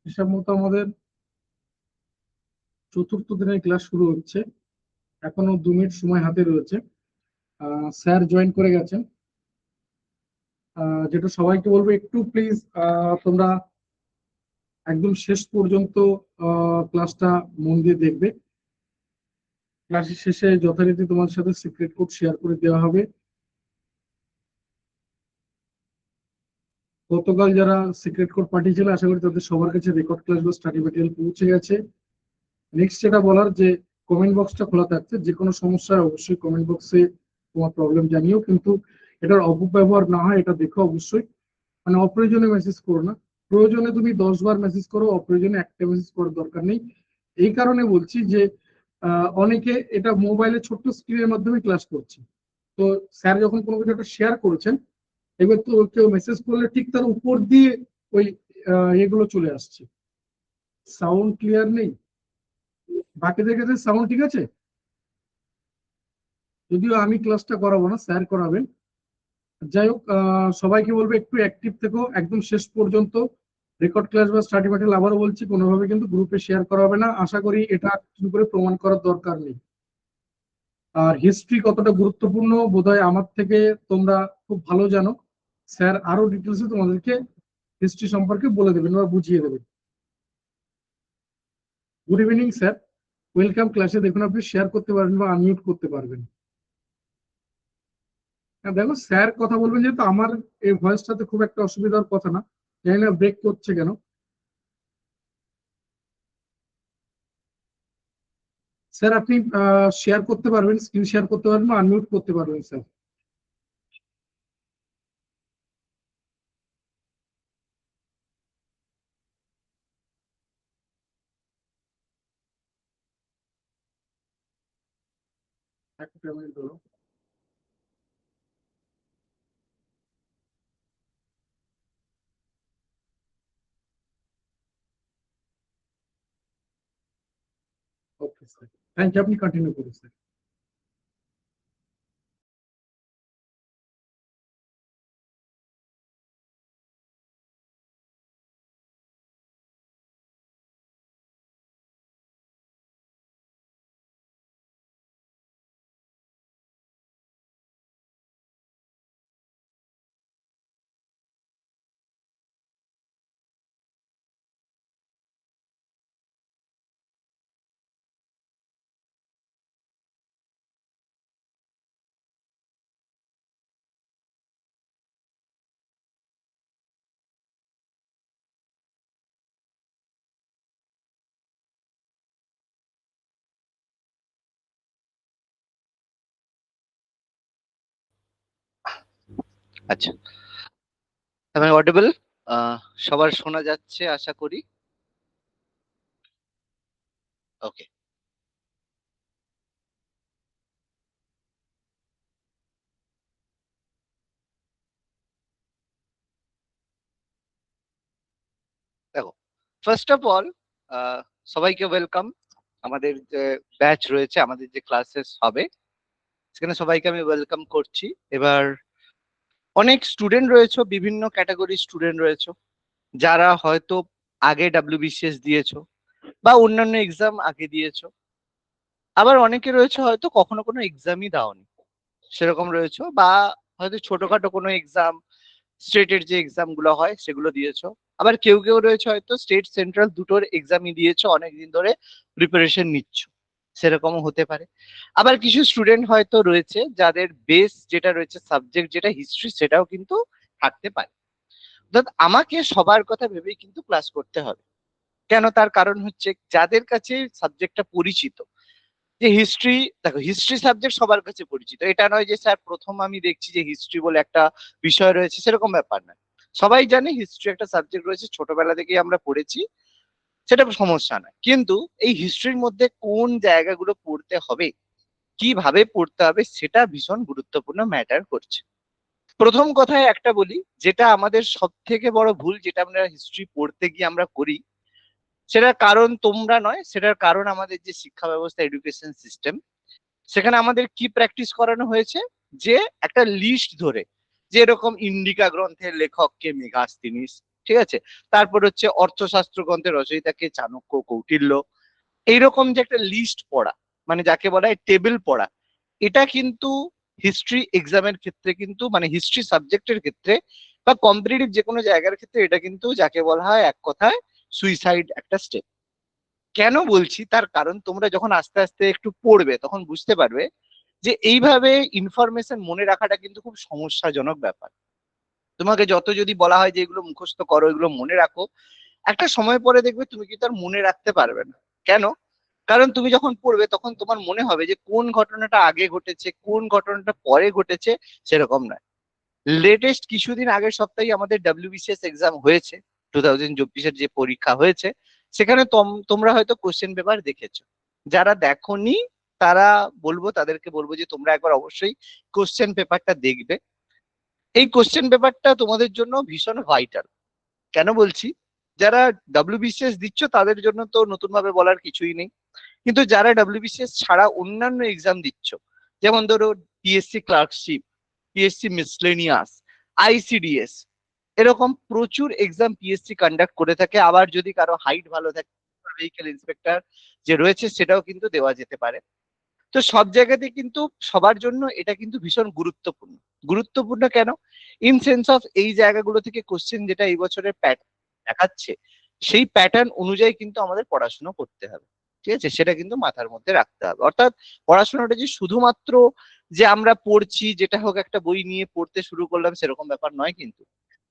হিসাব মতো আমাদের চতুর্থ দিনের ক্লাস শুরু হচ্ছে। এখনো 2 মিনিট সময় হাতে রয়েছে। স্যার জয়েন করে গেছেন। যেটা সবাইকে বলবো, একটু প্লিজ তোমরা একদম শেষ পর্যন্ত ক্লাসটা মন দিয়ে দেখবে। ক্লাসের শেষে যথারীতি তোমাদের সাথে সিক্রেট কোড শেয়ার করে দেওয়া হবে। গতকাল যারা সিক্রেট কোড পাঠিয়েছিল, আশা করি তাদের সবার কাছে রেকর্ড ক্লাস বা স্টাডি মেটেরিয়াল পৌঁছে গেছে। নেক্সট যেটা বলার, যে কমেন্ট বক্সটা খোলা থাকছে, যে কোনো সমস্যা অবশ্যই কমেন্ট বক্সে তোমার প্রবলেম জানিও, কিন্তু এটার অপব্যবহার না হয় এটা দেখো অবশ্যই। মানে অপ্রয়োজনে মেসেজ করো না। প্রয়োজনে তুমি 10 বার মেসেজ করো, অপ্রয়োজনে একটা মেসেজ করার দরকার নেই। এই কারণে বলছি যে অনেকে এটা মোবাইলে ছোট্ট স্ক্রিনের মাধ্যমে ক্লাস করছে। তো স্যার যখন কোনো কিছু একটা শেয়ার করেছেন, এবার তো কেউ মেসেজ করলে ঠিক তার উপর দিয়ে ওই এগুলো চলে আসছে। সাউন্ড ক্লিয়ার নেই, বাকিদের কাছে সাউন্ড ঠিক আছে? যদিও আমি ক্লাসটা করাবো না, স্যার করাবেন। যাই হোক, সবাইকে বলবো একটু অ্যাক্টিভ থেকো একদম শেষ পর্যন্ত। রেকর্ড ক্লাস বা স্টাডি মেটেরিয়াল আবারও বলছি, কোনোভাবে কিন্তু গ্রুপে শেয়ার করা হবে না। আশা করি এটা কিছু করে প্রমাণ করার দরকার নেই। আর হিস্ট্রি কতটা গুরুত্বপূর্ণ বোধহয় আমার থেকে তোমরা খুব ভালো জানো। স্যার আরো ডিটেলসে তোমাদেরকে হিস্ট্রি সম্পর্কে বলে দেবেন বা বুঝিয়ে দেবেন। গুড ইভিনিং স্যার, ওয়েলকাম ক্লাসে। দেখুন আপনি শেয়ার করতে পারবেন বা আনমিউট করতে পারবেন। হ্যাঁ, দেখো স্যার কথা বলবেন, যেহেতু আমার এই ভয়েসটাতে খুব একটা অসুবিধার কথা না। জানি না ব্রেক করছে কেন। স্যার আপনি শেয়ার করতে পারবেন, স্ক্রিন শেয়ার করতে পারবেন বা আনমিউট করতে পারবেন স্যার। একটা পেমেন্ট ধরো। Okay sir, thank you. আপনি কন্টিনিউ করুন স্যার। আচ্ছা, আমি অডিবল? সবার শোনা যাচ্ছে আশা করি। ওকে, দেখো, ফার্স্ট অফ অল সবাইকে ওয়েলকাম। আমাদের যে ব্যাচ রয়েছে, আমাদের যে ক্লাসেস হবে, সেখানে সবাইকে আমি ওয়েলকাম করছি। এবার অনেক স্টুডেন্ট রয়েছে, বিভিন্ন ক্যাটাগরি স্টুডেন্ট রয়েছে, যারা হয়তো আগে ডাব্লিউবিসিএস দিয়েছো বা অন্যান্য এক্সাম আগে দিয়েছো। আবার অনেকে রয়েছে হয়তো কখনো কোনো এক্সামই দাওনি, সেরকম রয়েছে, বা হয়তো ছোটখাটো কোনো এক্সাম, স্টেটের যে এক্সাম গুলো হয় সেগুলো দিয়েছো। আবার কেউ কেউ রয়েছে হয়তো স্টেট সেন্ট্রাল দুটোর এক্সামই দিয়েছো, অনেকদিন ধরে প্রিপারেশন নিচ্ছ, সেরকমও হতে পারে। আবার কিছু স্টুডেন্ট হয়তো রয়েছে যাদের বেস যেটা রয়েছে, সাবজেক্ট যেটা হিস্ট্রি, সেটাও কিন্তু থাকতে পারে। অর্থাৎ আমাকে সবার কথা ভেবেই কিন্তু ক্লাস করতে হবে। কেন? তার কারণ হচ্ছে, যাদের কাছে সাবজেক্টটা পরিচিত, যে হিস্ট্রি, দেখো হিস্ট্রি সাবজেক্ট সবার কাছে পরিচিত, এটা নয় যে স্যার প্রথম আমি দেখছি যে হিস্ট্রি বলে একটা বিষয় রয়েছে, সেরকম ব্যাপার না। সবাই জানে হিস্ট্রি একটা সাবজেক্ট রয়েছে, ছোটবেলা থেকেই আমরা পড়েছি, সেটা সমস্যা না। কিন্তু এই হিস্ট্রির মধ্যে কোন জায়গাগুলো পড়তে হবে, কিভাবে পড়তে হবে, সেটা ভীষণ গুরুত্বপূর্ণ ম্যাটার করছে। প্রথম কথায় একটা বলি, যেটা আমাদের সব থেকে বড় ভুল, যেটা আমরা হিস্ট্রি পড়তে গিয়ে আমরা করি, সেটার কারণ তোমরা নয়, সেটার কারণ আমাদের যে শিক্ষা ব্যবস্থা, এডুকেশন সিস্টেম, সেখানে আমাদের কি প্র্যাকটিস করানো হয়েছে, যে একটা লিস্ট ধরে, যে এরকম ইন্ডিকা গ্রন্থের লেখক কে, মেগাস্তিনিস, ঠিক আছে। তারপর হচ্ছে অর্থশাস্ত্র গ্রন্থের রচয়িতাকে, চাণক্য, কৌটিল্য, এইরকম যে একটা লিস্ট পড়া, মানে যাকে বলা হয় টেবিল পড়া, এটা কিন্তু হিস্ট্রি এক্সামের ক্ষেত্রে কিন্তু, মানে হিস্ট্রি সাবজেক্টের ক্ষেত্রে বা কম্পিটিটিভ যে কোনো জায়গার ক্ষেত্রে এটা কিন্তু যাকে বলা হয় এক কথায় সুইসাইড একটা স্টেপ। কেন বলছি তার কারণ, তোমরা যখন আস্তে আস্তে একটু পড়বে তখন বুঝতে পারবে যে এইভাবে ইনফরমেশন মনে রাখাটা কিন্তু খুব সমস্যাজনক ব্যাপার। তোমাকে যত যদি বলা হয় যে এগুলো মুখস্থ করো, এগুলো মনে রাখো, একটা সময় পরে দেখবে তুমি কিন্তু আর মনে রাখতে পারবে না। কেন? কারণ তুমি যখন পড়বে তখন তোমার মনে হবে যে কোন ঘটনাটা আগে ঘটেছে, কোন ঘটনাটা পরে ঘটেছে, সেরকম নয়। লেটেস্ট কিছুদিন আগের সপ্তাহে আমাদের ডাব্লিউবিসিএস এক্সাম হয়েছে, 2024-এর যে পরীক্ষা হয়েছে, সেখানে তোমরা হয়তো কোশ্চেন পেপার দেখেছো। যারা দেখোনি তারা তাদেরকে বলবো যে তোমরা একবার অবশ্যই কোশ্চেন পেপারটা দেখবে। এই কোশ্চেন পেপারটা তোমাদের জন্য ভীষণ ভাইটাল। কেন বলছি? যারা ডাব্লিউবিসিএস দিচ্ছ তাদের জন্য তো নতুন ভাবে বলার কিছুই নেই, কিন্তু যারা ডাব্লিউবিসিএস ছাড়া অন্যান্য এক্সাম দিচ্ছ, যেমন ধরো PSC clerkship, PSC miscellaneous, ICDS, এরকম প্রচুর এক্সাম পিএসসি কন্ডাক্ট করে থাকে। আবার যদি কারো হাইট ভালো থাকে, ভেহিক্যাল ইন্সপেক্টর যে রয়েছে সেটাও কিন্তু দেওয়া যেতে পারে। তো সব জায়গাতে কিন্তু সবার জন্য এটা কিন্তু ভীষণ গুরুত্বপূর্ণ। গুরুত্বপূর্ণ কেন? ইন সেন্স অফ এই জায়গাগুলো থেকে কোশ্চেন যেটা এই বছরের প্যাটার্ন দেখাচ্ছে, সেই প্যাটার্ন অনুযায়ী কিন্তু আমাদের পড়াশোনা করতে হবে। ঠিক আছে, সেটা কিন্তু মাথার মধ্যে রাখতে হবে। অর্থাৎ পড়াশোনাটা যে শুধুমাত্র যে আমরা পড়ছি, যেটা হোক একটা বই নিয়ে পড়তে শুরু করলাম, সেরকম ব্যাপার নয় কিন্তু।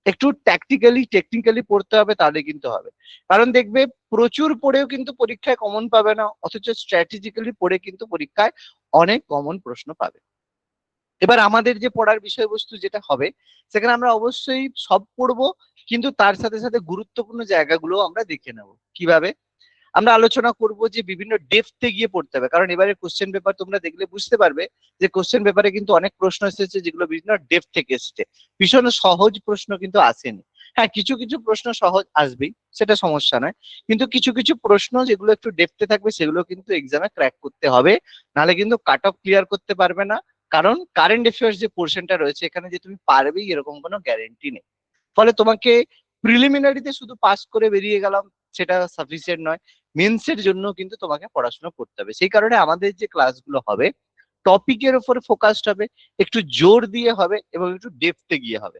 একটু ট্যাকটিক্যালি টেকনিক্যালি পড়তে হবে, তাহলে কিন্তু হবে। কারণ দেখবে প্রচুর পড়েও কিন্তু পরীক্ষায় কমন পাবে না, অথচ স্ট্র্যাটেজিক্যালি পড়ে কিন্তু পরীক্ষায় অনেক কমন প্রশ্ন পাবে। এবার আমাদের যে পড়ার বিষয়বস্তু যেটা হবে, সেখানে আমরা অবশ্যই সব পড়বো, কিন্তু তার সাথে সাথে গুরুত্বপূর্ণ জায়গাগুলো আমরা দেখে নেব। কিভাবে? আমরা আলোচনা করব যে বিভিন্ন ডেপথে গিয়ে পড়তে হবে, কারণ এবারে কোশ্চেন পেপার তোমরা দেখলে বুঝতে পারবে যে কোশ্চেন পেপারে কিন্তু অনেক প্রশ্ন এসেছে যেগুলো বিভিন্ন ডেপথ থেকে এসেছে, ভীষণ সহজ প্রশ্ন কিন্তু আসেনি। হ্যাঁ, কিছু কিছু প্রশ্ন সহজ আসবেই, সেটা সমস্যা নয়, কিন্তু কিছু কিছু প্রশ্ন যেগুলো একটু ডেপথে থাকবে সেগুলো কিন্তু এক্সামে ক্র্যাক করতে হবে, নাহলে কিন্তু কাট অফ ক্লিয়ার করতে পারবে না। কারণ কারেন্ট অ্যাফেয়ার্স যে পোর্শনটা রয়েছে এখানে যে তুমি পারবেই এরকম কোনো গ্যারেন্টি নেই। ফলে তোমাকে প্রিলিমিনারিতে শুধু পাস করে বেরিয়ে গেলাম সেটা সাফিসিয়েন্ট নয়, মেন্সের জন্য কিন্তু তোমাকে পড়াশোনা করতে হবে। সেই কারণে আমাদের যে ক্লাসগুলো হবে টপিকের উপর ফোকাসড হবে, একটু জোর দিয়ে হবে এবং একটু ডেপথে গিয়ে হবে।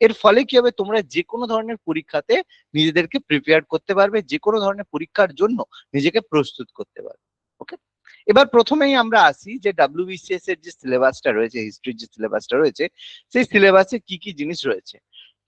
এর ফলে কি হবে, তোমরা যে কোনো ধরনের পরীক্ষাতে নিজেদেরকে প্রিপেয়ার করতে পারবে, যে কোনো ধরনের পরীক্ষার জন্য নিজেকে প্রস্তুত করতে পারবে। ওকে, এবার প্রথমেই আমরা আসি যে ডাব্লিউবিসিএস এর যে সিলেবাসটা রয়েছে, হিস্ট্রির যে সিলেবাসটা রয়েছে, সেই সিলেবাসে কি কি জিনিস রয়েছে।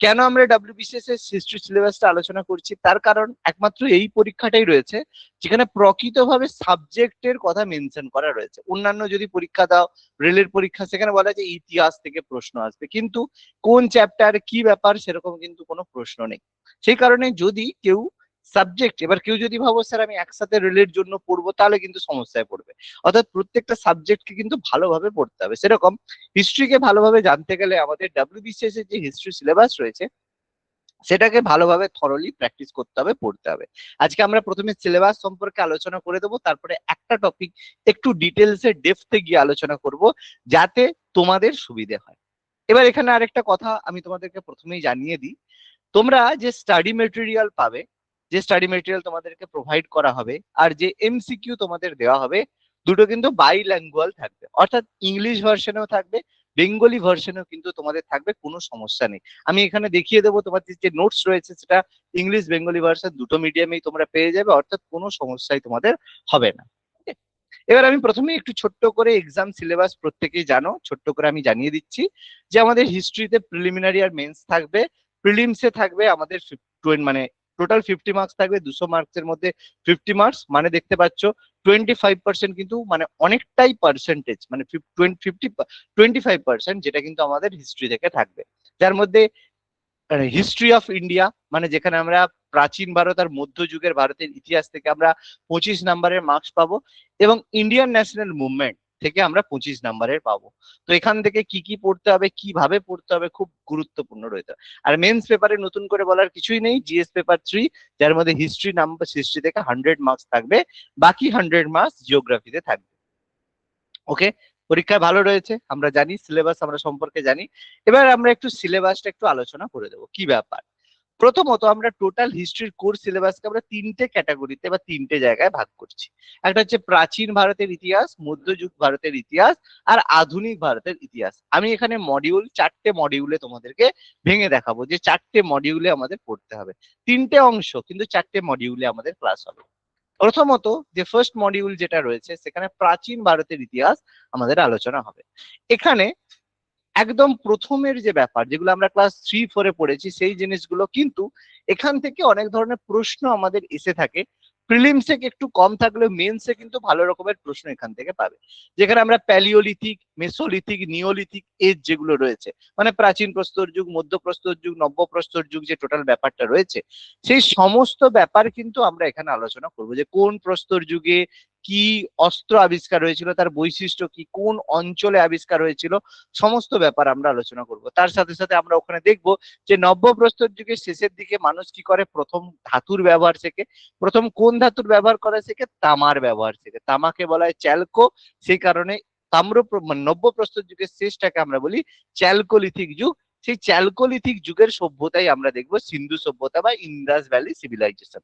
কেন আমরা ডাব্লিউবিসিএস এর হিস্ট্রি সিলেবাসটা আলোচনা করছি? তার কারণ একমাত্র এই পরীক্ষাটাই রয়েছে যেখানে প্রকৃতভাবে সাবজেক্টের কথা মেনশন করা রয়েছে। অন্যান্য যদি পরীক্ষা দাও, রেলের পরীক্ষা, সেখানে বলা যায় ইতিহাস থেকে প্রশ্ন আসবে, কিন্তু কোন চ্যাপ্টার কি ব্যাপার সেরকম কিন্তু কোনো প্রশ্ন নেই। সেই কারণে যদি কেউ সাবজেক্ট, এবার কেউ যদি ভাবো স্যার আমি একসাথে রেলের জন্য পড়বো, তাহলে কিন্তু সমস্যায় পড়বে। অর্থাৎ প্রত্যেকটা সাবজেক্টকে কিন্তু ভালোভাবে পড়তে হবে। সেরকম হিস্ট্রিকে ভালোভাবে জানতে গেলে আমাদের ডাব্লিউবিসিএস এর যে হিস্ট্রি সিলেবাস রয়েছে সেটাকে ভালোভাবে থরলি প্র্যাকটিস করতে হবে, পড়তে হবে। আজকে আমরা প্রথমে সিলেবাস সম্পর্কে আলোচনা করে দেবো, তারপরে একটা টপিক একটু ডিটেলসে ডেপথে গিয়ে আলোচনা করব, যাতে তোমাদের সুবিধে হয়। এবার এখানে আরেকটা কথা আমি তোমাদেরকে প্রথমেই জানিয়ে দিই, তোমরা যে স্টাডি মেটেরিয়াল পাবে, যে স্টাডি মেটেরিয়াল তোমাদেরকে প্রোভাইড করা হবে, আর যে এমসিকিউ তোমাদের দেওয়া হবে, দুটো কিন্তু বাইল্যাঙ্গুয়াল থাকবে। অর্থাৎ ইংলিশ ভার্সনেও থাকবে, বেঙ্গলি ভার্সনেও কিন্তু তোমাদের থাকবে, কোনো সমস্যা নেই। আমি এখানে দেখিয়ে দেবো তোমাদের যে নোটস রয়েছে সেটা ইংলিশ বেঙ্গলি ভার্সন দুটো মিডিয়ামেই তোমরা পেয়ে যাবে, অর্থাৎ কোনো সমস্যাই তোমাদের হবে না। Okay? এবার আমি প্রথমে একটু ছোট্ট করে এক্সাম সিলেবাস প্রত্যেকেই জানো, ছোট্ট করে আমি জানিয়ে দিচ্ছি যে আমাদের হিস্ট্রিতে প্রিলিমিনারি আর মেন্স থাকবে। প্রিলিমসে থাকবে আমাদের মানে টোটাল 50 মার্কস থাকবে, 200 মার্কসের মধ্যে 50 মার্কস, মানে দেখতে পাচ্ছ 25% কিন্তু, মানে অনেকটাই পার্সেন্টেজ, মানে 25% যেটা কিন্তু আমাদের হিস্ট্রি থেকে থাকবে। যার মধ্যে হিস্ট্রি অফ ইন্ডিয়া, মানে যেখানে আমরা প্রাচীন ভারত আর মধ্যযুগের ভারতের ইতিহাস থেকে আমরা 25 নাম্বারের মার্কস পাবো, এবং ইন্ডিয়ান ন্যাশনাল মুভমেন্ট থেকে আমরা 25 নাম্বারের পাবো। তো এখান থেকে কি কি পড়তে হবে, কিভাবে পড়তে হবে, খুব গুরুত্বপূর্ণ রয়েছে। আর মেন্স পেপারে নতুন করে বলার কিছুই নেই, জিএস পেপার 3, যার মধ্যে হিস্ট্রি থেকে 100 মার্কস থাকবে, বাকি 100 মার্কস জিওগ্রাফিতে থাকবে। ওকে, পরীক্ষায় ভালো রয়েছে আমরা জানি, সিলেবাস আমরা সম্পর্কে জানি। এবার আমরা একটু সিলেবাসটা একটু আলোচনা করে দেবো কি ব্যাপার। প্রথমত আমরা টোটাল হিস্ট্রির কোর্স সিলেবাসকে আমরা তিনটে ক্যাটাগরিতে বা তিনটে জায়গায় ভাগ করছি। একটা হচ্ছে প্রাচীন ভারতের ইতিহাস, মধ্যযুগ ভারতের ইতিহাস, আর আধুনিক ভারতের ইতিহাস। আমি এখানে মডিউল, 4টে মডিউলে তোমাদেরকে ভেঙে দেখাবো যে 4টে মডিউলে আমাদের পড়তে হবে। তিনটে অংশ কিন্তু 4টে মডিউলে আমাদের ক্লাস হবে। প্রথমত যে ফার্স্ট মডিউল যেটা রয়েছে সেখানে প্রাচীন ভারতের ইতিহাস আমাদের আলোচনা হবে। এখানে একদম প্রথমের যে ব্যাপার যেগুলো আমরা ক্লাস 3-4-এ পড়েছি সেই জিনিসগুলো কিন্তু এখান থেকে অনেক ধরনের প্রশ্ন আমাদের এসে থাকে। প্রিলিমসে একটু কম থাকলেও মেন্সে কিন্তু ভালো রকমের প্রশ্ন এখান থেকে পাবে। যেখানে আমরা প্যালিওলিথিক, মেসোলিথিক, নিওলিথিক এজ যেগুলো রয়েছে, মানে প্রাচীন প্রস্তর যুগ, মধ্যপ্রস্তর যুগ, নব্যপ্রস্তর যুগ, যে টোটাল ব্যাপারটা রয়েছে সেই সমস্ত ব্যাপার কিন্তু আমরা এখানে আলোচনা করবো। যে কোন প্রস্তর যুগে কি অস্ত্র আবিষ্কার হয়েছিল, তার বৈশিষ্ট্য কি, কোন অঞ্চলে আবিষ্কার হয়েছিল, সমস্ত ব্যাপার আমরা আলোচনা করব। তার সাথে সাথে আমরা ওখানে দেখব যে নব্যপ্রস্তর যুগের শেষের দিকে মানুষ কি করে, প্রথম ধাতুর ব্যবহার শেখে। প্রথম কোন ধাতুর ব্যবহার করা শেখে? তামার ব্যবহার শেখে। তামাকে বলা হয় চ্যালকো, সেই কারণে নব্যপ্রস্তর যুগের শেষটাকে আমরা বলি চ্যালকোলিথিক যুগ। সেই চ্যালকোলিথিক যুগের সভ্যতাই আমরা দেখবো সিন্ধু সভ্যতা বা ইন্দাস ভ্যালি সিভিলাইজেশন।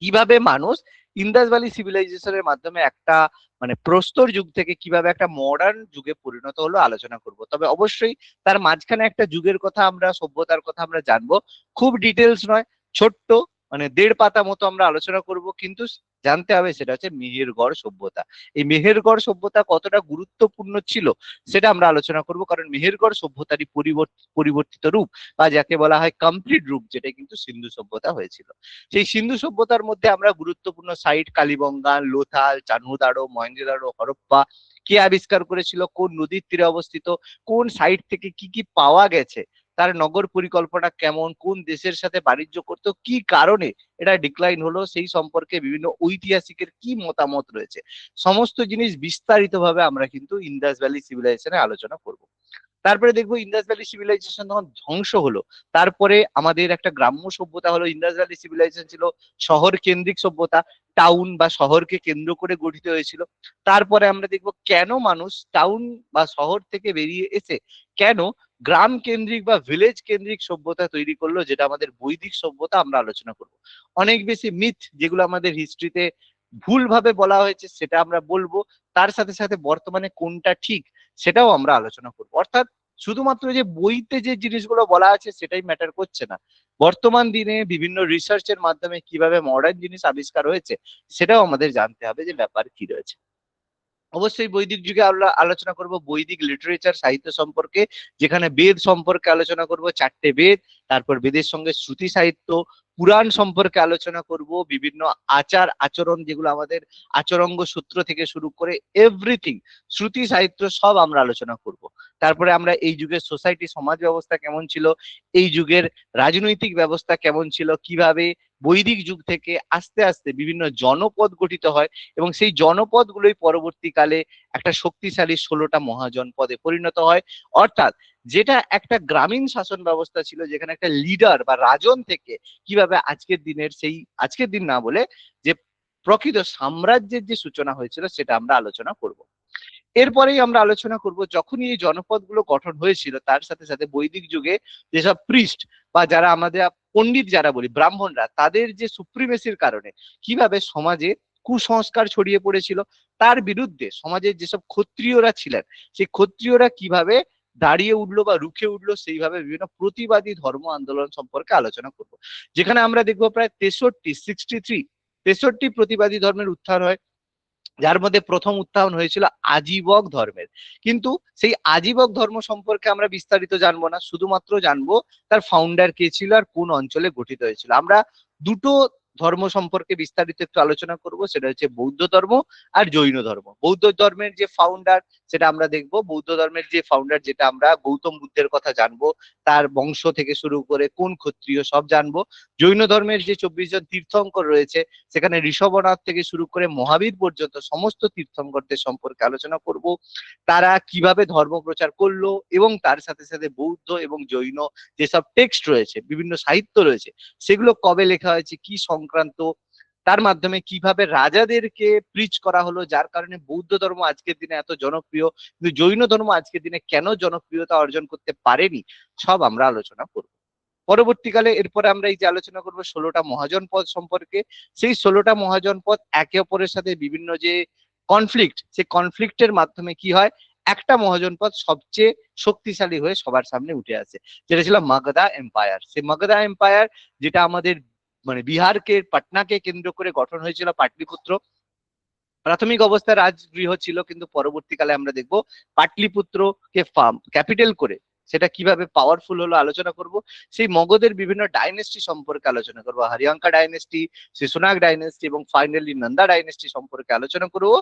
কিভাবে মানুষ ইন্দাস ভ্যালি সিভিলাইজেশনের মাধ্যমে একটা মানে প্রস্তর যুগ থেকে কিভাবে একটা মডার্ন যুগে পরিণত হলো আলোচনা করব। তবে অবশ্যই তার মাঝখানে একটা যুগের কথা, আমরা সভ্যতার কথা আমরা জানবো। খুব ডিটেলস নয়, ছোট্ট মানে 1.5 পাতা মতো আমরা আলোচনা করব, কিন্তু জানতে হবে সেটা হচ্ছে মেহেরগড় সভ্যতা। এই মেহেরগড় সভ্যতা কতটা গুরুত্বপূর্ণ ছিল সেটা আমরা আলোচনা করব, কারণ মেহেরগড় সভ্যতারই পরিবর্তিত রূপ বা যাকে বলা হয় কমপ্লিট রূপ, যেটা কিন্তু সিন্ধু সভ্যতা হয়েছিল। সেই সিন্ধু সভ্যতার মধ্যে আমরা গুরুত্বপূর্ণ সাইট কালীবঙ্গা, লোথাল, চানহুদারো, মহেঞ্জোদারো, হরপ্পা, কে আবিষ্কার করেছিল, কোন নদীর তীরে অবস্থিত, কোন সাইট থেকে কি কি পাওয়া গেছে, তার নগর পরিকল্পনা কেমন, কোন দেশের সাথে বাণিজ্য করতো, কি কারণে এটা ডিক্লাইন হলো, সেই সম্পর্কে বিভিন্ন ঐতিহাসিকের কি মতামত রয়েছে, সমস্ত জিনিস বিস্তারিতভাবে আমরা কিন্তু ইন্দাস ভ্যালি সিভিলাইজেশনে আলোচনা করব। তারপরে দেখবো ইন্দাস ভ্যালি সিভিলাইজেশন যখন ধ্বংস হলো, তারপরে আমাদের একটা গ্রাম্য সভ্যতা হলো। ইন্দাস ভ্যালি সিভিলাইজেশন ছিল শহর কেন্দ্রিক সভ্যতা, টাউন বা শহরকে কেন্দ্র করে গঠিত হয়েছিল। তারপরে আমরা দেখবো কেন মানুষ টাউন বা শহর থেকে বেরিয়ে এসে কেন গ্রাম কেন্দ্রিক বা ভিলেজ কেন্দ্রিক সভ্যতা তৈরি করলো, যেটা আমাদের বৈদিক সভ্যতা, আমরা আলোচনা করব। অনেক বেশি মিথ যেগুলো আমাদের হিস্ট্রিতে ভুলভাবে বলা হয়েছে সেটা আমরা বলবো। তার সাথে সাথে বর্তমানে কোনটা ঠিক সেটাও আমরা আলোচনা করবো। অর্থাৎ শুধুমাত্র যে বইতে যে জিনিসগুলো বলা আছে সেটাই ম্যাটার করছে না, বর্তমান দিনে বিভিন্ন রিসার্চের মাধ্যমে কিভাবে মডার্ন জিনিস আবিষ্কার হয়েছে সেটাও আমাদের জানতে হবে যে ব্যাপার কি রয়েছে। অবশ্যই বৈদিক যুগে আমরা আলোচনা করব বৈদিক লিটারেচার, সাহিত্য সম্পর্কে, যেখানে বেদ সম্পর্কে আলোচনা করব, 4টে বেদ। তারপর বেদের সঙ্গে শ্রুতি সাহিত্য, পুরাণ সম্পর্কে আলোচনা করব, বিভিন্ন আচার আচরণ যেগুলো আমাদের আচরঙ্গ সূত্র থেকে শুরু করে এভরিথিং, শ্রুতি সাহিত্য সব আমরা আলোচনা করব। তারপরে আমরা এই যুগের সোসাইটি, সমাজ ব্যবস্থা কেমন ছিল, এই যুগের রাজনৈতিক ব্যবস্থা কেমন ছিল, কিভাবে বৈদিক যুগ থেকে আস্তে আস্তে বিভিন্ন জনপদ গঠিত হয় এবং সেই জনপদগুলোই পরবর্তীকালে একটা শক্তিশালী 16টা মহাজনপদে পরিণত হয়। অর্থাৎ যেটা একটা গ্রামীণ শাসন ব্যবস্থা ছিল, যেখানে একটা লিডার বা রাজন থেকে কিভাবে আজকের দিনের সেই, আজকের দিন না বলে যে প্রকৃত সাম্রাজ্যের যে সূচনা হয়েছিল সেটা আমরা আলোচনা করব। এরপরেই আমরা আলোচনা করব যখনই এই জনপদগুলো গঠন হয়েছিল তার সাথে সাথে বৈদিক যুগে যেসব প্রিস্ট বা যারা আমাদের পণ্ডিত যারা বলি ব্রাহ্মণরা, তাদের যে সুপ্রিমেসির কারণে কিভাবে সমাজে কুসংস্কার ছড়িয়ে পড়েছিল, তার বিরুদ্ধে সমাজের যেসব ক্ষত্রিয়রা ছিলেন সেই ক্ষত্রিয়রা কিভাবে দাঁড়িয়ে উঠলো বা রুখে উঠলো, সেইভাবে বিভিন্ন প্রতিবাদী ধর্ম আন্দোলন সম্পর্কে আলোচনা করব। যেখানে আমরা দেখবো প্রায় 63 প্রতিবাদী ধর্মের উত্থান হয়, যার মধ্যে প্রথম উত্থান হয়েছিল আজীবক ধর্মের। কিন্তু সেই আজীবক ধর্ম সম্পর্কে আমরা বিস্তারিত জানবো না, শুধুমাত্র জানবো তার ফাউন্ডার কে ছিল আর কোন অঞ্চলে গঠিত হয়েছিল। আমরা দুটো ধর্ম সম্পর্কে বিস্তারিত একটু আলোচনা করব, সেটা হচ্ছে বৌদ্ধ ধর্ম আর জৈন ধর্ম। বৌদ্ধ ধর্মের যে ফাউন্ডার সেটা আমরা দেখব, বৌদ্ধ ধর্মের যে ফাউন্ডার যেটা আমরা গৌতম বুদ্ধের কথা জানবো, তার বংশ থেকে শুরু করে কোন ক্ষত্রিয় সব জানবো। জৈন ধর্মের যে 24 জন তীর্থঙ্কর রয়েছে সেখানে ঋষভনাথ থেকে শুরু করে মহাবীর পর্যন্ত সমস্ত তীর্থঙ্করদের সম্পর্কে আলোচনা করব, তারা কিভাবে ধর্ম প্রচার করলো এবং তার সাথে সাথে বৌদ্ধ এবং জৈন যেসব টেক্সট রয়েছে, বিভিন্ন সাহিত্য রয়েছে, সেগুলো কবে লেখা হয়েছে, কি সংক্রান্ত, তার মাধ্যমে কিভাবে রাজাদেরকে প্রিচ করা হলো, যার কারণে বৌদ্ধ ধর্ম আজকের দিনে এত জনপ্রিয়, কিন্তু জৈন ধর্ম আজকের দিনে কেন জনপ্রিয়তা অর্জন করতে পারেনি, সব আমরা আলোচনা করব। পরবর্তীকালে এরপরে আমরা এই যে আলোচনা করবো 16টা মহাজনপদ সম্পর্কে। সেই 16টা মহাজনপদ একে অপরের সাথে বিভিন্ন যে কনফ্লিক্ট, সেই কনফ্লিক্টের মাধ্যমে কি হয়, একটা মহাজনপদ সবচেয়ে শক্তিশালী হয়ে সবার সামনে উঠে আসে, যেটা ছিল মাগধা এম্পায়ার। সেই মাগধা এম্পায়ার যেটা আমাদের মানে বিহারকে, পাটনাকে কেন্দ্র করে গঠন হয়েছিল, পাটলিপুত্র প্রাথমিক অবস্থায় রাজগৃহ ছিল, কিন্তু পরবর্তীকালে আমরা দেখব পাটলিপুত্রকে ক্যাপিটাল করে সেটা কিভাবে পাওয়ারফুল হলো আলোচনা করব। সেই মগধের বিভিন্ন ডাইনেস্টি সম্পর্কে আলোচনা করব, হরিয়াঙ্কা ডাইনেস্টি, শিশুনাগ ডাইনেস্টি এবং ফাইনালি নন্দা ডাইনেস্টি সম্পর্কে আলোচনা করব।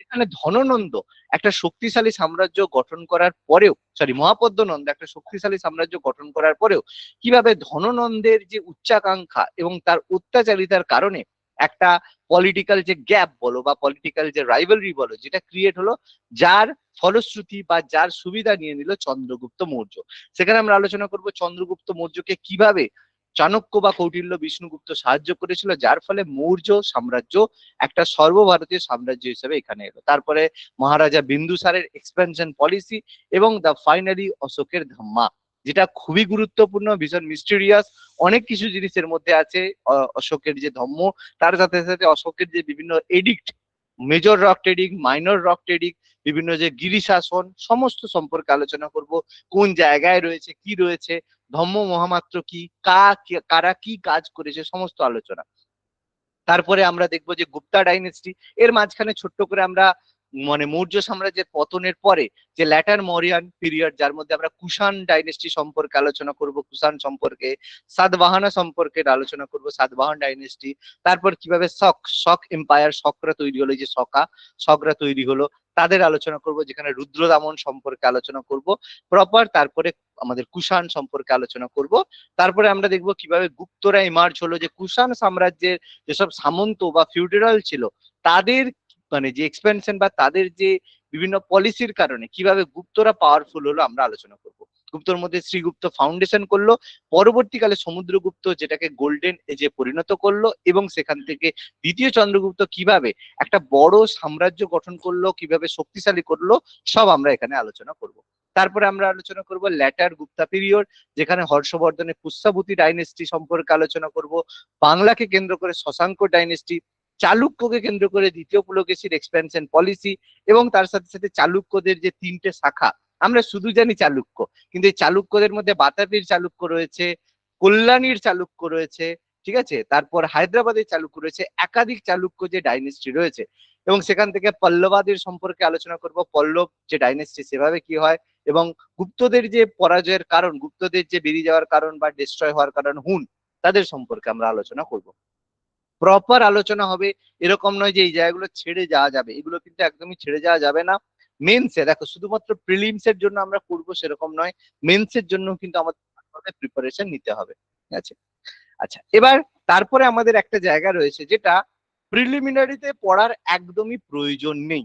এখানে ধননন্দ একটা শক্তিশালী সাম্রাজ্য গঠন করার পরেও, মহাপদ্ম নন্দ একটা শক্তিশালী সাম্রাজ্য গঠন করার পরেও কিভাবে ধননন্দের যে উচ্চাকাঙ্ক্ষা এবং তার অত্যাচারিতার কারণে একটা পলিটিক্যাল যে গ্যাপ বলো বা পলিটিক্যাল যে রাইভালরি বলো, যেটা ক্রিয়েট হলো, যার ফলশ্রুতি বা যার সুবিধা নিয়ে নিল চন্দ্রগুপ্ত মৌর্য। সেখানে আমরা আলোচনা করব চন্দ্রগুপ্ত মৌর্যকে কিভাবে চাণক্য বা কৌটিল্য বিষ্ণুগুপ্ত সাহায্য করেছিল, যার ফলে মৌর্য সাম্রাজ্য একটা সর্বভারতীয় সাম্রাজ্য হিসেবে এখানে এলো। তারপরে মহারাজা বিন্দুসারের এক্সপেনশন পলিসি এবং দ্য ফাইনালি অশোকের ধাম্মা, যেটা খুবই গুরুত্বপূর্ণ, ভীষণ মিস্টেরিয়াস, অনেক কিছু জিনিসের মধ্যে আছে। অশোকের যে ধম্ম, তার সাথে সাথে অশোকের যে বিভিন্ন addict, major rock trading, minor rock trading, বিভিন্ন যে গিরি শাসন, সমস্ত সম্পর্কে আলোচনা করব। কোন জায়গায় রয়েছে, কি রয়েছে, ধম্ম মহামাত্র কি, কারা কি কাজ করেছে, সমস্ত আলোচনা। তারপরে আমরা দেখবো যে গুপ্তা ডাইনেস্টি, এর মাঝখানে ছোট্ট করে আমরা মানে মৌর্য সাম্রাজ্যের পতনের পরে যে ল্যাটার মৌরিয়ান পিরিয়ড, যার মধ্যে আমরা কুষাণ ডাইনেস্টি সম্পর্কে আলোচনা করব, কুষাণ সম্পর্কে, সাতবাহানা সম্পর্কে আলোচনা করব, সাতবাহন ডাইনেস্টি। তারপর কিভাবে শক এম্পায়ার, শকরা তৈরি হলো, যে শকরা তৈরি হলো, তাদের আলোচনা করব, যেখানে রুদ্রদামন সম্পর্কে আলোচনা করব প্রপার। তারপরে আমাদের কুষাণ সম্পর্কে আলোচনা করব। তারপরে আমরা দেখবো কিভাবে গুপ্তরা ইমার্জ হলো, যে কুষাণ সাম্রাজ্যের যেসব সামন্ত বা ফিউডারাল ছিল, তাদের মানে যে এক্সপেনশন বা তাদের যে বিভিন্ন পলিসির কারণে কিভাবে গুপ্তরা পাওয়ারফুল হলো আমরা আলোচনা করব। গুপ্তর মধ্যে শ্রীগুপ্ত ফাউন্ডেশন করলো, পরবর্তীকালে সমুদ্রগুপ্ত যেটাকে গোল্ডেন এজে পরিণত করলো, এবং সেখান থেকে দ্বিতীয় চন্দ্রগুপ্ত কিভাবে একটা বড় সাম্রাজ্য গঠন করলো, কিভাবে শক্তিশালী করলো, সব আমরা এখানে আলোচনা করব। তারপরে আমরা আলোচনা করব ল্যাটার গুপ্তা পিরিয়ড, যেখানে হর্ষবর্ধনের পুষ্যাভূতি ডাইনেস্টি সম্পর্কে আলোচনা করব, বাংলাকে কেন্দ্র করে শশাঙ্ক ডাইনেস্টি, চালুক্যকে কেন্দ্র করে দ্বিতীয় পুলকেশীর এক্সপেনশন পলিসি, এবং তার সাথে সাথে চালুক্যদের যে তিনটে শাখা, আমরা শুধু জানি চালুক্য, কিন্তু এই চালুক্যদের মধ্যে বাতাপির চালুক্য রয়েছে, কল্যাণীর চালুক্য রয়েছে, ঠিক আছে, তারপর হায়দ্রাবাদের চালুক্য রয়েছে, একাধিক চালুক্য যে ডাইনেস্টি রয়েছে। এবং সেখান থেকে পল্লবাদের সম্পর্কে আলোচনা করব, পল্লব যে ডাইনেস্টি সেভাবে কি হয়, এবং গুপ্তদের যে পরাজয়ের কারণ, গুপ্তদের যে বেরিয়ে যাওয়ার কারণ বা ডিস্ট্রয় হওয়ার কারণ হুন, তাদের সম্পর্কে আমরা আলোচনা করব। প্রপার আলোচনা হবে, এরকম নয় যে এই জায়গাগুলো ছেড়ে যাওয়া যাবে, এগুলো কিন্তু একদমই ছেড়ে যাওয়া যাবে না। মেন্সে দেখো, শুধুমাত্র প্রিলিমস এর জন্য আমরা করবো সেরকম নয়, মেন্সের জন্য কিন্তু আমাদের প্রিপারেশন নিতে হবে, ঠিক আছে। আচ্ছা, এবার তারপরে আমাদের একটা জায়গা রয়েছে যেটা প্রিলিমিনারিতে পড়ার একদমই প্রয়োজন নেই,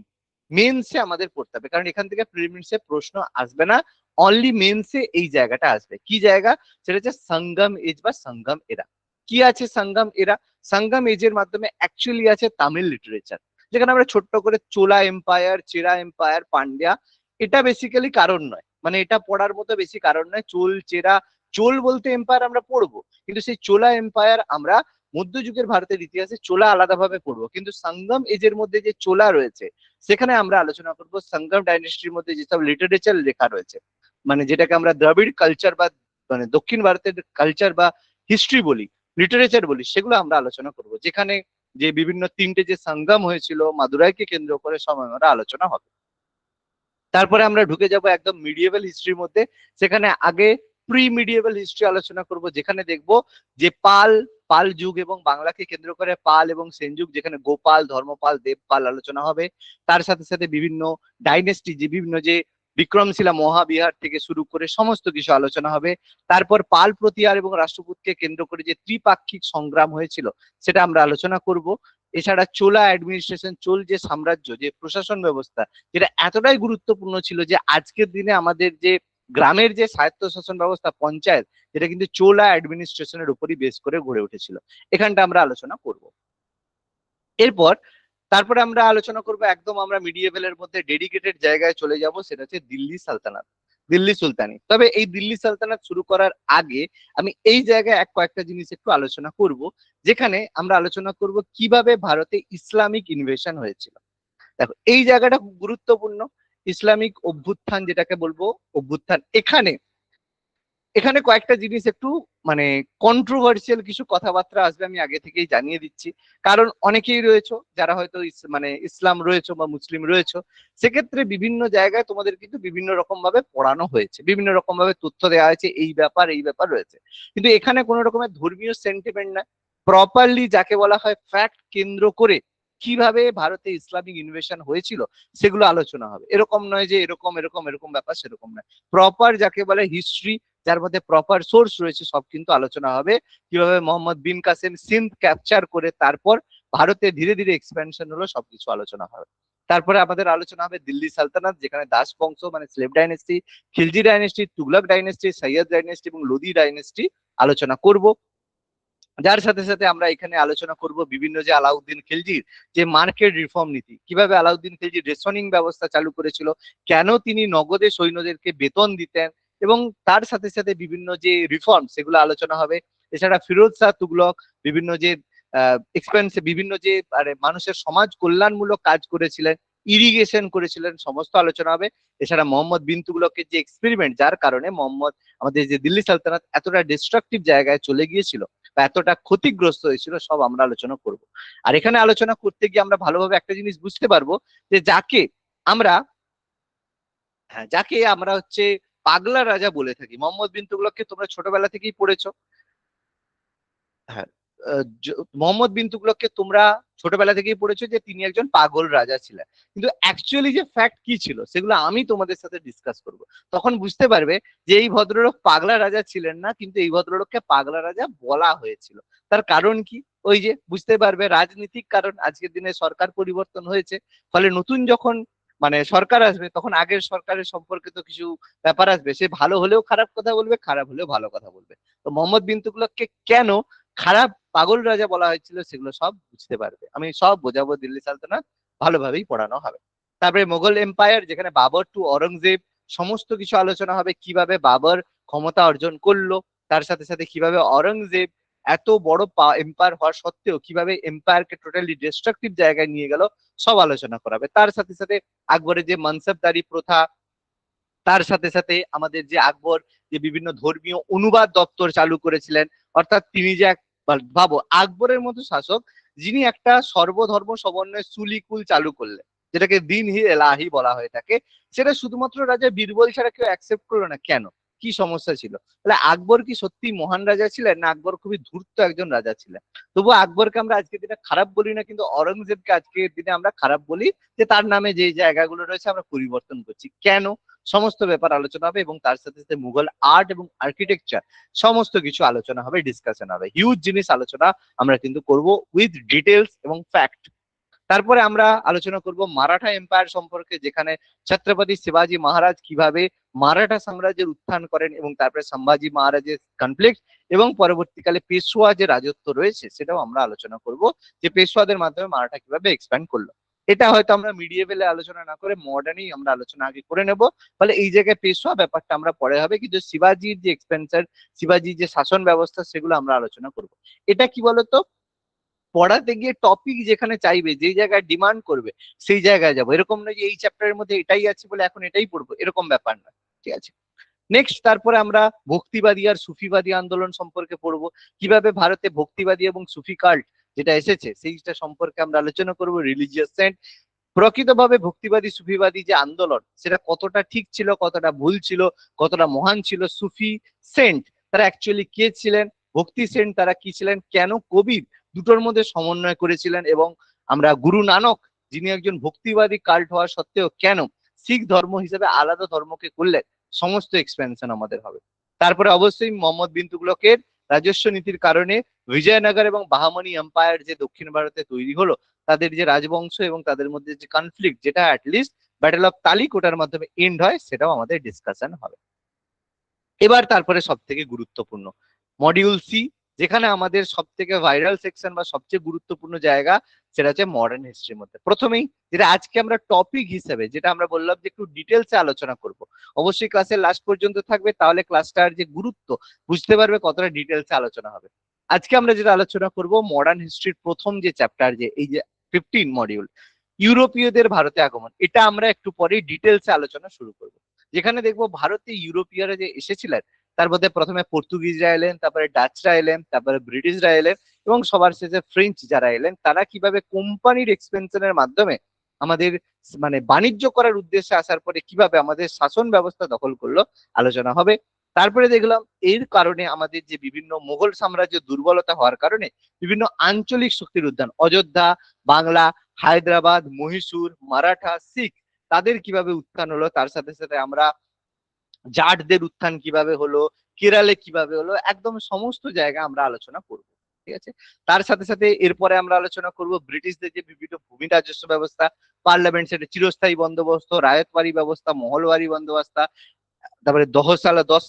মেন্সে আমাদের পড়তে হবে, কারণ এখান থেকে প্রিলিমিনারিতে প্রশ্ন আসবে না, অনলি মেন্সে এই জায়গাটা আসবে। কি জায়গা? সেটা হচ্ছে সঙ্গম এজ বা সঙ্গম এরা। কি আছে সঙ্গম এরা? সঙ্গম এজের মাধ্যমে অ্যাকচুয়ালি আছে তামিল লিটারেচার, যেখানে আমরা ছোট্ট করে চোলা এম্পায়ার, চেরা এম্পায়ার, পান্ডিয়া, এটা বেসিক্যালি কারণ নয়, মানে এটা পড়ার মতো বেশি কারণ নয়। চোল, চেরা, চোল বলতে এম্পায়ার আমরা পড়বো, কিন্তু সেই চোলা এম্পায়ার আমরা মধ্যযুগের ভারতের ইতিহাসে চোলা আলাদাভাবে পড়বো, কিন্তু সঙ্গম এজের মধ্যে যে চোলা রয়েছে সেখানে আমরা আলোচনা করবো সঙ্গম ডাইনেস্টির মধ্যে যেসব লিটারেচার লেখা রয়েছে, মানে যেটাকে আমরা দ্রাবিড় কালচার বা মানে দক্ষিণ ভারতের কালচার বা হিস্ট্রি বলি, লিটারেচার বলি, সেগুলো আমরা আলোচনা করব, যেখানে যে বিভিন্ন তিনটে যে সঙ্গম হয়েছিল মাদুরাইকে কেন্দ্র করে সময় আমরা আলোচনা হবে। তারপরে আমরা ঢুকে যাব একদম মিডিয়েভাল হিস্ট্রির মধ্যে, সেখানে আগে প্রি মিডিয়েভাল হিস্ট্রি আলোচনা করব, যেখানে দেখব যে পাল যুগ এবং বাংলাকে কেন্দ্র করে পাল এবং সেন যুগ, যেখানে গোপাল, ধর্মপাল, দেবপাল আলোচনা হবে। তার সাথে সাথে বিভিন্ন ডাইনেস্টি, যে বিভিন্ন যে বিক্রমশিলা মহাবিহার থেকে শুরু করে সমস্ত কিছু আলোচনা হবে। তারপর পাল প্রতিহার এবং রাষ্ট্রকূটকে কেন্দ্র করে যে ত্রিপাক্ষিক সংগ্রাম হয়েছিল সেটা আমরা আলোচনা করব। এছাড়া চোলা অ্যাডমিনিস্ট্রেশন, চোল যে সাম্রাজ্য, যে প্রশাসন ব্যবস্থা, যেটা এতটাই গুরুত্বপূর্ণ ছিল যে আজকের দিনে আমাদের যে গ্রামের যে স্বায়ত্তশাসন ব্যবস্থা, পঞ্চায়েত, যেটা কিন্তু চোলা অ্যাডমিনিস্ট্রেশনের উপরই বেস করে গড়ে উঠেছিল। এখানটা আমরা আলোচনা করব। এরপর তারপরে আমরা আলোচনা করব একদম আমরা মিডিয়েভেলের মধ্যে ডেডিকেটেড জায়গায় চলে যাব, সেটা হচ্ছে দিল্লি সালতানাত। দিল্লি সুলতানি। তবে এই দিল্লি সালতানাত শুরু করার আগে আমি এই জায়গায় কয়েকটা জিনিস একটু আলোচনা করব, যেখানে আমরা আলোচনা করব কিভাবে ভারতে ইসলামিক ইনভেশন হয়েছিল। দেখো এই জায়গাটা খুব গুরুত্বপূর্ণ। ইসলামিক অভ্যুত্থান যেটাকে বলবো, অভ্যুত্থান, এখানে এখানে কয়েকটা জিনিস একটু মানে কন্ট্রোভার্সিয়াল কিছু কথাবার্তা আসবে, আমি আগে থেকেই জানিয়ে দিচ্ছি। কারণ অনেকেই রয়েছে যারা হয়তো মানে ইসলাম রয়েছে বা মুসলিম রয়েছে, সেক্ষেত্রে বিভিন্ন জায়গায় তোমাদের কিন্তু বিভিন্ন রকম ভাবে পড়ানো হয়েছে, বিভিন্ন রকম ভাবে তথ্য দেওয়া হয়েছে, এই ব্যাপার রয়েছে। কিন্তু এখানে কোনো রকমের ধর্মীয় সেন্টিমেন্ট না, প্রপারলি যাকে বলা হয় ফ্যাক্ট কেন্দ্র করে কিভাবে ভারতে ইসলামিক ইনভেশন হয়েছিল সেগুলো আলোচনা হবে। এরকম নয় যে এরকম এরকম এরকম ব্যাপার, সেরকম নয়। প্রপার যাকে বলে হিস্ট্রি, যার মধ্যে প্রপার সোর্স রয়েছে, সব কিন্তু আলোচনা হবে। কিভাবে মোহাম্মদ বিন কাসেম সিন্ধ ক্যাপচার করে তারপর ভারতে ধীরে ধীরে এক্সপ্যানশন হলো, সবকিছু আলোচনা হবে। তারপরে আমাদের আলোচনা হবে দিল্লি সালতানাত, যেখানে দাস বংশ মানে slave dynasty, Khilji dynasty, Tughlaq dynasty, Syed dynasty এবং লোদি ডাইনেস্টি আলোচনা করব। যার সাথে সাথে আমরা এখানে আলোচনা করব বিভিন্ন যে আলাউদ্দিন খিলজির যে মার্কেট রিফর্ম নীতি, কিভাবে আলাউদ্দিন খিলজি রেশনিং ব্যবস্থা চালু করেছিল, কেন তিনি নগদে সৈন্যদেরকে বেতন দিতেন, এবং তার সাথে সাথে বিভিন্ন যে রিফর্ম সেগুলো আলোচনা হবে। এছাড়া ফিরোজ শাহ তুগলক বিভিন্ন যে এক্সপেন্সে বিভিন্ন যে মানুষের সমাজ কল্যাণমূলক কাজ করেছিলেন, ইরিগেশন করেছিলেন, সমস্ত আলোচনা হবে। এছাড়া মোহাম্মদ বিন তুগলকের যে এক্সপেরিমেন্ট, যার কারণে আমাদের যে দিল্লি সালতানাত এতটা ডিস্ট্রাকটিভ জায়গায় চলে গিয়েছিল বা এতটা ক্ষতিগ্রস্ত হয়েছিল, সব আমরা আলোচনা করব। আর এখানে আলোচনা করতে গিয়ে আমরা ভালোভাবে একটা জিনিস বুঝতে পারবো যে আমরা যাকে আমরা হচ্ছে পাগলা রাজা বলে থাকি। মোহাম্মদ বিন তুগলককে তোমরা ছোটবেলা থেকেই পড়েছো। হ্যাঁ, মোহাম্মদ বিন তুগলককে তোমরা ছোটবেলা থেকেই পড়েছো যে তিনি একজন পাগল রাজা ছিলেন। কিন্তু অ্যাকচুয়ালি যে ফ্যাক্ট কি ছিল সেগুলো আমি তোমাদের সাথে ডিসকাস করব। তখন বুঝতে পারবে যে এই ভদ্রলোক পাগলা রাজা ছিলেন না, কিন্তু এই ভদ্রলোককে পাগলা রাজা বলা হয়েছিল। তার কারণ কি? ওই যে বুঝতে পারবে, রাজনীতিক কারণ। আজকের দিনে সরকার পরিবর্তন হয়েছে, ফলে নতুন যখন সরকার আসবে, তখন আগের সরকারের সম্পর্কে তো কিছু ব্যাপার আসবে। সে ভালো হলেও খারাপ কথা বলবে, খারাপ হলেও ভালো কথা বলবে। তো মোহাম্মদ বিন তুগলককে কেন খারাপ পাগল রাজা বলা হয়েছিল সেগুলো সব বুঝতে পারবে, আমি সব বোঝাবো। দিল্লি সালতানাত ভালোভাবেই পড়ানো হবে। তারপরে মোগল এম্পায়ার, যেখানে বাবর টু অরঙ্গজেব, সমস্ত কিছু আলোচনা হবে। কিভাবে বাবর ক্ষমতা অর্জন করলো, তার সাথে সাথে কিভাবে অরঙ্গজেব এত বড় এম্পায়ার হওয়া সত্ত্বেও কিভাবে এম্পায়ারকে টোটালি ডিস্ট্রাকটিভ জায়গায় নিয়ে গেল, সব আলোচনা করাবে। তার সাথে সাথে আকবরের যে মানসবদারি প্রথা, তার সাথে সাথে আমাদের যে আকবর যে বিভিন্ন ধর্মীয় অনুবাদ দপ্তর চালু করেছিলেন, অর্থাৎ তিনি যে ভাবো আকবরের মতো শাসক যিনি একটা সর্বধর্ম সমন্বয় সুলিকুল চালু করলেন, যেটাকে দিন হি এলাহি বলা হয়ে থাকে, সেটা শুধুমাত্র রাজা বীরবল ছাড়া কেউ অ্যাকসেপ্ট করলো না। কেন? কি সমস্যা ছিল? তাহলে আকবর কি সত্যি মহান রাজা ছিলেন, না আকবর খুবই ধূর্ত একজন রাজা ছিলেন? তবু আকবরকে আমরা আজকের দিনে খারাপ বলি না, কিন্তু অরঙ্গজেবকে আজকের দিনে আমরা খারাপ বলি, যে তার নামে যে জায়গাগুলো রয়েছে আমরা পরিবর্তন করছি। কেন? সমস্ত ব্যাপার আলোচনা হবে, এবং তার সাথে সাথে মুঘল আর্ট এবং আর্কিটেকচার সমস্ত কিছু আলোচনা হবে, ডিসকাশন হবে। হিউজ জিনিস আলোচনা আমরা কিন্তু করব উইথ ডিটেলস এবং ফ্যাক্ট। তারপরে আমরা আলোচনা করব মারাঠা এম্পায়ার সম্পর্কে, যেখানে ছত্রপতি শিবাজী মহারাজ কিভাবে মারাঠা সাম্রাজ্যের উত্থান করেন, এবং তারপরে সম্ভাজি মহারাজের কনফ্লিক্ট, এবং পরবর্তীকালে পেশোয়া যে রাজত্ব রয়েছে সেটাও আমরা আলোচনা করব, যে পেশোয়াদের মাধ্যমে মারাঠা কিভাবে এক্সপ্যান্ড করলো। এটা হয়তো আমরা মিডিয়েভেলে আলোচনা না করে মডার্নেই আমরা আলোচনা আগে করে নেব। ফলে এই জায়গায় পেশোয়া ব্যাপারটা আমরা পরে হবে, কিন্তু শিবাজির যে এক্সপেন্সার, শিবাজির যে শাসন ব্যবস্থা, সেগুলো আমরা আলোচনা করব। এটা কি বলতো, পড়াতে গিয়ে টপিক যেখানে চাইবে, যেই জায়গায় ডিমান্ড করবে সেই জায়গায় যাবো। এরকম নয় যে এই চ্যাপ্টারের মধ্যে এটাই আছে বলে এখন এটাই পড়বো, এরকম ব্যাপার নয়। ঠিক আছে, নেক্সট তারপরে আমরা ভক্তিবাদী আর সুফিবাদী আন্দোলন সম্পর্কে পড়বো। কিভাবে ভারতে ভক্তিবাদী এবং সুফি কাল্ট যেটা এসেছে সেইটা সম্পর্কে আমরা আলোচনা করবো। রিলিজিয়াস সেন্ট, প্রকৃতভাবে ভক্তিবাদী সুফিবাদী যে আন্দোলন সেটা কতটা ঠিক ছিল, কতটা ভুল ছিল, কতটা মহান ছিল। সুফি সেন্ট তারা অ্যাকচুয়ালি কে ছিলেন, ভক্তি সেন্ট তারা কি ছিলেন, কেন কবির দুটোর মধ্যে সমন্বয় করেছিলেন, এবং আমরা গুরু নানক যিনি একজন ভক্তিবাদী কাল্ট হওয়া সত্ত্বেও কেন শিখ ধর্ম হিসেবে আলাদা ধর্মকে করলেন, সমস্ত এক্সপেনশন আমাদের হবে। তারপরে অবশ্যই মোহাম্মদ বিন তুগলকের রাজস্ব নীতির কারণে বিজয়নগর এবং বাহামনি এম্পায়ার যে দক্ষিণ ভারতে তৈরি হলো, তাদের যে রাজবংশ এবং তাদের মধ্যে যে কনফ্লিক্ট, যেটা অ্যাটলিস্ট ব্যাটেল অফ তালিকোটার মাধ্যমে এন্ড হয়, সেটাও আমাদের ডিসকাশন হবে। এবার তারপরে সব থেকে গুরুত্বপূর্ণ মডিউল সি, যেখানে আমাদের সব থেকে ভাইরাল সেকশন বা সবচেয়ে গুরুত্বপূর্ণ জায়গা সেটা হচ্ছে মডার্ন হিস্ট্রির মধ্যে। প্রথমেই যেটা আজকে আমরা টপিক হিসেবে যেটা আমরা বললাম যে একটু ডিটেলসে আলোচনা করব, অবশ্যই ক্লাসের লাস্ট পর্যন্ত থাকবে, তাহলে ক্লাসটার যে গুরুত্ব বুঝতে পারবে কতটা ডিটেলসে আলোচনা হবে। আজকে আমরা যেটা আলোচনা করব মডার্ন হিস্ট্রির প্রথম যে চ্যাপ্টার, যে এই যে 15 মডিউল ইউরোপীয়দের ভারতে আগমন, এটা আমরা একটু পরে ডিটেলসে আলোচনা শুরু করব। যেখানে দেখবো ভারতে ইউরোপীয়রা যে এসেছিলেন তার মধ্যে প্রথমে পর্তুগিজরা এলেন, তারপরে ডাচরা এলেন, তারপরে ব্রিটিশরা এলেন, এবং সবার শেষে ফ্রেঞ্চ যারা এলেন, তারা কিভাবে কোম্পানির এক্সপেনশনের মাধ্যমে আমাদের মানে বাণিজ্য করার উদ্দেশ্যে আসার পরে কিভাবে আমাদের শাসন ব্যবস্থা দখল করলো আলোচনা হবে। তারপরে দেখলাম এর কারণে আমাদের যে বিভিন্ন মুঘল সাম্রাজ্য দুর্বলতা হওয়ার কারণে বিভিন্ন আঞ্চলিক শক্তির উত্থান, অযোধ্যা, বাংলা, হায়দ্রাবাদ, মহীশূর, মারাঠা, শিখ, তাদের কিভাবে উত্থান হলো, তার সাথে সাথে আমরা জাটদের উত্থান কিভাবে হলো, কেরালে কিভাবে হলো, একদম সমস্ত জায়গা আমরা আলোচনা করব। ঠিক আছে, তার সাথে সাথে এরপরে আমরা আলোচনা করব ব্রিটিশদের যে বিভিন্ন ভূমি রাজস্ব ব্যবস্থা, পার্লামেন্ট, সেটা চিরস্থায়ী বন্দোবস্ত, রায়তবাড়ি ব্যবস্থা, মহলবাড়ি বন্দোবস্ত, তারপরে 10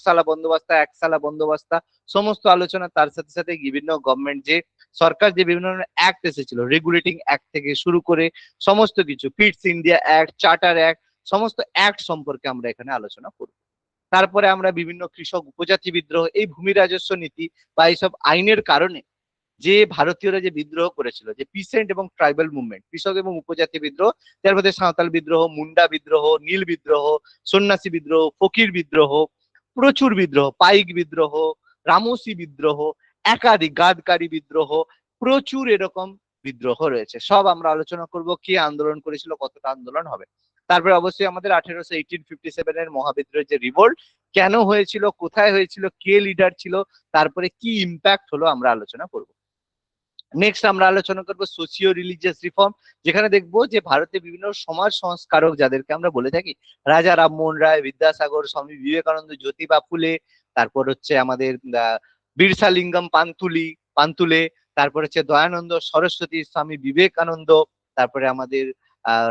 সালা বন্দোবস্ত, 1 সালা বন্দোবস্ত, সমস্ত আলোচনা। তার সাথে সাথে বিভিন্ন গভর্নমেন্ট যে সরকার যে বিভিন্ন অ্যাক্ট এসেছিল, রেগুলেটিং অ্যাক্ট থেকে শুরু করে সমস্ত কিছু, Pitt's India Act, Charter Act, সমস্ত অ্যাক্ট সম্পর্কে আমরা এখানে আলোচনা করব। তারপরে আমরা বিভিন্ন কৃষক উপজাতি বিদ্রোহ, এই ভূমি রাজস্ব নীতি বা এইসব আইনের কারণে যে ভারতীয়রা যে বিদ্রোহ করেছিল, যে পিসেন্ট এবং ট্রাইবাল মুভমেন্ট, কৃষক এবং উপজাতি বিদ্রোহ, তার মধ্যে সাঁওতাল বিদ্রোহ, মুন্ডা বিদ্রোহ, নীল বিদ্রোহ, সন্ন্যাসী বিদ্রোহ, ফকির বিদ্রোহ, প্রচুর বিদ্রোহ, পাইক বিদ্রোহ, রামসি বিদ্রোহ, একাধিক গাদকারী বিদ্রোহ, প্রচুর এরকম বিদ্রোহ রয়েছে। সব আমরা আলোচনা করব, কে আন্দোলন করেছিল, কতটা আন্দোলন হবে। তারপরে অবশ্যই আমাদের 1857 এর মহাবিদ্রোহের যে রিভোল্ট কেন হয়েছিল, কোথায় হয়েছিল, কে লিডার ছিল, তারপরে কি ইম্প্যাক্ট হলো, আমরা আলোচনা করব। নেক্সট আমরা আলোচনা করব সোশিও রিলিজিয়াস রিফর্ম, যেখানে দেখবো যে ভারতে বিভিন্ন সমাজ সংস্কারক যাদেরকে আমরা বলে থাকি, রাজা রামমোহন রায়, বিদ্যাসাগর, স্বামী বিবেকানন্দ, জ্যোতিবা ফুলে, তারপর হচ্ছে আমাদের বিরসা লিঙ্গম পান্তুলে, তারপর হচ্ছে দয়ানন্দ সরস্বতী, স্বামী বিবেকানন্দ, তারপরে আমাদের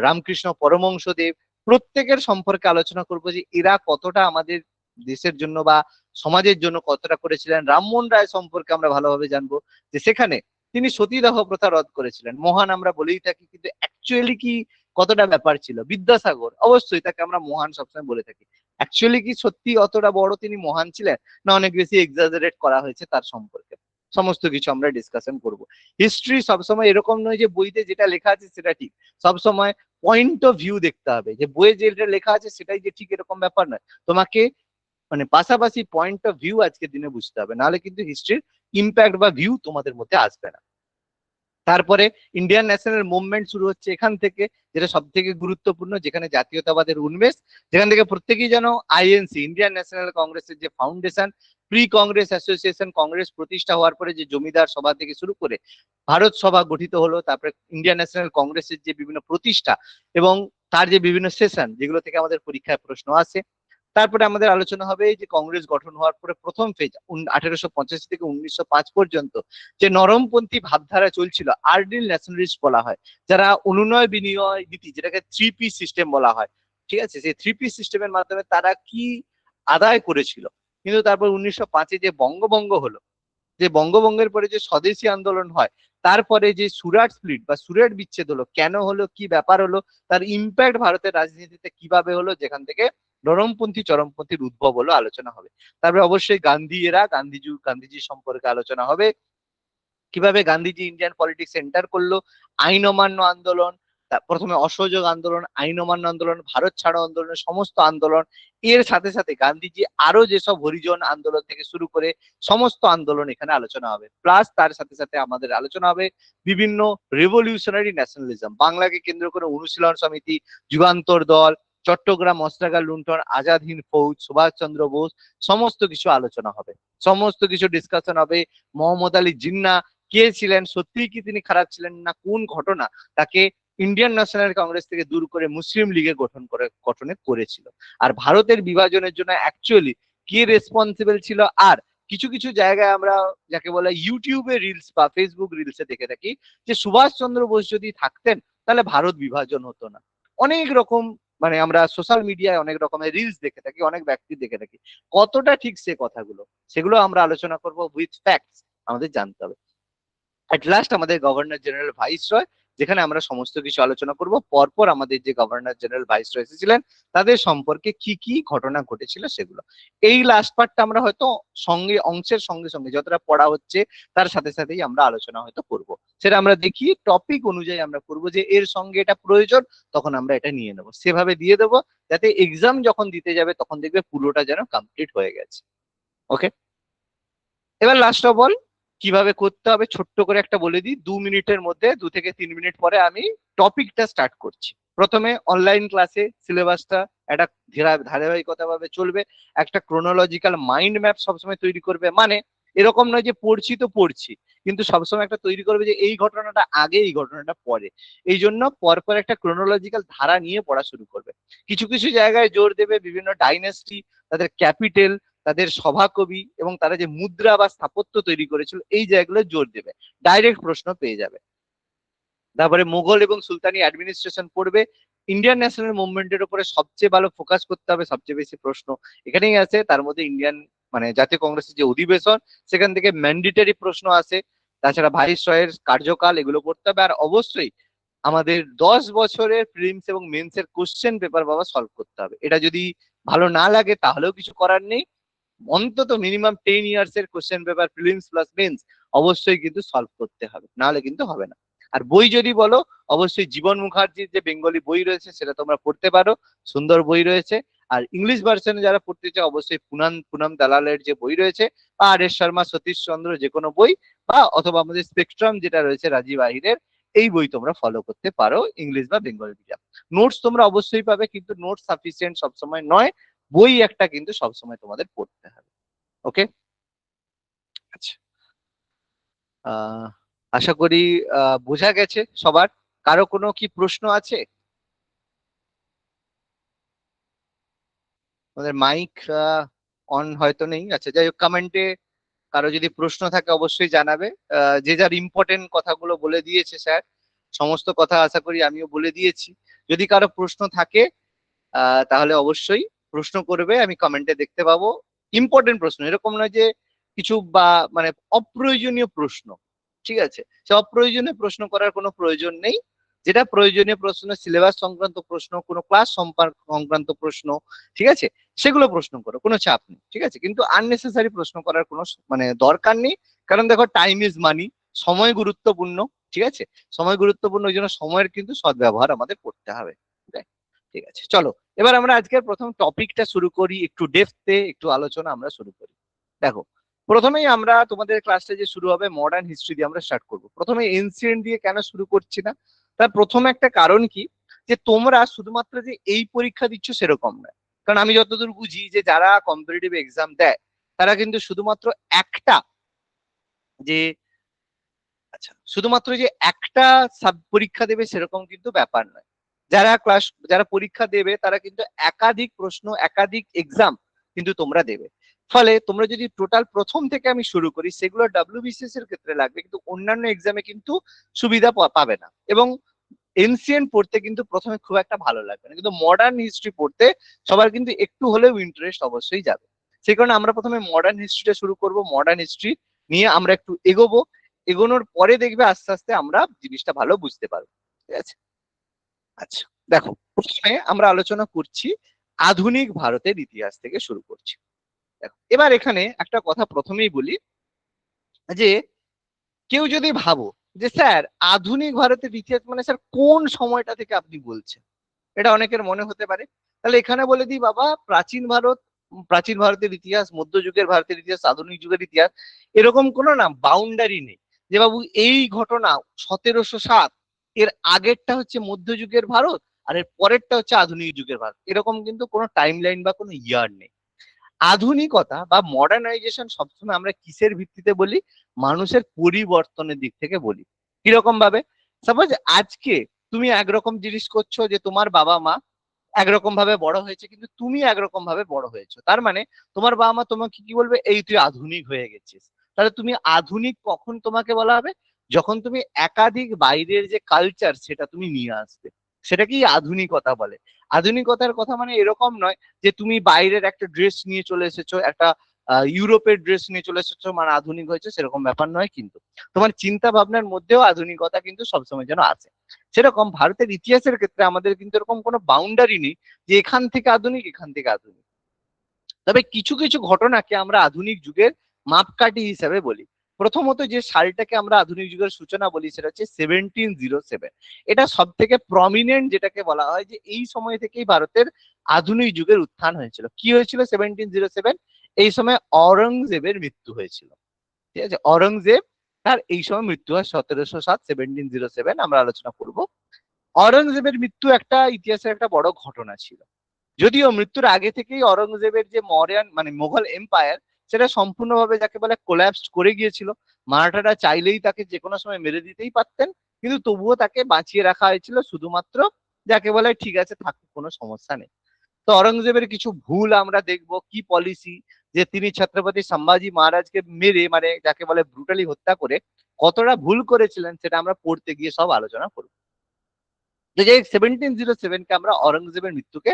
রামকৃষ্ণ পরমহংসদেব, প্রত্যেকের সম্পর্কে আলোচনা করবো যে এরা কতটা আমাদের দেশের জন্য বা সমাজের জন্য কতটা করেছিলেন। রামমোহন রায় সম্পর্কে আমরা ভালোভাবে জানবো, যে সেখানে তিনি সতীদাহ প্রথা রদ করেছিলেন, মহান আমরা বলেই থাকি, কিন্তু অ্যাকচুয়ালি কি কতটা ব্যাপার ছিল। বিদ্যাসাগর, অবশ্যই তাকে আমরা মহান সবসময় বলে থাকি, অ্যাকচুয়ালি কি সত্যি অতটা বড় তিনি মহান ছিলেন, না অনেক বেশি এক্সাজারেট করা হয়েছে তার সম্পর্কে, সমস্ত কিছু আমরা ডিসকাশন করব। হিস্ট্রি সবসময় এরকম নয় যে বইতে যেটা লেখা আছে সেটা ঠিক, সবসময় পয়েন্ট অফ ভিউ দেখতে হবে, যে বইয়ে যেটা লেখা আছে সেটাই যে ঠিক এরকম ব্যাপার নয়, তোমাকে মানে পাশাপাশি পয়েন্ট অফ ভিউ আজকের দিনে বুঝতে হবে, নাহলে কিন্তু হিস্ট্রির ইম্প্যাক্ট বা ভিউ তোমাদের মধ্যে আসবে না। তারপরে ইন্ডিয়ান ন্যাশনাল মুভমেন্ট শুরু হচ্ছে এখান থেকে, যেটা সব থেকে গুরুত্বপূর্ণ, যেখানে জাতীয়তাবাদের উন্মেষ, যেখান থেকে প্রত্যেকেই জানো আইএনসি, ইন্ডিয়ান ন্যাশনাল কংগ্রেসের যে foundation, pre Congress association, Congress প্রতিষ্ঠা হওয়ার পরে যে জমিদার সভা থেকে শুরু করে ভারত সভা গঠিত হলো, তারপরে ইন্ডিয়ান ন্যাশনাল কংগ্রেসের যে বিভিন্ন প্রতিষ্ঠা এবং তার যে বিভিন্ন সেশন, যেগুলো থেকে আমাদের পরীক্ষায় প্রশ্ন আসে। তারপরে আমাদের আলোচনা হবে যে কংগ্রেস গঠন হওয়ার পরে প্রথম ফেজ 1885 থেকে 1905 পর্যন্ত যে নরমপন্থী ভাবধারা চলছিল, আর্ডিল ন্যাশনালিস্ট বলা হয়, যারা অনুনয় বিনিময় নীতি, যেটাকে 3P সিস্টেম বলা হয়, ঠিক আছে, সেই 3P সিস্টেমের মাধ্যমে তারা কি আদায় করেছিল। কিন্তু তারপর 1905-এ যে বঙ্গভঙ্গ হলো, যে বঙ্গভঙ্গের পরে যে স্বদেশী আন্দোলন হয়, তারপরে যে সুরাট স্প্লিট বা সুরাট বিচ্ছেদ হলো, কেন হলো, কি ব্যাপার হলো, তার ইম্প্যাক্ট ভারতের রাজনীতিতে কিভাবে হলো, যেখান থেকে নরমপন্থী চরমপন্থীর উদ্ভব হলো, আলোচনা হবে। তারপরে অবশ্যই গান্ধীজি সম্পর্কে আলোচনা হবে, কিভাবে গান্ধীজি ইন্ডিয়ান পলিটিক্স এন্টার করলো, আইন অমান্য আন্দোলন, প্রথমে অসহযোগ আন্দোলন, আইন অমান্য আন্দোলন, ভারত ছাড়ো আন্দোলন, সমস্ত আন্দোলন, এর সাথে সাথে গান্ধীজি আরো যেসব হরিজন আন্দোলন থেকে শুরু করে সমস্ত আন্দোলন এখানে আলোচনা হবে। প্লাস তার সাথে সাথে আমাদের আলোচনা হবে বিভিন্ন রেভলিউশনারি ন্যাশনালিজম, বাংলাকে কেন্দ্র করে অনুশীলন সমিতি, যুগান্তর দল, চট্টগ্রাম অস্ত্রাগার লুণ্ঠন, আজাদ হিন্দ ফৌজ, সুভাষচন্দ্র বোস, সমস্ত কিছু আলোচনা হবে, সমস্ত কিছু ডিসকাশন হবে। মোহাম্মদ আলী জিন্না কে ছিলেন, সত্যিই কি তিনি খারাপ ছিলেন, না কোন ঘটনা তাকে ইন্ডিয়ান ন্যাশনাল কংগ্রেস থেকে দূর করে মুসলিম লীগে গঠনে করেছিল, আর ভারতের বিভাজনের জন্য অ্যাকচুয়ালি কে রেসপন্সিবল ছিল। আর কিছু কিছু জায়গায় আমরা যাকে বলে ইউটিউবে রিলস বা ফেসবুক রিলসে দেখে থাকি যে সুভাষচন্দ্র বোস যদি থাকতেন তাহলে ভারত বিভাজন হতো না। অনেক রকম মানে আমরা সোশ্যাল মিডিয়ায় অনেক রকমের রিলস দেখে থাকি, অনেক ব্যক্তি দেখে থাকি, কতটা ঠিক সে কথাগুলো, সেগুলো আমরা আলোচনা করব উইথ ফ্যাক্টস, আমাদের জানতে হবে। অ্যাট লাস্ট আমাদের গভর্নর জেনারেল ভাইসরয়, যেখানে আমরা সমস্ত কিছু আলোচনা করব। পরপর আমাদের যে গভর্নর জেনারেল ভাইসরয় এসেছিলেন তাদের সম্পর্কে কি কি ঘটনা ঘটেছিল সেগুলো। এই লাস্ট পার্টটা আমরা হয়তো অংশের সঙ্গে সঙ্গে যতটা পড়া হচ্ছে তার সাথে সাথেই আমরা আলোচনা হয়তো করব। সেটা আমরা দেখি টপিক অনুযায়ী আমরা করবো, যে এর সঙ্গে এটা প্রয়োজন তখন আমরা এটা নিয়ে নেবো, সেভাবে দিয়ে দেবো, যাতে এক্সাম যখন দিতে যাবে তখন দেখবে পুরোটা যেন কমপ্লিট হয়ে গেছে। ওকে, এবার লাস্ট অফ অল কিভাবে করতে হবে ছোট্ট করে একটা বলে দিই। 2 মিনিটের মধ্যে, 2 থেকে 3 মিনিট পরে আমি টপিকটা স্টার্ট করছি। প্রথমে অনলাইন ক্লাসে সিলেবাসটা একটা ধারাবাহিকতা ভাবে চলবে। একটা ক্রোনোলজিক্যাল মাইন্ড ম্যাপ সবসময় তৈরি করবে, মানে এরকম নয় যে পড়ছি তো পড়ছি, কিন্তু সবসময় একটা তৈরি করবে যে এই ঘটনাটা আগে এই ঘটনাটা পরে। এই জন্য পরপর একটা ক্রোনোলজিক্যাল ধারা নিয়ে পড়া শুরু করবে। কিছু কিছু জায়গায় জোর দেবে বিভিন্ন ডাইনেস্টি, তাদের ক্যাপিটাল, তাদের সভাকবি এবং তারা যে মুদ্রা বা স্থাপত্য তৈরি করেছিল এই জায়গাগুলো জোর দেবে, ডাইরেক্ট প্রশ্ন পেয়ে যাবে। তারপরে মুঘল এবং সুলতানি অ্যাডমিনিস্ট্রেশন পড়বে। ইন্ডিয়ান ন্যাশনাল মুভমেন্টের উপরে সবচেয়ে ভালো ফোকাস করতে হবে, সবচেয়ে বেশি প্রশ্ন এখানেই আছে। তার মধ্যে ইন্ডিয়ান মানে জাতীয় কংগ্রেসের যে অধিবেশন সেখান থেকে ম্যান্ডেটরি প্রশ্ন আসে। তাছাড়া ভাইসরয়ের কার্যকাল এগুলো পড়তে হবে। আর অবশ্যই আমাদের 10 বছরের প্রিলিমস এবং মেন্সের কোশ্চেন পেপার বাবা সলভ করতে হবে। এটা যদি ভালো না লাগে তাহলেও কিছু করার নেই, অন্তত মিনিমাম 10 ইয়ার্স এর question paper prelims plus men's অবশ্যই কিন্তু সলভ করতে হবে, নাহলে কিন্তু হবে না। আর বই যদি বলো, অবশ্যই জীবন মুখার্জির যে বেঙ্গলি বই রয়েছে সেটা তোমরা পড়তে পারো, সুন্দর বই রয়েছে। আর ইংলিশ ভার্সনে যারা পড়তে চাও অবশ্যই পুনাম দালালের যে বই রয়েছে, বা আর এস শর্মা, সতীশ চন্দ্র যে কোনো বই, বা অথবা আমাদের স্পেকট্রাম যেটা রয়েছে রাজীব আহিরের, এই বই তোমরা ফলো করতে পারো ইংলিশ বা বেঙ্গলি মিডিয়াম। নোটস তোমরা অবশ্যই পাবে, কিন্তু নোটস সাফিসিয়েন্ট সবসময় নয়, বই একটা কিন্তু সবসময় তোমাদের পড়তে হবে। ওকে, আচ্ছা, আহ আশা করি বোঝা গেছে সবার। কারো কোনো কি প্রশ্ন আছে? আমাদের মাইক অন হয়তো নেই। আচ্ছা, যাই হোক, কমেন্টে কারো যদি প্রশ্ন থাকে অবশ্যই জানাবে। যে যার ইম্পর্টেন্ট কথাগুলো বলে দিয়েছে স্যার, সমস্ত কথা আশা করি আমিও বলে দিয়েছি। যদি কারো প্রশ্ন থাকে তাহলে অবশ্যই প্রশ্ন করবে, আমি কমেন্টে দেখতে পাবো। ইম্পর্টেন্ট প্রশ্ন, এরকম নয় যে কিছু বা মানে অপ্রয়োজনীয় প্রশ্ন, ঠিক আছে? সে অপ্রয়োজনীয় প্রশ্ন করার কোনো প্রয়োজন নেই। যেটা প্রয়োজনীয় প্রশ্ন, সিলেবাস সংক্রান্ত প্রশ্ন, কোনো ক্লাস সংক্রান্ত প্রশ্ন, ঠিক আছে, সেগুলো প্রশ্ন করো, কোনো চাপ নেই, ঠিক আছে? কিন্তু আননেসেসারি প্রশ্ন করার কোনো মানে দরকার নেই। কারণ দেখো, টাইম ইজ মানি, সময় গুরুত্বপূর্ণ, ঠিক আছে? সময় গুরুত্বপূর্ণ, ওই জন্য সময়ের কিন্তু সদ্ব্যবহার আমাদের করতে হবে। ঠিক আছে, চলো এবার আমরা আজকের প্রথম টপিকটা শুরু করি, একটু ডেপথে একটু আলোচনা আমরা শুরু করি। দেখো, প্রথমেই আমরা তোমাদের ক্লাসটা যে শুরু হবে মডার্ন হিস্ট্রি দিয়ে আমরা স্টার্ট করবো। প্রথমে এনসিয়েন্ট দিয়ে কেন শুরু করছি না, তার প্রথম একটা কারণ কি, যে তোমরা শুধুমাত্র যে এই পরীক্ষা দিচ্ছ সেরকম নয়। কারণ আমি যতদূর বুঝি যে যারা কম্পিটিটিভ এক্সাম দেয় তারা কিন্তু শুধুমাত্র একটা যে আচ্ছা শুধুমাত্র যে একটা সাব পরীক্ষা দেবে সেরকম কিন্তু ব্যাপার নয়। যারা পরীক্ষা দেবে তারা কিন্তু একাধিক প্রশ্ন, একাধিক এক্সাম কিন্তু তোমরা দেবে। ফলে তোমরা যদি টোটাল প্রথম থেকে আমি শুরু করি, সেগুলো ডাব্লিউবিসিএস এর ক্ষেত্রে লাগবে, কিন্তু অন্যান্য এক্সামে কিন্তু সুবিধা পাবে না। এবং এনসিয়েন্ট পড়তে কিন্তু প্রথমে খুব একটা ভালো লাগবে না, কিন্তু মডার্ন হিস্ট্রি পড়তে সবার কিন্তু একটু হলেও ইন্টারেস্ট অবশ্যই যাবে। সেই কারণে আমরা প্রথমে মডার্ন হিস্ট্রিটা শুরু করব। মডার্ন হিস্ট্রি নিয়ে আমরা একটু এগোবো, এগোনোর পরে দেখবে আস্তে আস্তে আমরা জিনিসটা ভালো বুঝতে পারবো, ঠিক আছে? আচ্ছা, দেখো, প্রথমে আমরা আলোচনা করছি আধুনিক ভারতের ইতিহাস থেকে শুরু করছি। দেখো, এবার এখানে একটা কথা প্রথমেই বলি, যে কেউ যদি ভাবো যে স্যার আধুনিক ভারতের ইতিহাস মানে স্যার কোন সময়টা থেকে আপনি বলছেন, এটা অনেকের মনে হতে পারে। তাহলে এখানে বলে দিই বাবা, প্রাচীন ভারতের ইতিহাস, মধ্যযুগের ভারতের ইতিহাস, আধুনিক যুগের ইতিহাস, এরকম কোনো না বাউন্ডারি নেই যে বাবু এই ঘটনা 1707, এর আগেরটা হচ্ছে মধ্যযুগের ভারত আর এর পরেরটা হচ্ছে আধুনিক যুগের ভারত, এরকম কিন্তু কোনো টাইম লাইন বা কোনো ইয়ার নেই। আধুনিকতা বা মডার্নাইজেশন সবসময় আমরা কিসের ভিত্তিতে বলি? মানুষের পরিবর্তনের দিক থেকে বলি। কিরকম ভাবে? সাপোজ আজকে তুমি একরকম জিনিস করছো, যে তোমার বাবা মা একরকম ভাবে বড় হয়েছে, কিন্তু তুমি একরকম ভাবে বড় হয়েছো, তার মানে তোমার বাবা মা তোমাকে কি বলবে? এই তুই আধুনিক হয়ে গেছিস। তাহলে তুমি আধুনিক কখন তোমাকে বলা হবে? যখন তুমি একাধিক বাইরের যে কালচার সেটা তুমি নিয়ে আসবে, সেটাকেই আধুনিকতা বলে। আধুনিকতার কথা মানে এরকম নয় যে তুমি বাইরের একটা ড্রেস নিয়ে চলে এসেছো, একটা ইউরোপের ড্রেস নিয়ে চলে এসেছো মানে আধুনিক হয়েছে, সেরকম ব্যাপার নয়। কিন্তু তোমার চিন্তা ভাবনার মধ্যেও আধুনিকতা কিন্তু সবসময় যেন আছে। সেরকম ভারতের ইতিহাসের ক্ষেত্রে আমাদের কিন্তু এরকম কোনো বাউন্ডারি নেই যে এখান থেকে আধুনিক এখান থেকে আধুনিক। তবে কিছু কিছু ঘটনাকে আমরা আধুনিক যুগের মাপকাঠি হিসাবে বলি। প্রথমত যে সালটাকে আমরা আধুনিক যুগের সূচনা বলি সেটা হচ্ছে 1707। এটা সব থেকে প্রমিনেন্ট, যেটাকে বলা হয় যে এই সময় থেকেই ভারতের আধুনিক যুগের উত্থান হয়েছিল। কি হয়েছিল 1707? এই সময় অরঙ্গজেবের মৃত্যু হয়েছিল। ঠিক আছে, অরঙ্গজেব তার এই সময় মৃত্যু হয় 1707, 1707 আমরা আলোচনা করব। অরঙ্গজেবের মৃত্যু একটা ইতিহাসের একটা বড় ঘটনা ছিল। যদিও মৃত্যুর আগে থেকেই অরঙ্গজেবের যে মৌর্যান মানে মোগল এম্পায়ার, সেটা সম্পূর্ণভাবে যাকে বলে কোল্যাপস করে গিয়েছিল। মারাঠারা চাইলেই তাকে যে কোনো সময় মেরে দিতেই পারতেন, কিন্তু তবুও তাকে বাঁচিয়ে রাখা হয়েছিল শুধুমাত্র যাকে বলে ঠিক আছে থাকুক, কোনো সমস্যা নেই। তো অরঙ্গজেবের কিছু ভুল আমরা দেখব, কি পলিসি, যে তিনি ছত্রপতি সম্ভাজি মহারাজকে মেরে মানে যাকে বলে ব্রুটালি হত্যা করে কতটা ভুল করেছিলেন, সেটা আমরা পড়তে গিয়ে সব আলোচনা করব। তো যে 1707 কে আমরা অরঙ্গজেবের মৃত্যুকে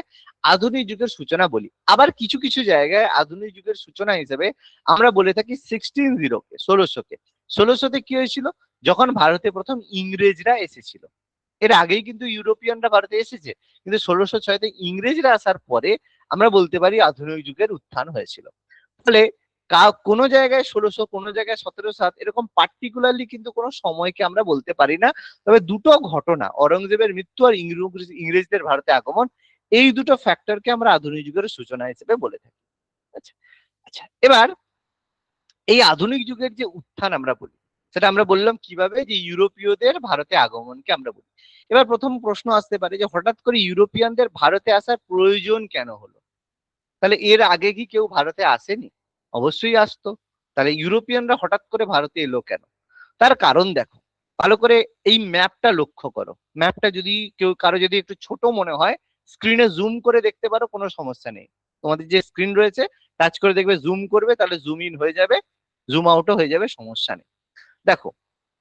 আধুনিক যুগের সূচনা বলি। আবার কিছু কিছু জায়গায় আধুনিক যুগের সূচনা হিসেবে আমরা বলে থাকি 1600 কে, 1600 কে। 1600-তে কি হয়েছিল? যখন ভারতে প্রথম ইংরেজরা এসেছিল। এর আগেই কিন্তু ইউরোপিয়ানরা ভারতে এসেছে, কিন্তু 1606-তে ইংরেজরা আসার পরে আমরা বলতে পারি আধুনিক যুগের উত্থান হয়েছিল। ফলে কোনো জায়গায় 1600, কোনো জায়গায় 1707, এরকম পার্টিকুলারলি কিন্তু কোনো সময়কে আমরা বলতে পারি না। তবে দুটো ঘটনা, অরঙ্গজেবের মৃত্যু আর ইংরেজদের ভারতে আগমন, এই দুটো ফ্যাক্টরকে আমরা আধুনিক যুগের সূচনা হিসেবে বলে থাকি। আচ্ছা আচ্ছা, এবার এই আধুনিক যুগের যে উত্থান আমরা বলি, সেটা আমরা বললাম কিভাবে, যে ইউরোপীয়দের ভারতে আগমনকে আমরা বলি। এবার প্রথম প্রশ্ন আসতে পারে যে হঠাৎ করে ইউরোপিয়ানদের ভারতে আসার প্রয়োজন কেন হলো? তাহলে এর আগে কি কেউ ভারতে আসেনি? অবশ্যই আসতো। তাহলে ইউরোপিয়ানরা হঠাৎ করে ভারতে এলো কেন? তার কারণ দেখো, ভালো করে এই ম্যাপটা লক্ষ্য করো। ম্যাপটা যদি কারো যদি একটু ছোট মনে হয়, স্ক্রিনে জুম করে দেখতে পারো, কোনো সমস্যা নেই। তোমাদের যে স্ক্রিন রয়েছে টাচ করে দেখবে, জুম করবে তাহলে জুম ইন হয়ে যাবে, জুম আউটও হয়ে যাবে, সমস্যা নেই। দেখো,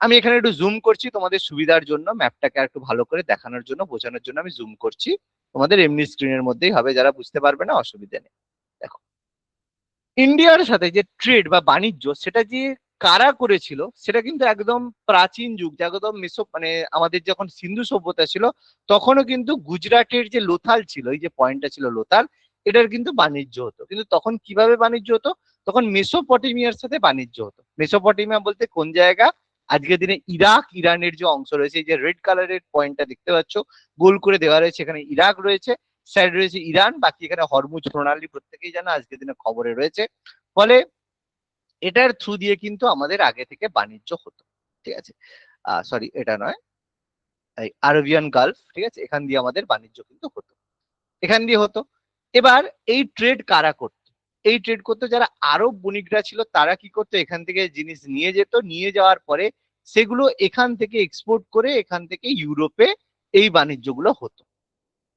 আমি এখানে একটু জুম করছি তোমাদের সুবিধার জন্য, ম্যাপটাকে একটু ভালো করে দেখানোর জন্য, বোঝানোর জন্য আমি জুম করছি। তোমাদের এমনি স্ক্রিনের মধ্যেই হবে, যারা বুঝতে পারবে না অসুবিধা নেই। দেখো, ইন্ডিয়ার সাথে যে ট্রেড বা বাণিজ্য, সেটা যে কারা করেছিল, সেটা কিন্তু একদম প্রাচীন যুগ, একদম মানে আমাদের যখন সিন্ধু সভ্যতা ছিল, তখনও কিন্তু গুজরাটের যে লোথাল ছিল, এই যে পয়েন্টটা ছিল লোথাল, এটার কিন্তু বাণিজ্য হতো। কিন্তু তখন কিভাবে বাণিজ্য হতো? তখন মেসোপটেমিয়ার সাথে বাণিজ্য হতো। মেসোপটেমিয়া বলতে কোন জায়গা? আজকের দিনে ইরাক, ইরানের যে অংশ রয়েছে, এই যে রেড কালারের পয়েন্টটা দেখতে পাচ্ছ, গোল করে দেওয়া রয়েছে, এখানে ইরাক রয়েছে, সাইড রয়েছে ইরান, বাকি এখানে হরমুজ প্রণালী প্রত্যেকেই জানা, আজকের দিনে খবরে রয়েছে। ফলে এটার থ্রু দিয়ে কিন্তু আমাদের আগে থেকে বাণিজ্য হতো। ঠিক আছে, সরি এটা নয়, এই আরবিয়ান গালফ, ঠিক আছে, এখান দিয়ে আমাদের বাণিজ্য কিন্তু হতো, এখান দিয়ে হতো। এবার এই ট্রেড কারা করতো? এই ট্রেড করতো যারা আরব বণিকরা ছিল, তারা কি করতো, এখান থেকে জিনিস নিয়ে যেত, নিয়ে যাওয়ার পরে সেগুলো এখান থেকে এক্সপোর্ট করে এখান থেকে ইউরোপে এই বাণিজ্যগুলো হতো।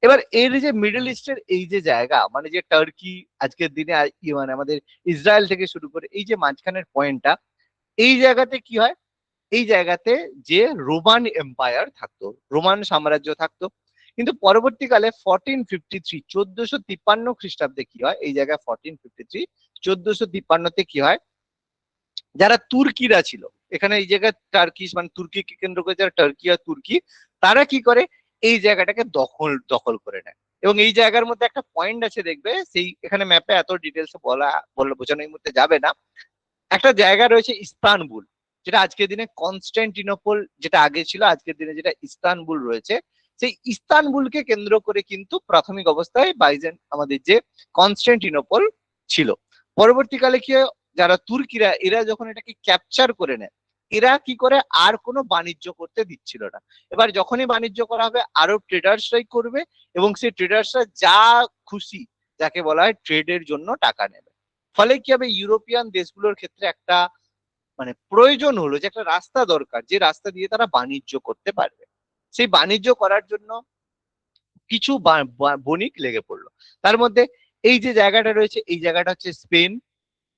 এবার এর যে মিডল ইস্টের এই যে জায়গা, মানে যে টার্কি, আজকের দিনে মানে আমাদের ইসরায়েল থেকে শুরু করে এই যে মাঝখানের পয়েন্টটা, এই জায়গাতে কি হয়? এই জায়গাতে যে রোমান এম্পায়ার থাকতো, রোমান সাম্রাজ্য থাকতো। কিন্তু পরবর্তীকালে 1453, 1453 খ্রিস্টাব্দে কি হয়, এই জায়গায় 1453, 1453-তে কি হয়, যারা তুর্কিরা ছিল এখানে, এই জায়গায় টার্কিশ মানে তুর্কিকে কেন্দ্র করে যারা টার্কি আর তুর্কি, তারা কি করে, এই জায়গাটাকে দখল দখল করে নেয়। এবং এই জায়গার মধ্যে একটা পয়েন্ট আছে দেখবে, সেই এখানে ম্যাপে এত ডিটেলস বোঝানো এই মুহূর্তে যাবে না। একটা জায়গা রয়েছে ইস্তানবুল, যেটা আজকের দিনে কনস্ট্যান্টিনোপল, যেটা আগে ছিল, আজকের দিনে যেটা ইস্তানবুল রয়েছে, সেই ইস্তানবুলকে কেন্দ্র করে কিন্তু প্রাথমিক অবস্থায় আমাদের যে কনস্ট্যান্টিনোপল ছিল। পরবর্তীকালে কি হয়, যারা তুর্কিরা, এরা যখন এটাকে ক্যাপচার করে নেয়, এরা কি করে, আর কোনো বাণিজ্য করতে দিচ্ছিল না। এবার যখনই বাণিজ্য করা হবে, আরব ট্রেডার্সরাই করবে, এবং সেই ট্রেডার্সরা যা খুশি, যাকে বলা হয় ট্রেডের জন্য টাকা নেবে। ফলে কি হবে, ইউরোপিয়ান দেশগুলোর ক্ষেত্রে একটা মানে প্রয়োজন হলো যে একটা রাস্তা দরকার, যে রাস্তা দিয়ে তারা বাণিজ্য করতে পারবে। সেই বাণিজ্য করার জন্য কিছু বণিক লেগে পড়লো। তার মধ্যে এই যে জায়গাটা রয়েছে, এই জায়গাটা হচ্ছে স্পেন,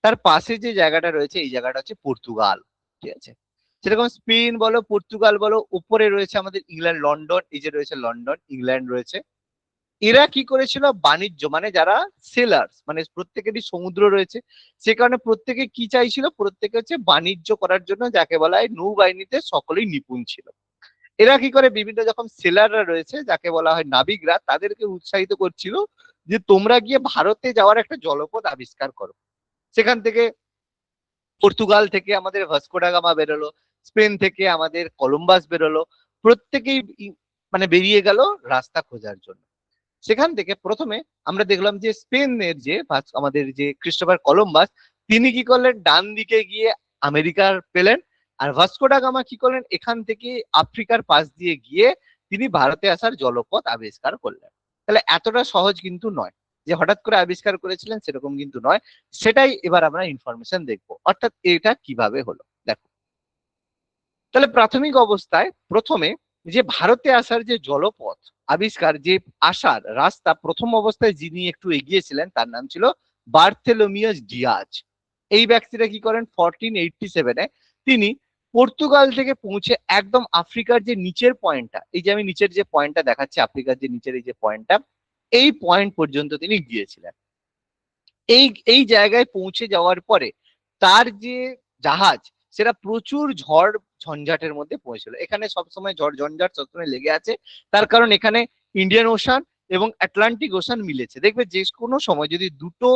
তার পাশে যে জায়গাটা রয়েছে, এই জায়গাটা হচ্ছে পর্তুগাল। ঠিক আছে, সেরকম স্পেন বলো, পর্তুগাল বলো, উপরে রয়েছে আমাদের ইংল্যান্ড, লন্ডন, এই যে রয়েছে লন্ডন, ইংল্যান্ড রয়েছে। এরা কি করেছিল, বাণিজ্য মানে যারা সেলার্স, মানে প্রত্যেকেরই সমুদ্র রয়েছে, সে কারণে প্রত্যেকে কি চাইছিল, প্রত্যেকে হচ্ছে বাণিজ্য করার জন্য, যাকে বলা হয় নৌবাহিনীতে সকলেই নিপুণ ছিল। এরা কি করে, বিভিন্ন যখন সেলাররা রয়েছে যাকে বলা হয় নাবিকরা, তাদেরকে উৎসাহিত করছিল যে তোমরা গিয়ে ভারতে যাওয়ার একটা জলপথ আবিষ্কার করো। সেখান থেকে পর্তুগাল থেকে আমাদের ভাস্কো ডা গামা বেরোলো, স্পেন থেকে আমাদের কলম্বাস বেরোলো, প্রত্যেকেই মানে বেরিয়ে গেল রাস্তা খোঁজার জন্য। সেখান থেকে প্রথমে আমরা দেখলাম যে স্পেনের যে আমাদের যে ক্রিস্টোফার কলম্বাস, তিনি কি করলেন, ডান দিকে গিয়ে আমেরিকার পেলেন, আর ভাস্কো ডা গামা কি করলেন, এখান থেকে আফ্রিকার পাশ দিয়ে গিয়ে তিনি ভারতে আসার জলপথ আবিষ্কার করলেন। তাহলে এতটা সহজ কিন্তু নয় যে হঠাৎ করে আবিষ্কার করেছিলেন, সেরকম কিন্তু নয়। সেটাই এবার আমরা ইনফরমেশন দেখবো, অর্থাৎ এটা কিভাবে হলো। দেখো, তাহলে প্রাথমিক অবস্থায় প্রথমে যে ভারতে আসার যে জলপথ আবিষ্কার, যে আসার রাস্তা, প্রথম অবস্থায় যিনি একটু এগিয়েছিলেন তার নাম ছিল বার্থেলোমিয়াস ডিয়াজ। এই ব্যক্তিটা কি করেন, 1487-এ তিনি পর্তুগাল থেকে পৌঁছে একদম আফ্রিকার যে নিচের পয়েন্টটা, এই যে আমি নিচের যে পয়েন্টটা দেখাচ্ছি, আফ্রিকার যে নিচের এই যে পয়েন্টটা, এই পয়েন্ট পর্যন্ত তিনি গিয়েছিলেন। এই এই জায়গায় পৌঁছে যাওয়ার পরে তার যে জাহাজ, সেটা প্রচুর ঝড় ঝঞ্ঝাটের মধ্যে পৌঁছেছিল। এখানে সবসময় ঝড় ঝঞ্ঝাট সবসময় লেগে আছে, তার কারণ এখানে ইন্ডিয়ান ওশান এবং আটলান্টিক ওশান মিলেছে। দেখবে যে কোনো সময় যদি দুটো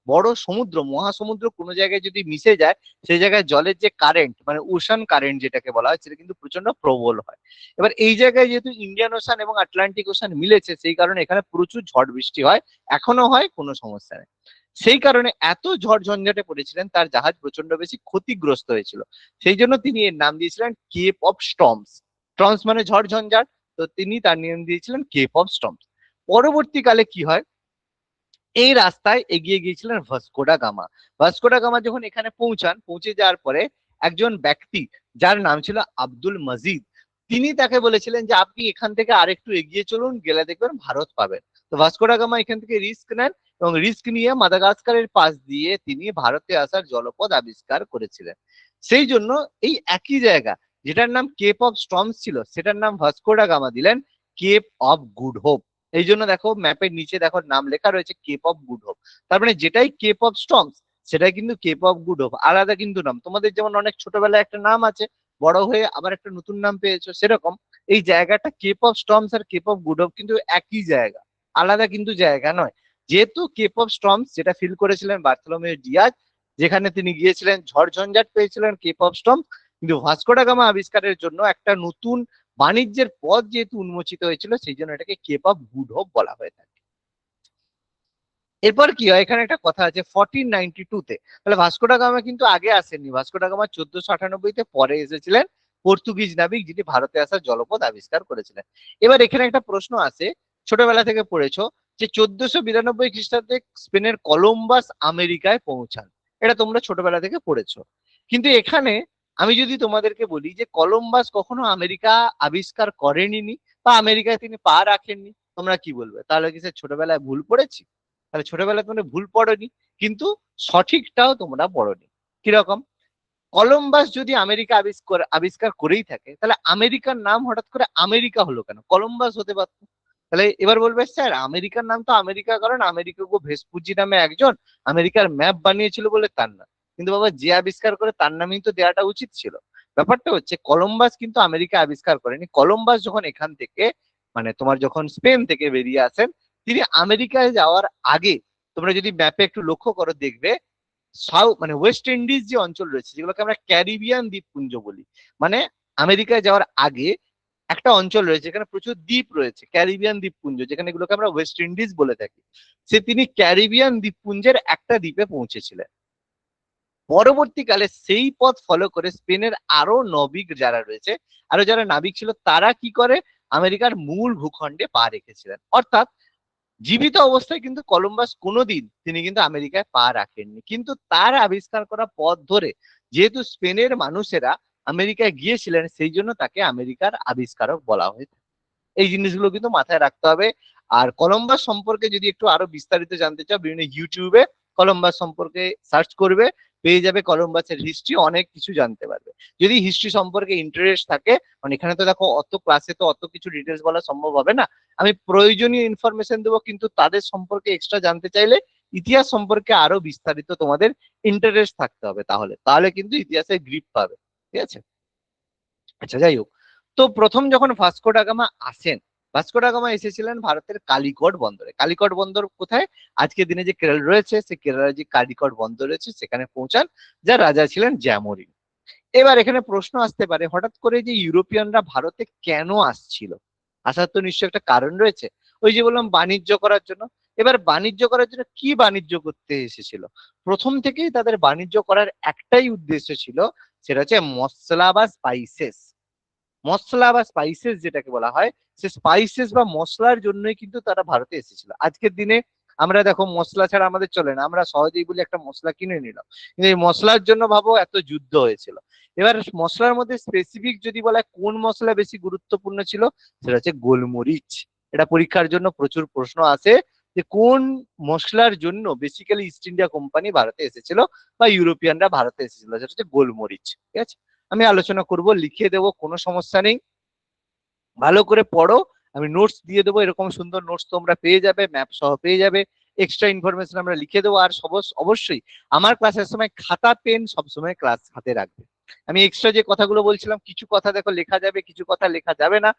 বড় সমুদ্র, মহাসমুদ্র কোনো জায়গায় যদি মিশে যায়, সেই জায়গায় জলের যে কারেন্ট, মানে ওশান কারেন্ট যেটাকে বলা হয়, সেটা কিন্তু প্রচন্ড প্রবল হয়। এবার এই জায়গায় যেহেতু ইন্ডিয়ান ওশান এবং আটলান্টিক ওশান মিলেছে, সেই কারণে এখানে প্রচুর ঝড় বৃষ্টি হয়, এখনো হয়, কোনো সমস্যা নেই। সেই কারণে এত ঝড় ঝঞ্ঝাটে পড়েছিলেন, তার জাহাজ প্রচন্ড বেশি ক্ষতিগ্রস্ত হয়েছিল। সেই জন্য তিনি এর নাম দিয়েছিলেন কেপ অফ স্টর্মস। স্টর্মস মানে ঝড় ঝঞ্ঝাট, তো তিনি তার নাম দিয়েছিলেন কেপ অফ স্টর্মস। পরবর্তীকালে কি হয়, এই রাস্তায় এগিয়ে গিয়েছিলেন Vasco da gamma. Vasco da gamma যখন এখানে পৌঁছান, পৌঁছে যাওয়ার পরে একজন ব্যক্তি যার নাম ছিল আব্দুল মজিদ, তিনি তাকে বলেছিলেন যে আপনি এখান থেকে আরেকটু এগিয়ে চলুন, গেলে দেখবেন ভারত পাবেন। তো ভাস্কো ডা গামা এখান থেকে রিস্ক নেন, এবং রিস্ক নিয়ে মাদাগাস্কারের পাশ দিয়ে তিনি ভারতে আসার জলপথ আবিষ্কার করেছিলেন। সেই জন্য এই একই জায়গা, যেটার নাম কেপ অফ স্টর্মস ছিল, সেটার নাম ভাস্কো ডা গামা দিলেন কেপ অফ গুড হোপ। এই জন্য দেখো ম্যাপের নিচে দেখো নাম লেখা রয়েছে কেপ অফ গুড হোপ। তার মানে যেটাই কেপ অফ স্টর্মস, সেটাই কিন্তু কেপ অফ গুড হোপ, আলাদা কিন্তু নাম। তোমাদের যেমন অনেক ছোটবেলায় একটা নাম আছে, বড় হয়ে আবার একটা নতুন নাম পেয়েছো, সেরকম এই জায়গাটা কেপ অফ স্টর্মস আর কেপ অফ গুড হোপ কিন্তু একই জায়গা, আলাদা কিন্তু জায়গা নয়। যেহেতু কেপ অফ স্টর্মস যেটা ফিল করেছিলেন বার্থোলোমিউ ডিয়াজ, যেখানে তিনি গিয়েছিলেন, ঝড় ঝঞ্ঝাট পেয়েছিলেন কেপ অফ স্টর্মস, কিন্তু ভাস্কো ডা গামা আবিষ্কারের জন্য একটা নতুন বাণিজ্যের পথ যেহেতু উন্মোচিত হয়েছিল, সেই জন্য এটাকে কেপ অফ গুড হোপ বলা হয়ে থাকে। এরপর কি হয়, এখানে একটা কথা আছে, 1492-তে, তাহলে ভাস্কো ডা গামা কিন্তু আগে আসেননি। ভাস্কো ডা গামা 1498-তে পরে এসেছিলেন, পর্তুগিজ নাবিক যিনি ভারতে আসার জলপথ আবিষ্কার করেছিলেন। এবার এখানে একটা প্রশ্ন আছে, ছোটবেলা থেকে পড়েছো যে 1492 খ্রিস্টাব্দে স্পেনের কলম্বাস আমেরিকায় পৌঁছান, এটা তোমরা ছোটবেলা থেকে পড়েছো। কিন্তু এখানে আমি যদি তোমাদেরকে বলি যে কলম্বাস কখনো আমেরিকা আবিষ্কার করেনি, বা আমেরিকায় তিনি পা রাখেননি, তোমরা কি বলবে? তাহলে কি সে ছোটবেলায় ভুল পড়েছি? তাহলে ছোটবেলায় তোমরা ভুল পড়োনি, কিন্তু সঠিকটাও তোমরা পড়োনি। কিরকম? কলম্বাস যদি আমেরিকা আবিষ্কার করেই থাকে, তাহলে আমেরিকার নাম হঠাৎ করে আমেরিকা হলো কেন? কলম্বাস হতে পারতো। তাহলে এবার বলবে স্যার আমেরিকার নাম তো আমেরিকা, কারণ আমেরিকা গো ভেসপুজি নামে একজন আমেরিকার ম্যাপ বানিয়েছিল বলে তার নাম। কিন্তু বাবা, যে আবিষ্কার করে তার নামই তো দেওয়াটা উচিত ছিল। ব্যাপারটা হচ্ছে কলম্বাস কিন্তু আমেরিকা আবিষ্কার করেনি। কলম্বাস যখন এখান থেকে, মানে তোমার যখন স্পেন থেকে বেরিয়ে আসেন, তিনি আমেরিকায় যাওয়ার আগে, তোমরা যদি ম্যাপে একটু লক্ষ্য করো দেখবে, সাউথ মানে ওয়েস্ট ইন্ডিজ যে অঞ্চল রয়েছে, যেগুলোকে আমরা ক্যারিবিয়ান দ্বীপপুঞ্জ বলি, মানে আমেরিকায় যাওয়ার আগে একটা অঞ্চল রয়েছে, এখানে প্রচুর দ্বীপ রয়েছে, ক্যারিবিয়ান দ্বীপপুঞ্জ, যেখানে এগুলোকে আমরা ওয়েস্ট ইন্ডিজ বলে থাকি। তিনি ক্যারিবিয়ান দ্বীপপুঞ্জের একটা দ্বীপে পৌঁছেছিলেন। পরবর্তীকালে সেই পথ ফলো করে স্পেনের আরো নবিক যারা রয়েছে, আরো যারা নাবিক ছিল, তারা কি করে, আমেরিকার মূল ভূখণ্ডে পা রেখেছিলেন। অর্থাৎ জীবিত অবস্থায় কিন্তু কলম্বাস কোনোদিন তিনি কিন্তু আমেরিকায় পা রাখেননি, কিন্তু তার আবিষ্কার করা পথ ধরে যেহেতু স্পেনের মানুষেরা আমেরিকায় গিয়েছিলেন, সেই জন্য তাকে আমেরিকার আবিষ্কারক বলা হয়ে থাকে। এই জিনিসগুলো কিন্তু মাথায় রাখতে হবে। আর কলম্বাস সম্পর্কে যদি একটু আরো বিস্তারিত জানতে চাও, বিভিন্ন ইউটিউবে কলম্বাস সম্পর্কে সার্চ করবে, পেয়ে যাবে কলম্বাসের হিস্ট্রি, অনেক কিছু জানতে পারবে যদি হিস্ট্রি সম্পর্কে ইন্টারেস্ট থাকে। মানে এখানে তো দেখো অত ক্লাসে তো অত কিছু ডিটেলস বলা সম্ভব হবে না, আমি প্রয়োজনীয় ইনফরমেশন দেবো, কিন্তু তাদের সম্পর্কে এক্সট্রা জানতে চাইলে ইতিহাস সম্পর্কে আরো বিস্তারিত তোমাদের ইন্টারেস্ট থাকতে হবে, তাহলে তাহলে কিন্তু ইতিহাসের গ্রিপ পাবে। ঠিক আছে, আচ্ছা যাই হোক। তো প্রথম যখন ভাস্কো ডা গামা আসেন, ভাস্কো ডা গামা এসেছিলেন ভারতের কালিকট বন্দরে। কালিকট বন্দর কোথায়? আজকের দিনে যে কেরল রয়েছে, সেই কেরালার যে কালিকট বন্দর রয়েছে সেখানে পৌঁছান, যার রাজা ছিলেন জ্যামরিন। এবার এখানে প্রশ্ন আসতে পারে, হঠাৎ করে যে ইউরোপিয়ানরা ভারতে কেন আসছিল? আসার তো নিশ্চয়ই একটা কারণ রয়েছে। ওই যে বললাম বাণিজ্য করার জন্য। এবার বাণিজ্য করার জন্য কি বাণিজ্য করতে এসেছিল? প্রথম থেকেই তাদের বাণিজ্য করার একটাই উদ্দেশ্য ছিল, সেটা হচ্ছে মশলা বা স্পাইসেস। মশলা বা স্পাইসেস যেটাকে বলা হয়, সে স্পাইসেস বা মশলার জন্যই কিন্তু তারা ভারতে এসেছিল। আজকের দিনে আমরা দেখো মশলা ছাড়া আমাদের চলে না, আমরা সহজেই বলি একটা মশলা কিনে নিলাম, কিন্তু এই মশলার জন্য ভাবো এত যুদ্ধ হয়েছিল। এবার মশলার মধ্যে স্পেসিফিক যদি বলা হয় কোন মশলা বেশি গুরুত্বপূর্ণ ছিল, সেটা হচ্ছে গোলমরিচ। এটা পরীক্ষার জন্য প্রচুর প্রশ্ন আসে, যে কোন মশলার জন্য বেসিক্যালি ইস্ট ইন্ডিয়া কোম্পানি ভারতে এসেছিল বা ইউরোপিয়ানরা ভারতে এসেছিল, সেটা হচ্ছে গোলমরিচ। ঠিক আছে, আমি আলোচনা করব, লিখে দেবো, কোনো সমস্যা নেই, ভালো করে পড়ো। আমি নোটস দিয়ে দেবো, এরকম সুন্দর নোটস তোমরা পেয়ে যাবে, ম্যাপ সহ পেয়ে যাবে, এক্সট্রা ইনফরমেশন আমরা লিখে দেবো। আর অবশ্যই আমার ক্লাসের সময় খাতা পেন সবসময় ক্লাস হাতে রাখবে। আমি এক্সট্রা যে কথাগুলো বলছিলাম, কিছু কথা দেখো লেখা যাবে, কিছু কথা লেখা যাবে না।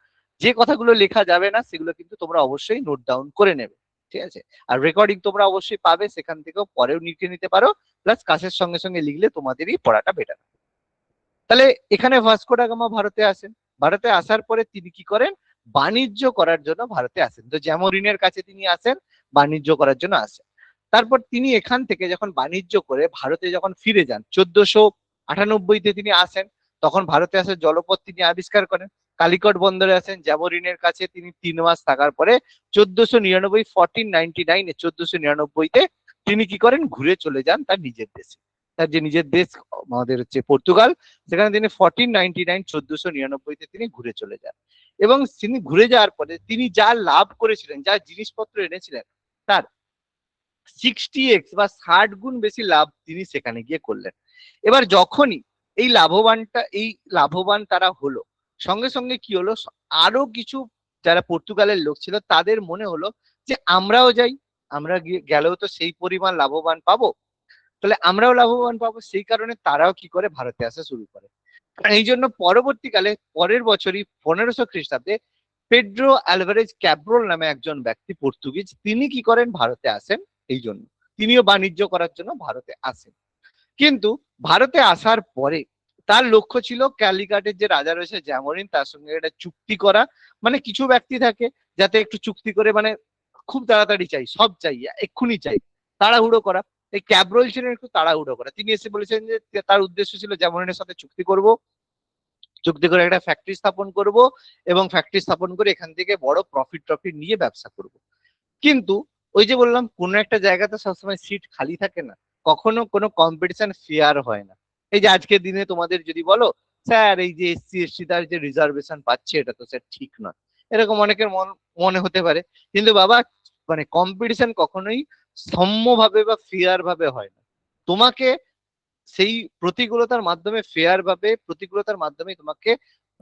যে কথাগুলো লেখা যাবে না সেগুলো কিন্তু তোমরা অবশ্যই নোট ডাউন করে নেবে। ঠিক আছে, আর রেকর্ডিং তোমরা অবশ্যই পাবে, সেখান থেকেও পরেও লিখে নিতে পারো, প্লাস ক্লাসের সঙ্গে সঙ্গে লিখলে তোমাদেরই পড়াটা বেটার। তাহলে এখানে ভাস্কো ডা গামা ভারতে আসেন। ভারতে আসার পরে তিনি কি করেন? বাণিজ্য করার জন্য ভারতে আসেন। তো জ্যামরিনের কাছে তিনি আসেন, বাণিজ্য করার জন্য আসেন। তারপর তিনি এখান থেকে যখন বাণিজ্য করে ভারতে যখন ফিরে যান 1498-তে তিনি আসেন, তখন ভারতে আসে জলপথ তিনি আবিষ্কার করেন। কালিকট বন্দরে আসেন, জ্যামরিনের কাছে তিনি 3 মাস থাকার পরে 1499 1499 1499-তে তিনি কি করেন? ঘুরে চলে যান তার নিজের দেশে। তার যে নিজের দেশ আমাদের হচ্ছে পর্তুগাল, সেখানে তিনি 1499 1499-তে তিনি ঘুরে চলে যান। এবং তিনি ঘুরে যাওয়ার পরে তিনি যা লাভ করেছিলেন, যা জিনিসপত্র এনেছিলেন, তার 60x বা 60 গুণ বেশি লাভ তিনি সেখানে গিয়ে করলেন। এবার যখনই এই লাভবান তারা হলো, সঙ্গে সঙ্গে কি হলো, আরো কিছু যারা পর্তুগালের লোক ছিল তাদের মনে হলো যে আমরাও যাই, আমরা গেলেও তো সেই পরিমাণ লাভবান পাবো, তাহলে আমরাও লাভবান পাবো। সেই কারণে তারাও কি করে? ভারতে আসা শুরু করে। এই জন্য পরবর্তীকালে পরের বছরই 1500 খ্রিস্টাব্দে পেড্রো আলভারেজ ক্যাব্রোল নামে একজন ব্যক্তি, পর্তুগিজ, তিনি কি করেন? ভারতে আসেন। এই জন্য তিনিও বাণিজ্য করার জন্য ভারতে আসেন। কিন্তু ভারতে আসার পরে তার লক্ষ্য ছিল ক্যালিকাটের যে রাজা রয়েছে জ্যামরিন, তার সঙ্গে একটা চুক্তি করা। মানে কিছু ব্যক্তি থাকে যাতে একটু চুক্তি করে, মানে খুব তাড়াতাড়ি চাই, সব চাই, এক্ষুনি চাই, তাড়াহুড়ো করা। এই ক্যাব্রল ছিলেন একটু তাড়াহুড়ো করা। তিনি এসে বলেছেন যে তার উদ্দেশ্য ছিল জ্যামরিনের সাথে চুক্তি করব, চুক্তি করে একটা ফ্যাক্টরি স্থাপন করব, এবং ফ্যাক্টরি স্থাপন করে এখান থেকে বড় প্রফিট নিয়ে ব্যবসা করব। কিন্তু ওই যে বললাম, কোনো একটা জায়গাতে সবসময় সিট খালি থাকে না, কখনো কোনো কম্পিটিশন ফেয়ার হয় না। এই যে আজকের দিনে তোমাদের যদি বলো, স্যার এই যে এসসি এসটি তার যে রিজার্ভেশন পাচ্ছে, এটা তো স্যার ঠিক নয়, এরকম অনেকের মনে হতে পারে। কিন্তু বাবা, মানে কম্পিটিশন কখনোই সম্যভাবে বা ফেয়ার ভাবে হয় না। তোমাকে সেই প্রতিকূলতার মাধ্যমে তোমাকে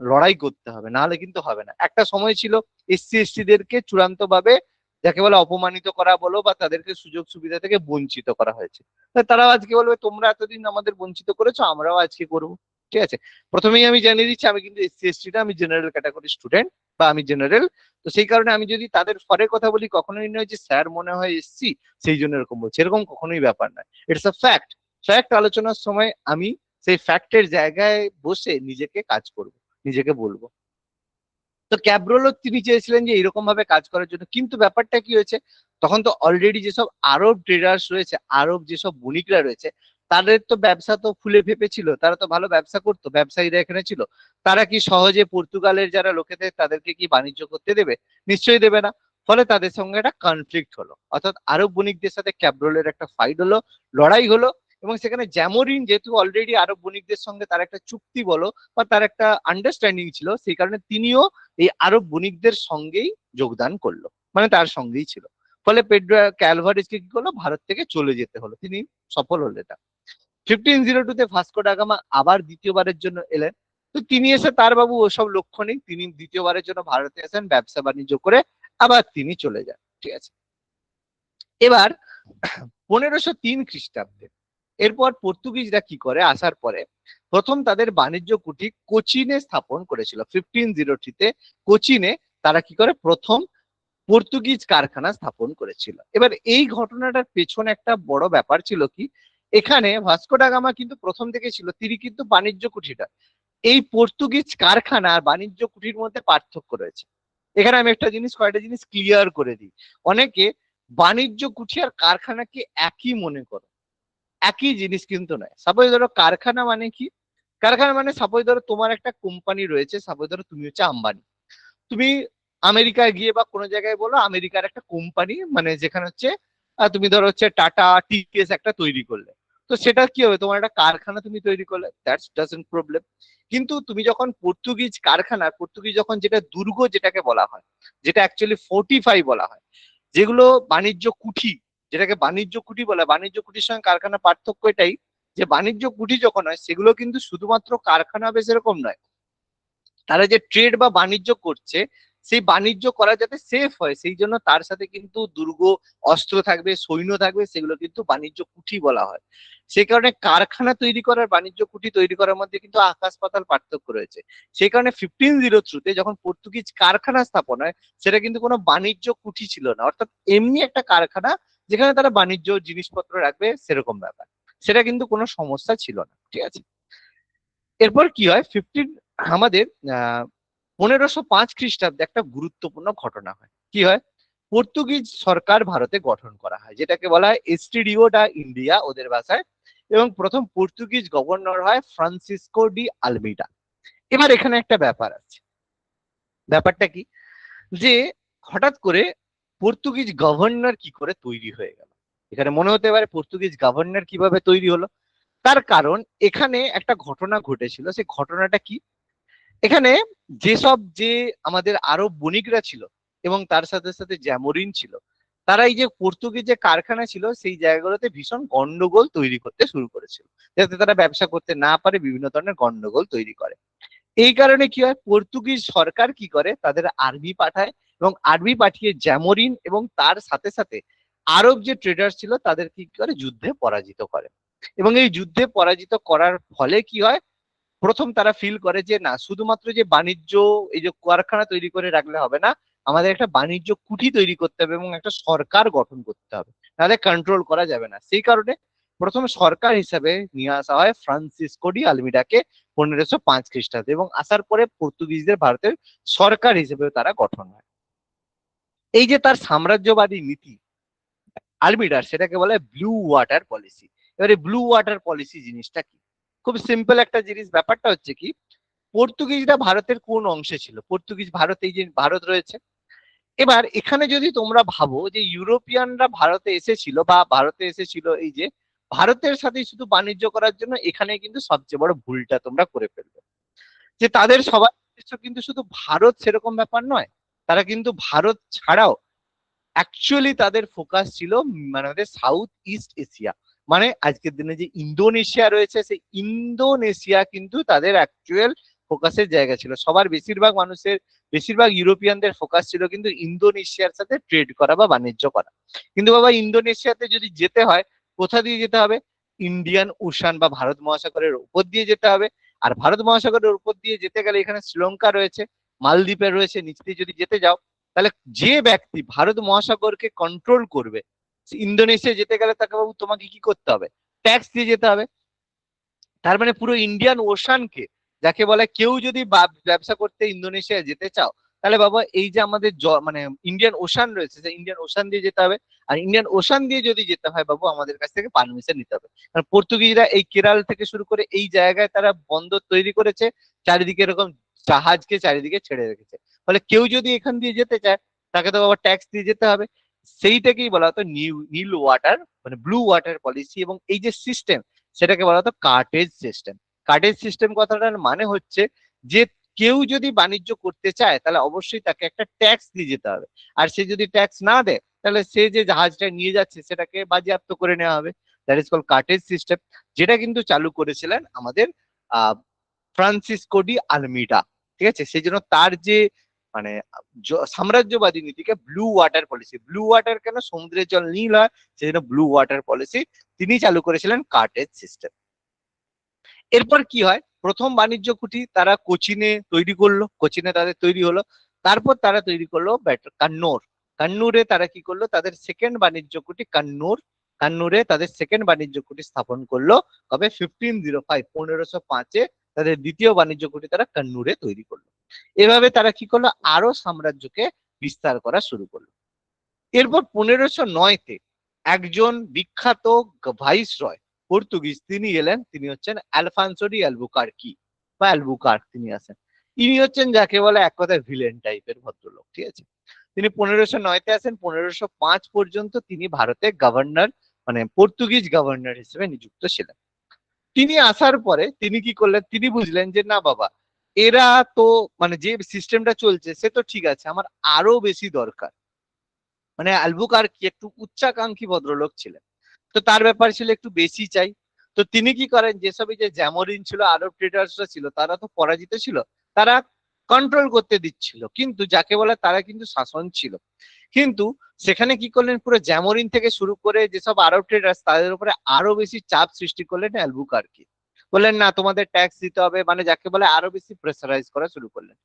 লড়াই করতে হবে, নাহলে কিন্তু হবে না। একটা সময় ছিল এসসি এসটি দেরকে চূড়ান্ত ভাবে, যাকে বলে, অপমানিত করা বলো বা তাদেরকে সুযোগ সুবিধা থেকে বঞ্চিত করা হয়েছে। তারাও আজকে বলবে তোমরা এতদিন আমাদের বঞ্চিত করেছো, আমরাও আজকে করবো। ঠিক আছে, প্রথমেই আমি জানিয়ে দিচ্ছি, আমি কিন্তু এসসি এসটি টা, আমি জেনারেল ক্যাটাগরি স্টুডেন্ট, বা আমি জেনারেল। তো সেই কারণে আমি যদি তাদের ফরে কথা বলি, কখনোই নয় যে স্যার মনে হয় এসসি সেই জন্য এরকম বলছে, এরকম কখনোই ব্যাপার নয়। It's a fact. ফ্যাক্ট আলোচনার সময় আমি সেই ফ্যাক্টের জায়গায় বসে নিজেকে কাজ করব, নিজেকে বলবো। তো ক্যাব্রোলও তিনি চেয়েছিলেন যে এরকম ভাবে কাজ করার জন্য, কিন্তু ব্যাপারটা কি হয়েছে, তখন তো অলরেডি যেসব আরব ট্রেডার্স রয়েছে, আরব যেসব বণিকরা রয়েছে, তাদের তো ব্যবসা তো ফুলে ফেপে ছিল, তারা তো ভালো ব্যবসা করতো, ব্যবসায়ীরা এখানে ছিল। তারা কি সহজে পর্তুগালের যারা লোকেদের তাদেরকে কি বাণিজ্য করতে দেবে? নিশ্চয়ই দেবে না। ফলে তাদের সঙ্গে একটা কনফ্লিক্ট হলো, অর্থাৎ আরব বণিকদের সাথে ক্যাব্রোলের একটা ফাইট হলো, লড়াই হলো। এবং সেখানে জ্যামরিন যেহেতু অলরেডি আরব বণিকদের সঙ্গে তার একটা চুক্তি বলো বা তার একটা আন্ডারস্ট্যান্ডিং ছিল, সেই কারণে তিনিও এই আরব বণিকদের সঙ্গেই যোগদান করলো, মানে তার সঙ্গেই ছিল। ফলে পেড্রো ক্যালভারেজকে কি করলো? ভারত থেকে চলে যেতে হলো, তিনি সফল হলো এটা। 1502-তে ভাস্কো ডা গামা আবার দ্বিতীয়বারের জন্য এলেন। তো তিনি এসে তার বাবু ওসব লক্ষ্য নেই, তিনি দ্বিতীয়বারের জন্য ভারতে আসেন, ব্যবসা বাণিজ্য করে আবার তিনি চলে যান। ঠিক আছে, এবার 1503 খ্রিস্টাব্দে এরপর পর্তুগিজরা কি করে, আসার পরে প্রথম তাদের বাণিজ্য কুঠি কোচিনে স্থাপন করেছিল। 1503-তে কোচিনে তারা কি করে প্রথম পর্তুগিজ কারখানা স্থাপন করেছিল। এবার এই ঘটনাটার পেছনে একটা বড় ব্যাপার ছিল কি, এখানে ভাস্কো ডা গামা কিন্তু প্রথম থেকে ছিল, তিনি কিন্তু বাণিজ্য কুঠিটা, এই পর্তুগিজ কারখানা আর বাণিজ্য কুঠির মধ্যে পার্থক্য রয়েছে। এখানে আমি একটা জিনিস, কয়েকটা জিনিস ক্লিয়ার করে দিই। অনেকে বাণিজ্য কুঠি আর কারখানাকে একই মনে করে, একই জিনিস কিন্তু নয়। সাপোজ ধরো কারখানা মানে কি, কারখানা মানে সাপোজ ধরো তোমার একটা কোম্পানি রয়েছে, সাপোজ ধরো তুমি হচ্ছে আম্বানি, তুমি আমেরিকায় গিয়ে বা কোনো জায়গায় বলো আমেরিকার একটা কোম্পানি, মানে যেখানে হচ্ছে তুমি ধরো হচ্ছে টাটা টিভিএস একটা তৈরি করলে, তো সেটা কি হবে, তোমার একটা কারখানা তুমি তৈরি করলে, দ্যাটস ডাজন্ট প্রবলেম। কিন্তু তুমি যখন পর্তুগিজ কারখানা, পর্তুগিজ যখন যেটা দুর্গ যেটাকে বলা হয়, যেটা অ্যাকচুয়ালি ফোর্টিফাই বলা হয়, যেগুলো বাণিজ্য কুঠি, যেটাকে বাণিজ্য কুঠি বলে, বাণিজ্য কুঠির সঙ্গে কারখানা পার্থক্য এটাই যে বাণিজ্য কুঠি যখন হয় সেগুলো কিন্তু শুধুমাত্র কারখানা হবে সেরকম নয়, তারা যে ট্রেড বা বাণিজ্য করছে সেই বাণিজ্য করা যাতে সেফ হয় সেই জন্য তার সাথে কিন্তু দুর্গ, অস্ত্র থাকবে, সৈন্য থাকবে, সেগুলো কিন্তু বাণিজ্য কুঠি বলা হয়। সেই কারণে কারখানা তৈরি করার বাণিজ্য কুঠি তৈরি করার মধ্যে কিন্তু আকাশ পাতাল পার্থক্য রয়েছে। সেই কারণে 1503-তে যখন পর্তুগিজ কারখানা স্থাপন হয়, সেটা কিন্তু কোনো বাণিজ্য কুঠি ছিল না, অর্থাৎ এমনি একটা কারখানা যেখানে তারা বাণিজ্য জিনিসপত্র রাখবে সেরকম ব্যাপার, সেটা কিন্তু কোনো সমস্যা ছিল না। ঠিক আছে, এরপর কি হয়, আমাদের 1505 খ্রিস্টাব্দে একটা গুরুত্বপূর্ণ ঘটনা হয়। কি হয়, পর্তুগিজ সরকার ভারতে গঠন করা হয়, যেটাকে বলা হয় এস্টিডিও ডা ইন্ডিয়া ওদের ভাষায়, এবং প্রথম পর্তুগিজ গভর্নর হয় ফ্রান্সিসকো ডি আলমিডা। এবার এখানে একটা ব্যাপার আছে, ব্যাপারটা কি, যে হঠাৎ করে পর্তুগিজ গভর্নর কি করে তৈরি হয়ে গেল। এখানে মনে হতে পারে পর্তুগিজ গভর্নর কিভাবে তৈরি হলো, তার কারণ এখানে একটা ঘটনা ঘটেছিল। সেই ঘটনাটা কি, এখানে যে আমাদের আরব বণিকরা ছিল এবং তার সাথে সাথে জ্যামরিন ছিল, তারা এই যে পর্তুগিজ যে কারখানা ছিল সেই জায়গাগুলোতে ভীষণ গন্ডগোল তৈরি করতে শুরু করেছিল, যাতে তারা ব্যবসা করতে না পারে, বিভিন্ন ধরনের গন্ডগোল তৈরি করে। এই কারণে কি হয়, পর্তুগিজ সরকার কি করে, তাদের আর্মি পাঠায়, এবং আর্মি পাঠিয়ে জ্যামরিন এবং তার সাথে সাথে আরব যে ট্রেডার ছিল তাদের কি করে যুদ্ধে পরাজিত করে। এবং এই যুদ্ধে পরাজিত করার ফলে কি হয়, প্রথম তারা ফিল করে যে না, শুধুমাত্র যে বাণিজ্য, এই যে কারখানা তৈরি করে রাখলে হবে না, আমাদের একটা বাণিজ্য কুঠি তৈরি করতে হবে এবং একটা সরকার গঠন করতে হবে, নাহলে কন্ট্রোল করা যাবে না। সেই কারণে প্রথম সরকার হিসাবে নিয়ে আসা হয় ফ্রান্সিসকো ডি আলমিডাকে 1505 খ্রিস্টাব্দে, এবং আসার পরে পর্তুগিজদের ভারতের সরকার হিসেবে তারা গঠন হয়। এই যে তার সাম্রাজ্যবাদী নীতি আলমিডার, সেটাকে বলে ব্লু ওয়াটার পলিসি। এবারে ব্লু ওয়াটার পলিসি জিনিসটা কি, খুব সিম্পল একটা জিনিস। ব্যাপারটা হচ্ছে কি, পর্তুগিজরা ভারতের কোন অংশে ছিল, পর্তুগিজ ভারত, এই যে ভারত রয়েছে, এবার এখানে যদি তোমরা ভাবো যে ইউরোপিয়ানরা ভারতে এসেছিল বা ভারতে এসেছিল এই যে ভারতের সাথে শুধু বাণিজ্য করার জন্য, এখানে কিন্তু সবচেয়ে বড় ভুলটা তোমরা করে ফেলবে, যে তাদের সবার উদ্দেশ্য কিন্তু শুধু ভারত সেরকম ব্যাপার নয়, তারা কিন্তু ভারত ছাড়াও অ্যাকচুয়ালি তাদের ফোকাস ছিল মানে আমাদের সাউথ ইস্ট এশিয়া, মানে আজকের দিনে যে ইন্দোনেশিয়া রয়েছে সেই ইন্দোনেশিয়া কিন্তু তাদের অ্যাকচুয়াল ফোকাসের জায়গা ছিল। সবার বেশিরভাগ মানুষের, বেশিরভাগ ইউরোপিয়ানদের ফোকাস ছিল কিন্তু ইন্দোনেশিয়ার সাথে ট্রেড করা বা বাণিজ্য করা। কিন্তু বাবা, ইন্দোনেশিয়াতে যদি যেতে হয় কোথা দিয়ে যেতে হবে, ইন্ডিয়ান ওশান বা ভারত মহাসাগরের উপর দিয়ে যেতে হবে। আর ভারত মহাসাগরের উপর দিয়ে যেতে গেলে এখানে শ্রীলঙ্কা রয়েছে, মালদ্বীপের রয়েছে, নিচ দিয়ে যদি যেতে যাও, তাহলে যে ব্যক্তি ভারত মহাসাগরকে কন্ট্রোল করবে, ইন্দোনেশিয়া যেতে গেলে তাকে বাবু তোমাকে কি করতে হবে, ট্যাক্স দিয়ে যেতে হবে। তার মানে পুরো ইন্ডিয়ান ওশানকে, যাকে বলে কেউ যদি ব্যবসা করতে ইন্দোনেশিয়া যেতে চাও, তাহলে বাবা এই যে আমাদের মানে ইন্ডিয়ান ওশান রয়েছে, সেই ইন্ডিয়ান ওশান দিয়ে যেতে হবে। আর ইন্ডিয়ান ওশান দিয়ে যদি যেতে হয় বাবু, আমাদের কাছ থেকে পারমিশন নিতে হবে। কারণ পর্তুগিজরা এই কেরাল থেকে শুরু করে এই জায়গায় তারা বন্দর তৈরি করেছে, চারিদিকে এরকম জাহাজকে চারিদিকে ছেড়ে রেখেছে, ফলে কেউ যদি এখান দিয়ে যেতে চায় তাকে তো বাবা ট্যাক্স দিয়ে যেতে হবে। সেইটাকেই বলা হতো নীল ওয়াটার মানে ব্লু ওয়াটার পলিসি। এবং এই যে সিস্টেম, সেটাকে বলা হতো কার্টেজ সিস্টেম। কার্টেজ সিস্টেম কথাটার মানে হচ্ছে যে কেউ যদি বাণিজ্য করতে চায় তাহলে অবশ্যই তাকে একটা ট্যাক্স দিয়ে যেতে হবে, আর সে যদি ট্যাক্স না দেয় তাহলে সে যে জাহাজটা নিয়ে যাচ্ছে সেটাকে বাজেয়াপ্ত করে নেওয়া হবে। That is call cartridge system, যেটা কিন্তু চালু করেছিলেন আমাদের ফ্রান্সিসকো ডি আলমিডা। ঠিক আছে, সেই জন্য তার যে মানে সাম্রাজ্যবাদী নীতিকে blue water policy, blue water কেন, সমুদ্রের জল নীল হয় সেই জন্য ব্লু ওয়াটার পলিসি তিনি চালু করেছিলেন, কার্টেজ সিস্টেম। এরপর কি হয়, প্রথম বাণিজ্য কুঠি তারা কোচিনে তৈরি করলো, কোচিনে তাদের তৈরি হলো। তারপর তারা তৈরি করলো কান্নুর, কান্নুরে তারা কি করলো, তাদের সেকেন্ড বাণিজ্য কুঠি কান্নুর, কান্নুরে তাদের সেকেন্ড বাণিজ্য কুঠি স্থাপন করলো। কবে? 1505, 1505-এ তাদের দ্বিতীয় বাণিজ্য কুঠি তারা কান্নুরে তৈরি করলো। এভাবে তারা কি করলো, আরো সাম্রাজ্যকে বিস্তার করা শুরু করলো। এরপর 1509-তে একজন বিখ্যাত ভাইসরয় পর্তুগিজ তিনি এলেন, তিনি হচ্ছেন আলফানসো ডি অ্যালবুকার্কি বা অ্যালবুকার্ক, তিনি আসেন। ইনি হচ্ছেন যাকে বলে এক কথায় ভিলেন টাইপের ভদ্রলোক। ঠিক আছে, তিনি 1509-তে আসেন, 1505 পর্যন্ত তিনি ভারতে গভর্নর মানে পর্তুগিজ গভর্নর হিসেবে নিযুক্ত ছিলেন। তিনি আসার পরে তিনি কি করলেন, তিনি বুঝলেন যে না বাবা, এরা তো মানে যে সিস্টেমটা চলছে সে তো ঠিক আছে, আমার আরো বেশি দরকার। মানে আলবুকার্কি একটু উচ্চাকাঙ্ক্ষী ভদ্রলোক ছিলেন, তো তার ব্যাপার ছিল একটু বেশি চাই। তো তিনি কি করেন, যেসব যে জ্যামোরিন ছিল, আরব ট্রেডার্সরা ছিল, তারা তো পরাজিত ছিল, তারা কন্ট্রোল করতে দিচ্ছিল, কিন্তু যাকে বলে তারা কিন্তু শাসন ছিল। কিন্তু সেখানে কি করলেন, পুরো জ্যামোরিন থেকে শুরু করে যেসব আরব ট্রেডার্স, তাদের উপরে আরো বেশি চাপ সৃষ্টি করলেন অ্যালবুকার্কি। বললেন না, তোমাদের ট্যাক্স দিতে হবে, মানে যাকে বলে আরো বেশি প্রেসারাইজ করা শুরু করলেন।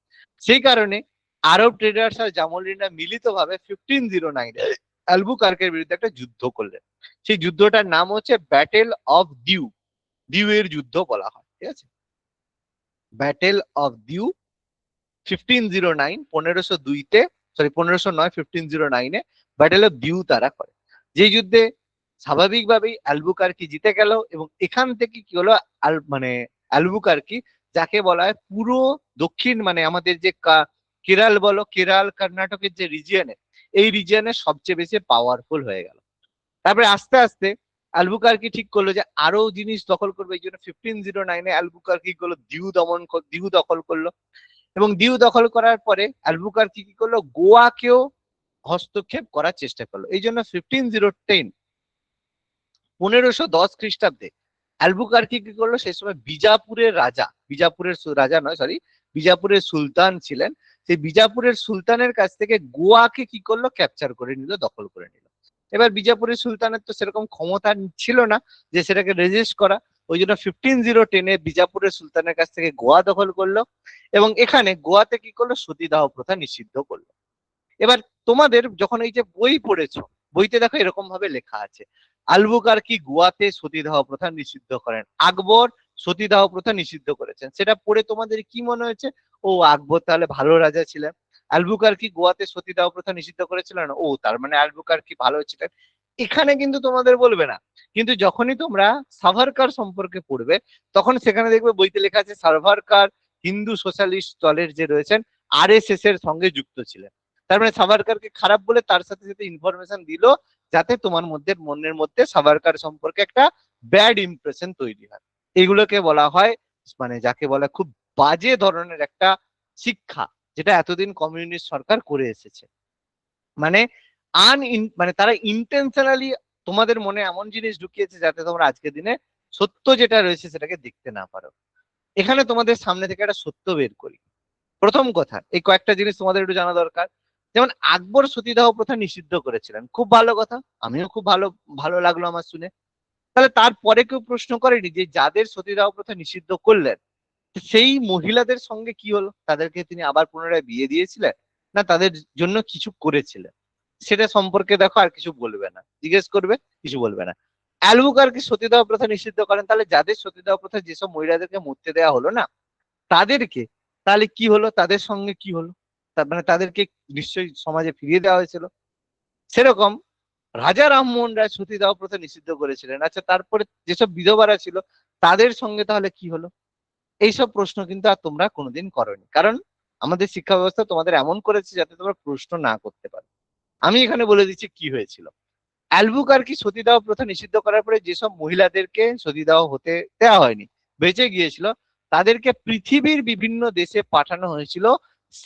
সেই কারণে আরব ট্রেডার্স আর জামোরিনরা মিলিতভাবে 1509-এ অ্যালবুকার্কের বিরুদ্ধে একটা যুদ্ধ করলেন। সেই যুদ্ধটার নাম হচ্ছে ব্যাটেল অফ দিউ, দিউ এর যুদ্ধ বলা হয়। ঠিক আছে, ব্যাটেল অফ দিউ 1509, 1502-তে, সরি 1509, 1509-এ ব্যাটেল অফ দিউ তারা করে। যে যুদ্ধে স্বাভাবিকভাবেই অ্যালবুকার্কি জিতে গেল, এবং এখান থেকে কি হলো, মানে অ্যালবুকার্কি যাকে বলা হয় পুরো দক্ষিণ মানে আমাদের যে কেরাল বলো, কেরাল কর্ণাটকের যে রিজিয়নে, এই রিজিয়নে সবচেয়ে বেশি পাওয়ারফুল হয়ে গেল। তারপরে আস্তে আস্তে অ্যালবুকার্কি ঠিক করলো যে আরো জিনিস দখল করবে, এই জন্য 1509-এ অ্যালবুকার্কি গুলো দিউ দখল করলো। এবং দিউ দখল করার পরে অ্যালবুকার্কি কি করলো, গোয়াকেও হস্তক্ষেপ করার চেষ্টা করলো। এই জন্য 1510 খ্রিস্টাব্দে অ্যালবুকার্কি কি করলো, সেই সময় বিজাপুরের রাজা, বিজাপুরের রাজা নয় সরি, বিজাপুরের সুলতান ছিলেন, সেই বিজাপুরের সুলতানের কাছ থেকে গোয়াকে কি করলো, ক্যাপচার করে নিল, দখল করে নিল। এবার বিজাপুরের সুলতানের তো সেরকম ক্ষমতা ছিল না যে সেটাকে রেজিস্ট করা, ওই জন্য 1510-এ বিজাপুরের সুলতানের কাছ থেকে গোয়া দখল করলো, এবং এখানে গোয়াতে কি করলো, সতীদাহ প্রথা নিষিদ্ধ করলো। এবার তোমাদের যখন এই যে বই পড়েছো, বইতে দেখো এরকম ভাবে লেখা আছে, আলবুকার্কি গোয়াতে সতীদাহ প্রথা নিষিদ্ধ করেন, আকবর সতীদাহ প্রথা নিষিদ্ধ করেছেন। সেটা পড়ে তোমাদের কি মনে হয়েছে, ও আকবর তাহলে ভালো রাজা ছিলেন, আলবুকার্কি গোয়াতে সতীদাহ প্রথা নিষিদ্ধ করেছিলেন, ও তার মানে আলবুকার্কি ভালো ছিলেন। এখানে কিন্তু তোমাদের বলবে না, কিন্তু যখনই তোমরা সাভারকার সম্পর্কে পড়বে, তখন সেখানে দেখবে বইতে লেখা আছে সাভারকার হিন্দু সোশ্যালিস্ট দলের যে রয়েছেন আরএসএস এর সঙ্গে যুক্ত ছিলেন। তার মানে সাভারকারকে খারাপ বলে তার সাথে সাথে ইনফরমেশন দিল, যাতে তোমার মনের মধ্যে সাভারকার সম্পর্কে একটা ব্যাড ইমপ্রেশন তৈরি হয়। এগুলোকে বলা হয় মানে যাকে বলে খুব বাজে ধরনের একটা শিক্ষা, যেটা এতদিন কমিউনিস্ট সরকার করে এসেছে। মানে মানে তারা ইন্টেনশনালি তোমাদের মনে এমন জিনিস ঢুকিয়েছে যাতে তোমরা আজকের দিনে সত্য যেটা রয়েছে সেটাকে দেখতে না পারো। এখানে তোমাদের সামনে থেকে একটা সত্য বের করি। প্রথম কথা, এই কয়েকটা জিনিস তোমাদের একটু জানা দরকার। যেমন আকবর সতীদাহ প্রথা নিষিদ্ধ করেছিলেন, খুব ভালো কথা, আমিও খুব ভালো ভালো লাগলো আমার শুনে। তাহলে তারপরে কেউ প্রশ্ন করেনি যে যাদের সতীদাহ প্রথা নিষিদ্ধ করলেন সেই মহিলাদের সঙ্গে কি হলো, তাদেরকে তিনি আবার পুনরায় বিয়ে দিয়েছিলেন, না তাদের জন্য কিছু করেছিলেন? সেটা সম্পর্কে দেখো আর কিছু বলবে না, জিজ্ঞেস করবে কিছু বলবে না। অ্যালবুকার্কি সতীদাহ প্রথা নিষিদ্ধ করেন, তাহলে যাদের সতীদাহ প্রথা যেসব মহিলাদেরকে মরতে দেওয়া হলো না তাদেরকে, তাহলে কি হলো, তাদের সঙ্গে কি হলো? তার মানে তাদেরকে নিশ্চয়ই সমাজে ফিরিয়ে দেওয়া হয়েছিল। সেরকম রাজা রামমোহন রায় সতীদাহ প্রথা নিষিদ্ধ করেছিলেন, আচ্ছা তারপরে যেসব বিধবারা ছিল তাদের সঙ্গে তাহলে কি হলো? এইসব প্রশ্ন কিন্তু আর তোমরা কোনোদিন করোনি, কারণ আমাদের শিক্ষা ব্যবস্থা তোমাদের এমন করেছে যাতে তোমরা প্রশ্ন না করতে পারো। আমি এখানে বলে দিচ্ছি কি হয়েছিল। অ্যালবুকার্কি সতীদাহ প্রথা নিষিদ্ধ করার পরে যেসব মহিলাদেরকে সতীদাহ হতে দেওয়া হয়নি, বেঁচে গিয়েছিল, তাদেরকে পৃথিবীর বিভিন্ন দেশে পাঠানো হয়েছিল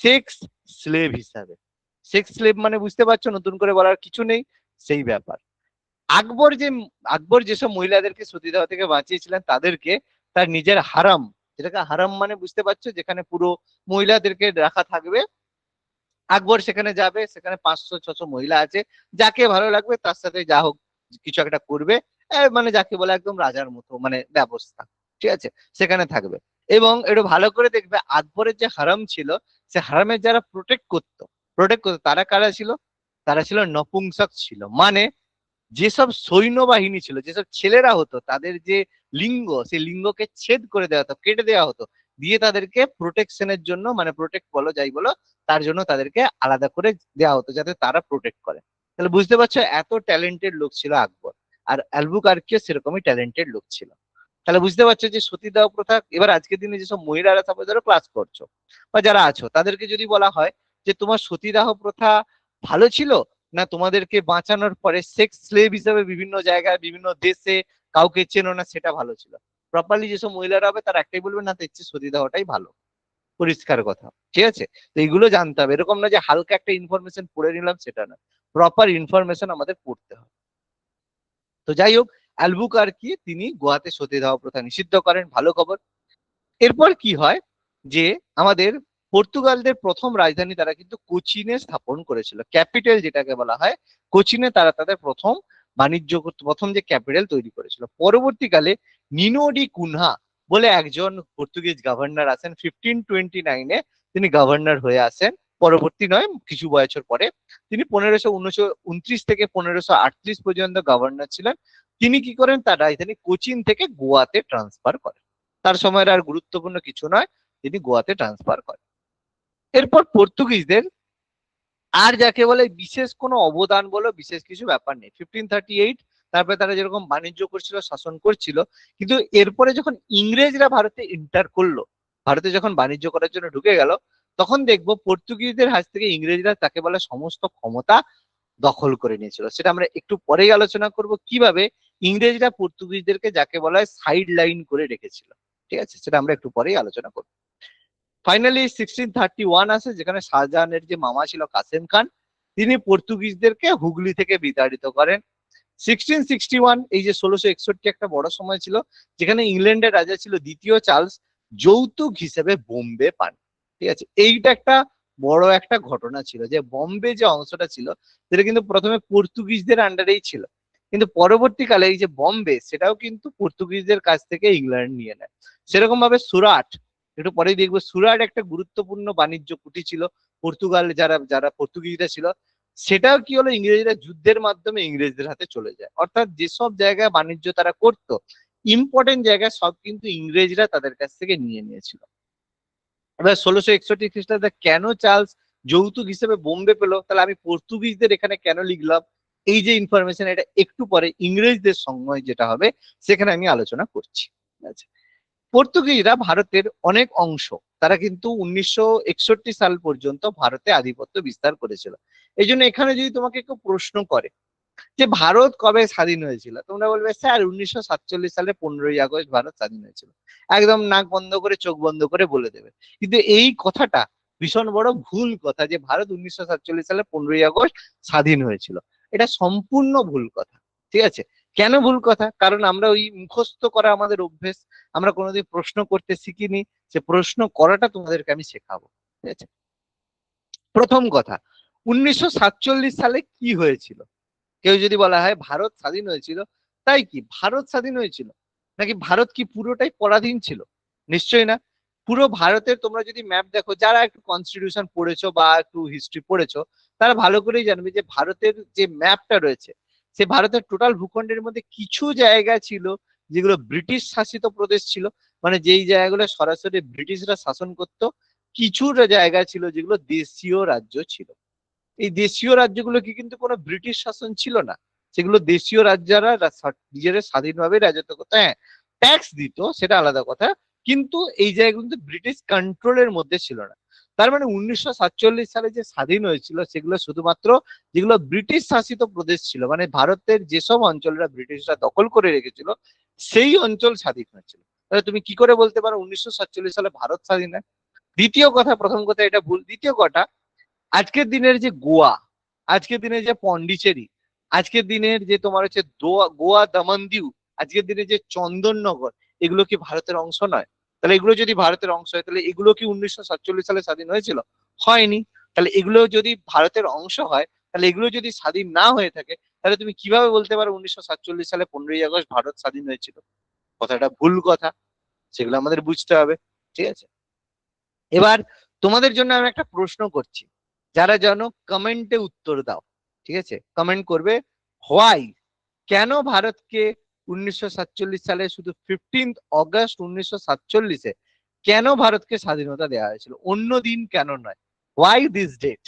সেক্স স্লেভ হিসাবে। সেক্স স্লেভ মানে বুঝতে পারছো, নতুন করে বলার কিছু নেই, সেই ব্যাপার। আকবর যেসব মহিলাদেরকে সতীদাহ থেকে বাঁচিয়েছিলেন তাদেরকে তার নিজের হারাম, যেটাকে হারাম মানে বুঝতে পারছো, যেখানে পুরো মহিলাদেরকে রাখা থাকবে, আকবর সেখানে যাবে, সেখানে 500-600 মহিলা আছে, যাকে ভালো লাগবে তার সাথে যা হোক কিছু একটা করবে, মানে যাকে বলে একদম রাজার মতো মানে ব্যবস্থা, ঠিক আছে, সেখানে থাকবে। এবং একটু ভালো করে দেখবে আকবরের যে হারাম ছিল, সে হারামের যারা প্রোটেক্ট করতো তারা কারা ছিল? তারা ছিল নপুংসক ছিল, মানে যেসব সৈন্যবাহিনী ছিল, যেসব ছেলেরা হতো, তাদের যে লিঙ্গ, সেই লিঙ্গকে ছেদ করে দেওয়া হতো, কেটে দেওয়া হতো, দিয়ে তাদেরকে প্রোটেকশনের জন্য, মানে প্রোটেক্ট বলো যাই বলো, তার জন্য তাদেরকে আলাদা করে দেওয়া হতো যাতে তারা প্রোটেক্ট করে। তাহলে বুঝতে পারছো এত ট্যালেন্টেড লোক ছিল আকবর, আর অ্যালবুকার্কিও সেরকমই ট্যালেন্টেড লোক ছিল। তাহলে বুঝতে পারছো যে সতীদাহ প্রথা, এবার আজকের দিনে যেসব মহিলারা সাপোজ ধরো ক্লাস করছো বা যারা আছো, তাদেরকে যদি বলা হয় যে তোমার সতীদাহ প্রথা ভালো ছিল, না তোমাদেরকে বাঁচানোর পরে সেক্স স্লেভ হিসেবে বিভিন্ন জায়গায় বিভিন্ন দেশে কাউকে চেনো না সেটা ভালো ছিল, প্রপারলি যেসব মহিলারা হবে তারা একটাই বলবে, না তার চেয়ে সতীদাহটাই ভালো, পরিষ্কার কথা, ঠিক আছে। তো এইগুলো জানতে হবে, এরকম না যে হালকা একটা ইনফরমেশন পড়ে নিলাম, সেটা না, প্রপার ইনফরমেশন আমাদের পড়তে হবে। তো যাই হোক, অ্যালবুকার্কি তিনি গোয়াতে সতীদাহ প্রথা নিষিদ্ধ করেন, ভালো খবর। এরপর কি হয় যে আমাদের পর্তুগালদের প্রথম রাজধানী তারা কিন্তু কোচিনে স্থাপন করেছিল, ক্যাপিটাল যেটাকে বলা হয়, কোচিনে তারা তাদের প্রথম যে ক্যাপিটাল তৈরি করেছিল। পরবর্তীকালে নিনো ডি কুনহা বলে একজন পর্তুগিজ গভর্নর আসেন 1529-এ, তিনি গভর্নর হয়ে আসেন, পরবর্তী নয় কিছু বছর পরে। তিনি 1529 থেকে 1538 পর্যন্ত গভর্নর ছিলেন। তিনি কি করেন, তার রাজধানী কোচিন থেকে গোয়াতে ট্রান্সফার করেন, তার সময়ের আর গুরুত্বপূর্ণ কিছু নয়, তিনি গোয়াতে ট্রান্সফার করেন। এরপর পর্তুগিজদের আর যাকে বলে বিশেষ কোনো অবদান বলো, বিশেষ কিছু ব্যাপার নেই। 1538 তারপরে তারা যেরকম বাণিজ্য করছিল, শাসন করছিল, কিন্তু এরপরে যখন ইংরেজরা ভারতে এন্টার করলো, ভারতে যখন বাণিজ্য করার জন্য ঢুকে গেল, তখন দেখবো পর্তুগিজদের হাত থেকে ইংরেজরা তাকে বলে সমস্ত ক্ষমতা দখল করে নিয়েছিল। সেটা আমরা একটু পরেই আলোচনা করব, কিভাবে ইংরেজরা পর্তুগিজদেরকে যাকে বলা হয় সাইড লাইন করে রেখেছিল, ঠিক আছে, সেটা আমরা একটু পরেই আলোচনা করব। ফাইনালি 1631 আসে, যেখানে শাহজাহানের যে মামা ছিল কাসেম খান, তিনি পর্তুগিজদেরকে হুগলি থেকে বিতাড়িত করেন। 1661, এই যে 1661 একটা বড় সময় ছিল, যেখানে ইংল্যান্ডের রাজা ছিল দ্বিতীয় চার্লস, যৌতুক হিসেবে বোম্বে পান, ঠিক আছে। এইটা একটা বড় একটা ঘটনা ছিল, যে বোম্বে যে অংশটা ছিল সেটা কিন্তু প্রথমে পর্তুগিজদের আন্ডারেই ছিল, কিন্তু পরবর্তীকালে এই যে বোম্বে, সেটাও কিন্তু পর্তুগিজদের কাছ থেকে ইংল্যান্ড নিয়ে নেয়। সেরকম ভাবে সুরাট, একটু পরেই দেখবো, সুরাট একটা গুরুত্বপূর্ণ বাণিজ্য কুটি ছিল, পর্তুগাল যারা যারা পর্তুগিজরা ছিল, সেটাও কি হলো, ইংরেজরা যুদ্ধের মাধ্যমে ইংরেজদের হাতে চলে যায়। অর্থাৎ যেসব জায়গায় বাণিজ্য তারা করতো, ইম্পর্টেন্ট জায়গায় সব কিন্তু ইংরেজরা তাদের কাছ থেকে নিয়ে নিয়েছিল। এবার 1661 খ্রিস্টাব্দে কেন চার্লস যৌতুক হিসেবে বোম্বে পেলো, তাহলে আমি পর্তুগিজদের এখানে কেন লিখলাম, এই যে ইনফরমেশন, এটা একটু পরে ইংরেজদের সময় যেটা হবে সেখানে আমি আলোচনা করছি। আচ্ছা, পর্তুগিজরা ভারতের অনেক অংশ, তারা কিন্তু 1961 সাল পর্যন্ত ভারতে আধিপত্য বিস্তার করেছিল। এই জন্য এখানে যদি তোমাকে কেউ প্রশ্ন করে যে ভারত কবে স্বাধীন হয়েছিল, তোমরা বলবে স্যার 1947 সালে 15ই আগস্ট ভারত স্বাধীন হয়েছিল, একদম নাক বন্ধ করে চোখ বন্ধ করে বলে দেবে। কিন্তু এই কথাটা ভীষণ বড় ভুল কথা, যে ভারত 1947 সালে 15ই আগস্ট স্বাধীন হয়েছিল, এটা সম্পূর্ণ ভুল কথা, ঠিক আছে। কেন ভুল কথা? কারণ আমরা ওই মুখস্থ করা আমাদের অভ্যেস, আমরা কোনোদিন প্রশ্ন করতে শিখিনি, সে প্রশ্ন করাটা তোমাদেরকে আমি শেখাবো, ঠিক আছে। প্রথম কথা, 1947 সালে কি হয়েছিল? কেউ যদি বলা হয় ভারত স্বাধীন হয়েছিল, তাই কি ভারত স্বাধীন হয়েছিল, নাকি ভারত কি পুরোটাই পরাধীন ছিল? নিশ্চয়ই না। পুরো ভারতের তোমরা যদি ম্যাপ দেখো, যারা একটু কনস্টিটিউশন পড়েছো বা একটু হিস্ট্রি পড়েছো, তারা ভালো করেই জানবে যে ভারতের যে ম্যাপটা রয়েছে, সে ভারতের টোটাল ভূখণ্ডের মধ্যে কিছু জায়গা ছিল যেগুলো ব্রিটিশ শাসিত প্রদেশ ছিল, মানে যেই জায়গাগুলো সরাসরি ব্রিটিশরা শাসন করতো, কিছু জায়গা ছিল যেগুলো দেশীয় রাজ্য ছিল। এই দেশীয় রাজ্যগুলো কি কিন্তু কোনো ব্রিটিশ শাসন ছিল না, সেগুলো দেশীয় রাজ্যরা নিজেরা স্বাধীনভাবে রাজত্ব করতো। হ্যাঁ, ট্যাক্স দিত, সেটা আলাদা কথা, কিন্তু এই জায়গাগুলো কিন্তু ব্রিটিশ কন্ট্রোলের মধ্যে ছিল না। তার মানে 1947 সালে যে স্বাধীন হয়েছিল, সেগুলো শুধুমাত্র যেগুলো ব্রিটিশ শাসিত প্রদেশ ছিল, মানে ভারতের যেসব অঞ্চলরা ব্রিটিশরা দখল করে রেখেছিল, সেই অঞ্চল স্বাধীন হয়েছিল। তাহলে তুমি কি করে বলতে পারো 1947 সালে ভারত স্বাধীন হয়? দ্বিতীয় কথা, প্রথম কথা এটা ভুল। দ্বিতীয় কথা, আজকের দিনের যে গোয়া, আজকের দিনের যে পন্ডিচেরি, আজকের দিনের যে তোমার হচ্ছে গোয়া দামনদিউ, আজকের দিনে যে চন্দননগর, এগুলো কি ভারতের অংশ নয়? তাহলে এগুলো যদি ভারতের অংশ হয়, তাহলে এগুলো কি 1947 সালে স্বাধীন হয়েছিল? হয়নি। তাহলে এগুলো যদি ভারতের অংশ হয়, তাহলে এগুলো যদি স্বাধীন না হয়ে থাকে, তাহলে তুমি কিভাবে বলতে পারো 1947 সালে 15ই আগস্ট ভারত স্বাধীন হয়েছিল? কথাটা ভুল কথা, সেগুলো আমাদের বুঝতে হবে। ঠিক আছে, এবার তোমাদের জন্য আমি একটা প্রশ্ন করছি, যারা জানো কমেন্টে উত্তর দাও। ঠিক আছে, কমেন্ট করবে হোয়াই, কেন ভারতকে 1947 সালে শুধু 15 আগস্ট 1947-এ কেন ভারতকে স্বাধীনতা দেওয়া হয়েছিল, অন্য দিন কেন নয়? Why this date,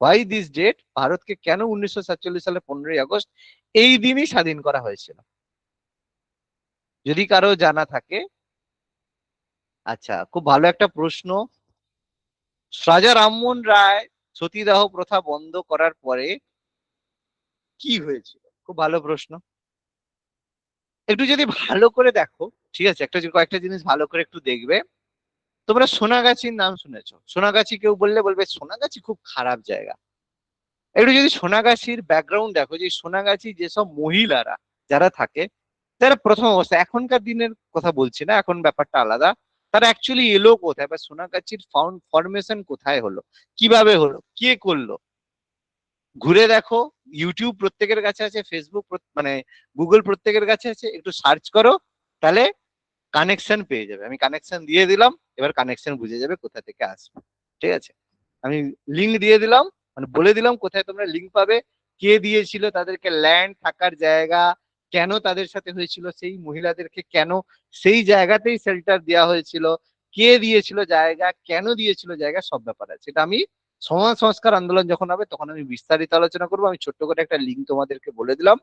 why this date, ভারতকে কেন 1947 সালে 15ই আগস্ট এই দিনই স্বাধীন করা হয়েছিল? যদি কারো জানা থাকে। আচ্ছা, খুব ভালো একটা প্রশ্ন। রাজা রামমোহন রায় সতীদাহ প্রথা বন্ধ করার পরে কি হয়েছিল? খুব ভালো প্রশ্ন। একটু যদি ভালো করে দেখো, ঠিক আছে, কয়েকটা জিনিস ভালো করে একটু দেখবে। তোমরা সোনাগাছির নাম শুনেছো? সোনাগাছি কেউ বললে বলবে সোনাগাছি খুব খারাপ জায়গা। একটু যদি সোনাগাছির ব্যাকগ্রাউন্ড দেখো, যে সোনাগাছি যেসব মহিলারা যারা থাকে, যারা প্রথম অবস্থা, এখনকার দিনের কথা বলছি না, এখন ব্যাপারটা আলাদা, তারা অ্যাকচুয়ালি এলো কোথায়, বা সোনাগাছির ফর্মেশন কোথায় হলো, কিভাবে হলো, কে করলো? ঘুরে দেখো, ইউটিউব প্রত্যেকের কাছে আছে, ফেসবুক মানে গুগল প্রত্যেকের কাছে আছে, একটু সার্চ করো, তাহলে কানেকশন পেয়ে যাবে। আমি কানেকশন দিয়ে দিলাম, এবার কানেকশন বুঝে যাবে কোথা থেকে আসবে। ঠিক আছে, আমি লিঙ্ক দিয়ে দিলাম, মানে বলে দিলাম কোথায় তোমরা লিঙ্ক পাবে, কে দিয়েছিল তাদেরকে ল্যান্ড, থাকার জায়গা, কেন তাদের সাথে হয়েছিল, সেই মহিলাদেরকে কেন সেই জায়গাতেই শেল্টার দেওয়া হয়েছিল, কে দিয়েছিল জায়গা, কেন দিয়েছিল জায়গা, সব ব্যাপার আছে। এটা আমি সমাজ সংস্কার আন্দোলন যখন হবে তখন আমি বিস্তারিত আলোচনা করবো। আমি ছোট্ট করে একটা লিঙ্ক তোমাদেরকে বলে দিলাম,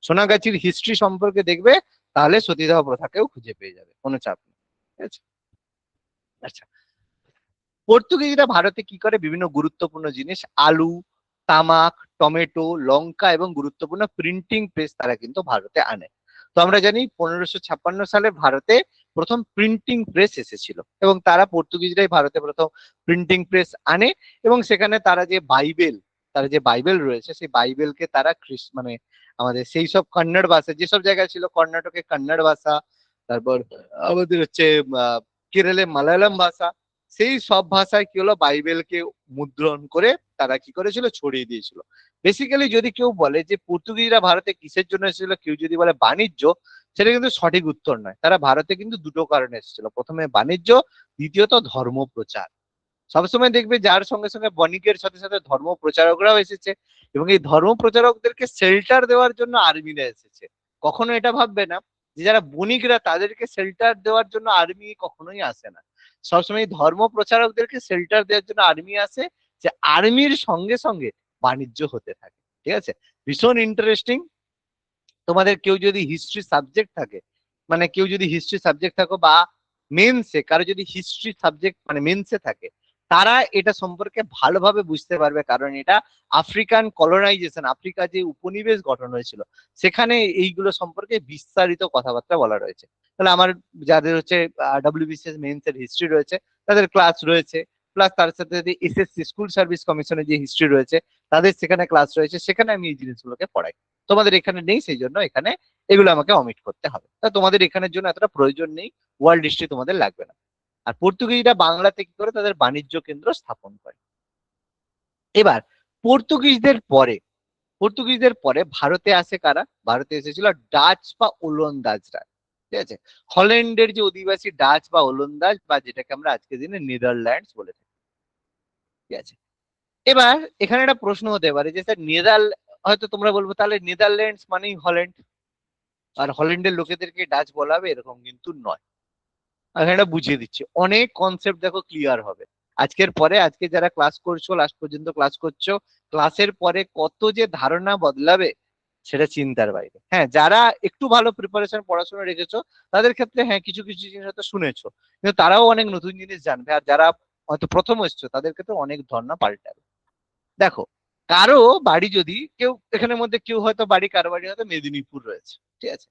সোনাগাছির হিস্ট্রি সম্পর্কে দেখবে, তাহলে সতীদাহ প্রথাকেও খুঁজে পেয়ে যাবে, কোনো চাপ নেই। ঠিক আছে, আচ্ছা, পর্তুগিজরা ভারতে কি করে? বিভিন্ন গুরুত্বপূর্ণ জিনিস, আলু, তামাক, টমেটো, লঙ্কা এবং গুরুত্বপূর্ণ প্রিন্টিং প্রেস তারা কিন্তু ভারতে আনে। তো আমরা জানি 1556 সালে ভারতে প্রথম প্রিন্টিং প্রেস এসেছিল, এবং তারা পর্তুগিজরাই ভারতে প্রথম প্রিন্টিং প্রেস আনে। এবং সেখানে তারা যে বাইবেল রয়েছে, সেই বাইবেলকে তারা মানে আমাদের সেই সব কন্নড় ভাষা, যেসব জায়গায় ছিল কর্ণাটকে কন্নড় ভাষা, তারপর আমাদের হচ্ছে কেরলে মালায়ালাম ভাষা, সেই সব ভাষায় কি হলো, বাইবেলকে মুদ্রণ করে তারা কি করেছিল, ছড়িয়ে দিয়েছিল। বেসিক্যালি যদি কেউ বলে যে পর্তুগিজরা ভারতে কিসের জন্য এসেছিল, কেউ যদি বলে বাণিজ্য, সেটা কিন্তু সঠিক উত্তর নয়। তারা ভারতে কিন্তু দুটো কারণে এসেছিল, প্রথমে বাণিজ্য, দ্বিতীয়ত ধর্ম প্রচার। সবসময় দেখবে যার সঙ্গে সঙ্গে বণিকের সাথে সাথে ধর্ম প্রচারকরাও এসেছে, এবং এই ধর্ম প্রচারকদেরকে শেল্টার দেওয়ার জন্য আর্মিরা এসেছে। কখনো এটা ভাববে না যে যারা বণিকরা তাদেরকে শেল্টার দেওয়ার জন্য আর্মি কখনোই আসে না। সবসময় ধর্ম প্রচারকদেরকে শেল্টার দেওয়ার জন্য আর্মি আসে, যে আর্মির সঙ্গে সঙ্গে বাণিজ্য হতে থাকে। ঠিক আছে, ভীষণ ইন্টারেস্টিং। তোমাদের কেউ যদি হিস্ট্রি সাবজেক্ট থাকে, মানে কেউ যদি হিস্ট্রি সাবজেক্ট থাকো, বা মেন্সে কারো যদি হিস্ট্রি সাবজেক্ট মানে মেন্সে থাকে, তারা এটা সম্পর্কে ভালোভাবে বুঝতে পারবে, কারণ এটা আফ্রিকান কলোনাইজেশন, আফ্রিকা যে উপনিবেশ গঠন হয়েছিল, সেখানে এইগুলো সম্পর্কে বিস্তারিত কথাবার্তা বলা রয়েছে। তাহলে আমার যাদের হচ্ছে ডব্লিউবিসিএস মেন্স এর হিস্ট্রি রয়েছে, তাদের ক্লাস রয়েছে, প্লাস তার সাথে যদি এসএসসি স্কুল সার্ভিস কমিশনের যে হিস্ট্রি রয়েছে, তাদের সেখানে ক্লাস রয়েছে, সেখানে আমি এই জিনিসগুলোকে পড়াই। তোমাদের এখানে নেই, সেই জন্য এখানে এগুলো আমাকে অমিট করতে হবে। তা তোমাদের এখানের জন্য এতটা প্রয়োজন নেই, ওয়ার্ল্ড হিস্ট্রি তোমাদের লাগবে না। আর পর্তুগিজরা বাংলাতে কি করে তাদের বাণিজ্য কেন্দ্র স্থাপন করে। এবার পর্তুগিজদের পরে পর্তুগিজদের পরে ভারতে আসে কারা? ভারতে এসেছিল ডাচ বা ওলন্দাজরা। ঠিক আছে, হল্যান্ডের যে অধিবাসী ডাচ বা ওলন্দাজ, বা যেটাকে আমরা আজকের দিনে নেদারল্যান্ডস বলে থাকি। ঠিক আছে, এবার এখানে একটা প্রশ্ন হতে পারে যে স্যার হয়তো তোমরা বলবো তাহলে নেদারল্যান্ডস মানেই হল্যান্ড, আর হল্যান্ডের লোকেদেরকে ডাচ বলা হবে, এরকম কিন্তু নয়। এখানে বুঝিয়ে দিচ্ছি, অনেক কনসেপ্ট দেখো ক্লিয়ার হবে আজকের পরে। আজকে যারা ক্লাস করছো, লাস্ট পর্যন্ত ক্লাস করছো, ক্লাসের পরে কত যে ধারণা বদলাবে সেটা চিন্তার বাইরে। হ্যাঁ, যারা একটু ভালো প্রিপারেশন পড়াশোনা রেখেছো, তাদের ক্ষেত্রে হ্যাঁ কিছু কিছু জিনিস হয়তো শুনেছো, কিন্তু তারাও অনেক নতুন জিনিস জানবে। আর যারা হয়তো প্রথম এসছো, তাদের ক্ষেত্রে অনেক ধারণা পাল্টাবে। দেখো, কারো বাড়ি যদি কেউ এখানের মধ্যে কেউ হয়তো কারো বাড়ি হয়তো মেদিনীপুর রয়েছে। ঠিক আছে,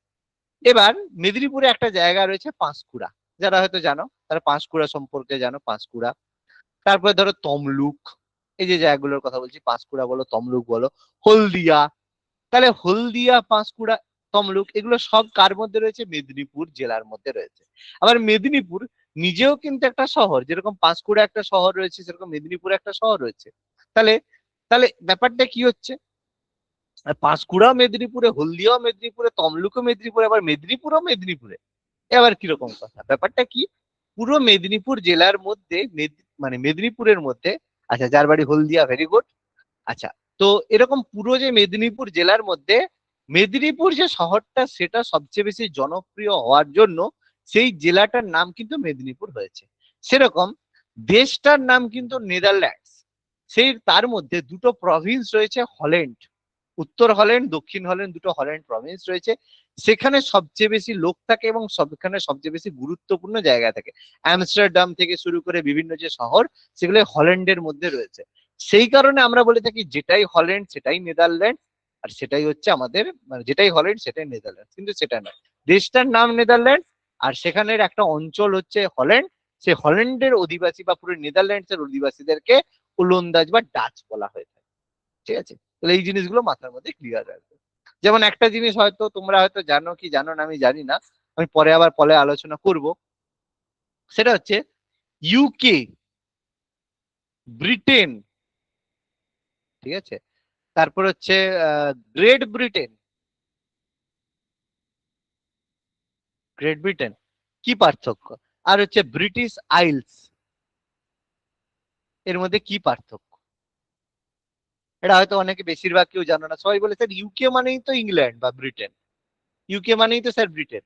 এবার মেদিনীপুরে একটা জায়গা রয়েছে পাঁশকুড়া, যারা হয়তো জানো, তারা পাঁশকুড়া সম্পর্কে জানো, পাঁশকুড়া। তারপরে ধরো তমলুক, এই যে জায়গাগুলোর কথা বলছি, পাঁশকুড়া বলো, তমলুক বলো, হলদিয়া, তাহলে হলদিয়া, পাঁশকুড়া, তমলুক এগুলো সব কার মধ্যে রয়েছে? মেদিনীপুর জেলার মধ্যে রয়েছে। আবার মেদিনীপুর নিজেও কিন্তু একটা শহর, যেরকম পাঁশকুড়া একটা শহর রয়েছে সেরকম মেদিনীপুর একটা শহর রয়েছে। তাহলে তাহলে ব্যাপারটা কি হচ্ছে? পাঁশকুড়াও মেদিনীপুরে, হলদিয়াও মেদিনীপুরে, তমলুকও মেদিনীপুরে, আবার মেদিনীপুরও মেদিনীপুরে। এবার কিরকম কথা, ব্যাপারটা কি? পুরো মেদিনীপুর জেলার মধ্যে মানে মেদিনীপুরের মধ্যে, আচ্ছা যার বাড়ি হলদিয়া, ভেরি গুড। আচ্ছা, তো এরকম পুরো যে মেদিনীপুর জেলার মধ্যে মেদিনীপুর যে শহরটা সেটা সবচেয়ে বেশি জনপ্রিয় হওয়ার জন্য সেই জেলাটার নাম কিন্তু মেদিনীপুর হয়েছে। সেরকম দেশটার নাম কিন্তু নেদারল্যান্ডস। সেই তার মধ্যে দুটো প্রভিন্স রয়েছে, হল্যান্ড, উত্তর হল্যান্ড, দক্ষিণ হল্যান্ড, দুটো হল্যান্ড প্রভিন্স রয়েছে। সেখানে সবচেয়ে বেশি লোক থাকে এবং সেখানে সবচেয়ে বেশি গুরুত্বপূর্ণ জায়গা থাকে। আমস্টারডাম থেকে শুরু করে বিভিন্ন যে শহর সেগুলো হল্যান্ডের মধ্যে রয়েছে। সেই কারণে আমরা বলে থাকি যেটাই হল্যান্ড সেটাই নেদারল্যান্ড, আর সেটাই হচ্ছে আমাদের, মানে যেটাই হল্যান্ড সেটাই নেদারল্যান্ড, কিন্তু সেটা নয়। দেশটার নাম নেদারল্যান্ড আর সেখানের একটা অঞ্চল হচ্ছে হল্যান্ড। সেই হল্যান্ডের অধিবাসী বা পুরো নেদারল্যান্ডস এর অধিবাসীদেরকে ওলন্দাজ বা ডাচ বলা হয়ে থাকে। ঠিক আছে, তাহলে এই জিনিসগুলো মাথার মধ্যে ক্লিয়ার রাখবে। যেমন একটা জিনিস হয়তো তোমরা হয়তো জানো কি জানো না আমি জানি না, আমি পরে আবার পরে আলোচনা করব। সেটা হচ্ছে ইউকে, ব্রিটেন, ঠিক আছে, তারপর হচ্ছে গ্রেট ব্রিটেন, গ্রেট ব্রিটেন কি পার্থক্য? আর হচ্ছে ব্রিটিশ আইলস, এর মধ্যে কি পার্থক্য? এটা হয়তো অনেকে বেশিরভাগ কেউ জানো না। সবাই বলে স্যার ইউকে মানেই তো ইংল্যান্ড বা ব্রিটেন, ইউকে মানেই তো স্যার ব্রিটেন,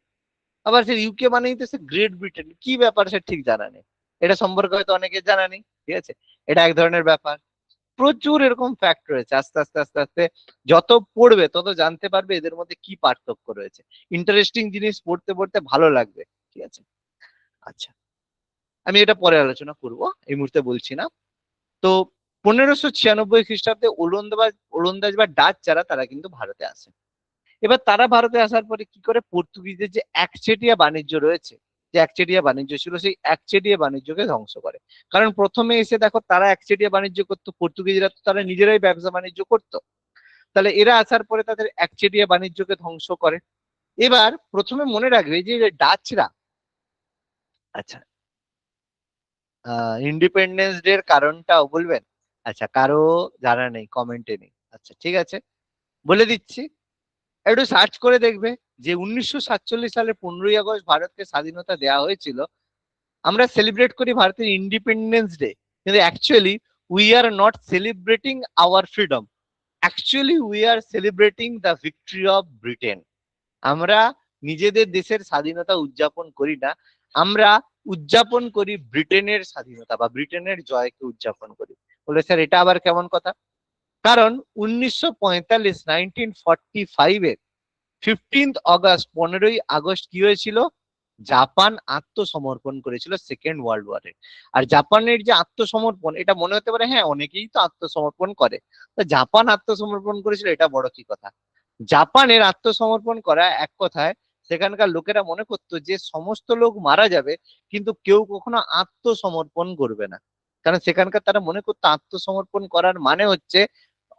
আবার স্যার ইউকে মানেই তো স্যার গ্রেট ব্রিটেন। কি ব্যাপার স্যার ঠিক জানা নেই, এটা সম্পর্কে হয়তো অনেকে জানা নেই। ঠিক আছে, এটা এক ধরনের ব্যাপার। প্রচুর এরকম ফ্যাক্ট রয়েছে, আস্তে আস্তে আস্তে আস্তে যত পড়বে তত জানতে পারবে এদের মধ্যে কি পার্থক্য রয়েছে। ইন্টারেস্টিং জিনিস পড়তে পড়তে ভালো লাগবে। ঠিক আছে, আচ্ছা আমি এটা পরে আলোচনা করব, এই মুহূর্তে বলছি না। তো 1596 খ্রিস্টাব্দে ওলন্দাজ বা ডাচ যারা তারা কিন্তু ভারতে আসে। এবার তারা ভারতে আসার পরে কি করে, পর্তুগিজদের যে একচেটিয়া বাণিজ্য রয়েছে, যে একচেটিয়া বাণিজ্য ছিল সেই একচেটিয়া বাণিজ্যকে ধ্বংস করে। কারণ প্রথমে এসে দেখো তারা একচেটিয়া বাণিজ্য করতো, পর্তুগিজরা তো তারা নিজেরাই ব্যবসা বাণিজ্য করতো। তাহলে এরা আসার পরে তাদের একচেটিয়া বাণিজ্যকে ধ্বংস করে। এবার প্রথমে মনে রাখবে যে ডাচরা, আচ্ছা ইন্ডিপেন্ডেন্স ডে এর কারণটাও বলবেন? আচ্ছা কারো জানা নেই, কমেন্টে নেই, আচ্ছা ঠিক আছে বলে দিচ্ছি। একটু সার্চ করে দেখবে যে 1947 সালে 15ই আগস্ট ভারতকে স্বাধীনতা দেওয়া হয়েছিল। আমরা সেলিব্রেট করি ভারতের ইন্ডিপেন্ডেন্স ডে, কিন্তু actually we are not celebrating our freedom, actually we are celebrating the victory of Britain. আমরা নিজেদের দেশের স্বাধীনতা উদযাপন করি না, আমরা উদযাপন করি ব্রিটেনের স্বাধীনতা বা ব্রিটেনের জয়কে উদযাপন করি। বলে স্যার এটা আবার কেমন কথা? কারণ 1945 1945 15 আগস্ট 15ই আগস্ট কি হয়েছিল? জাপান আত্মসমর্পণ করেছিল সেকেন্ড ওয়ার্ল্ড ওয়ারে। আর জাপানের যে আত্মসমর্পণ, এটা মনে হতে পারে হ্যাঁ অনেকেই তো আত্মসমর্পণ করে, তো জাপান আত্মসমর্পণ করেছিল এটা বড় কি কথা? জাপানের আত্মসমর্পণ করা এক কথায় সেখানকার লোকেরা মনে করতো যে সমস্ত লোক মারা যাবে কিন্তু কেউ কখনো আত্মসমর্পণ করবে না। কারণ সেখানকার তারা মনে করতো আত্মসমর্পণ করার মানে হচ্ছে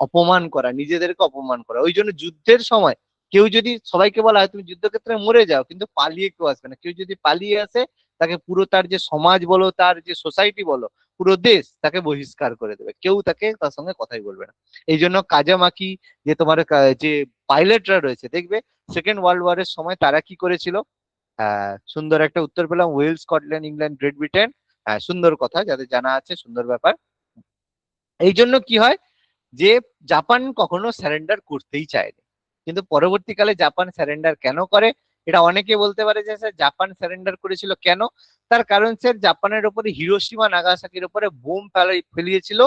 অপমান করা, নিজেদেরকে অপমান করা। ওই জন্য যুদ্ধের সময় কেউ যদি, সবাইকে বলা হয় তুমি যুদ্ধক্ষেত্রে মরে যাও কিন্তু পালিয়ে কেউ আসবে না, কেউ যদি পালিয়ে আসে তাকে পুরো তার যে সমাজ বলো, তার যে সোসাইটি বলো, পুরো দেশ তাকে বহিষ্কার করে দেবে, কেউ তার সঙ্গে কথাই বলবে না। এই জন্য কাজামাকি যে তোমার যে পাইলটরা রয়েছে দেখবে সেকেন্ড ওয়ার্ল্ড ওয়ারের সময় তারা কি করেছিল। সুন্দর একটা উত্তর পেলাম, Wales, Scotland, England, Great Britain. সুন্দর কথা, যাদের জানা আছে সুন্দর ব্যাপার। এই জন্য কি হয় যে জাপান কখনো স্যারেন্ডার করতেই চায়নি, কিন্তু পরবর্তীকালে জাপান স্যারেন্ডার কেন করে? এটা অনেকে বলতে পারে যে স্যার জাপান স্যারেন্ডার করেছিল কেন? তার কারণ স্যার জাপানের উপরে হিরোশিমা নাগাসাকির উপরে বোম ফেলিয়েছিল,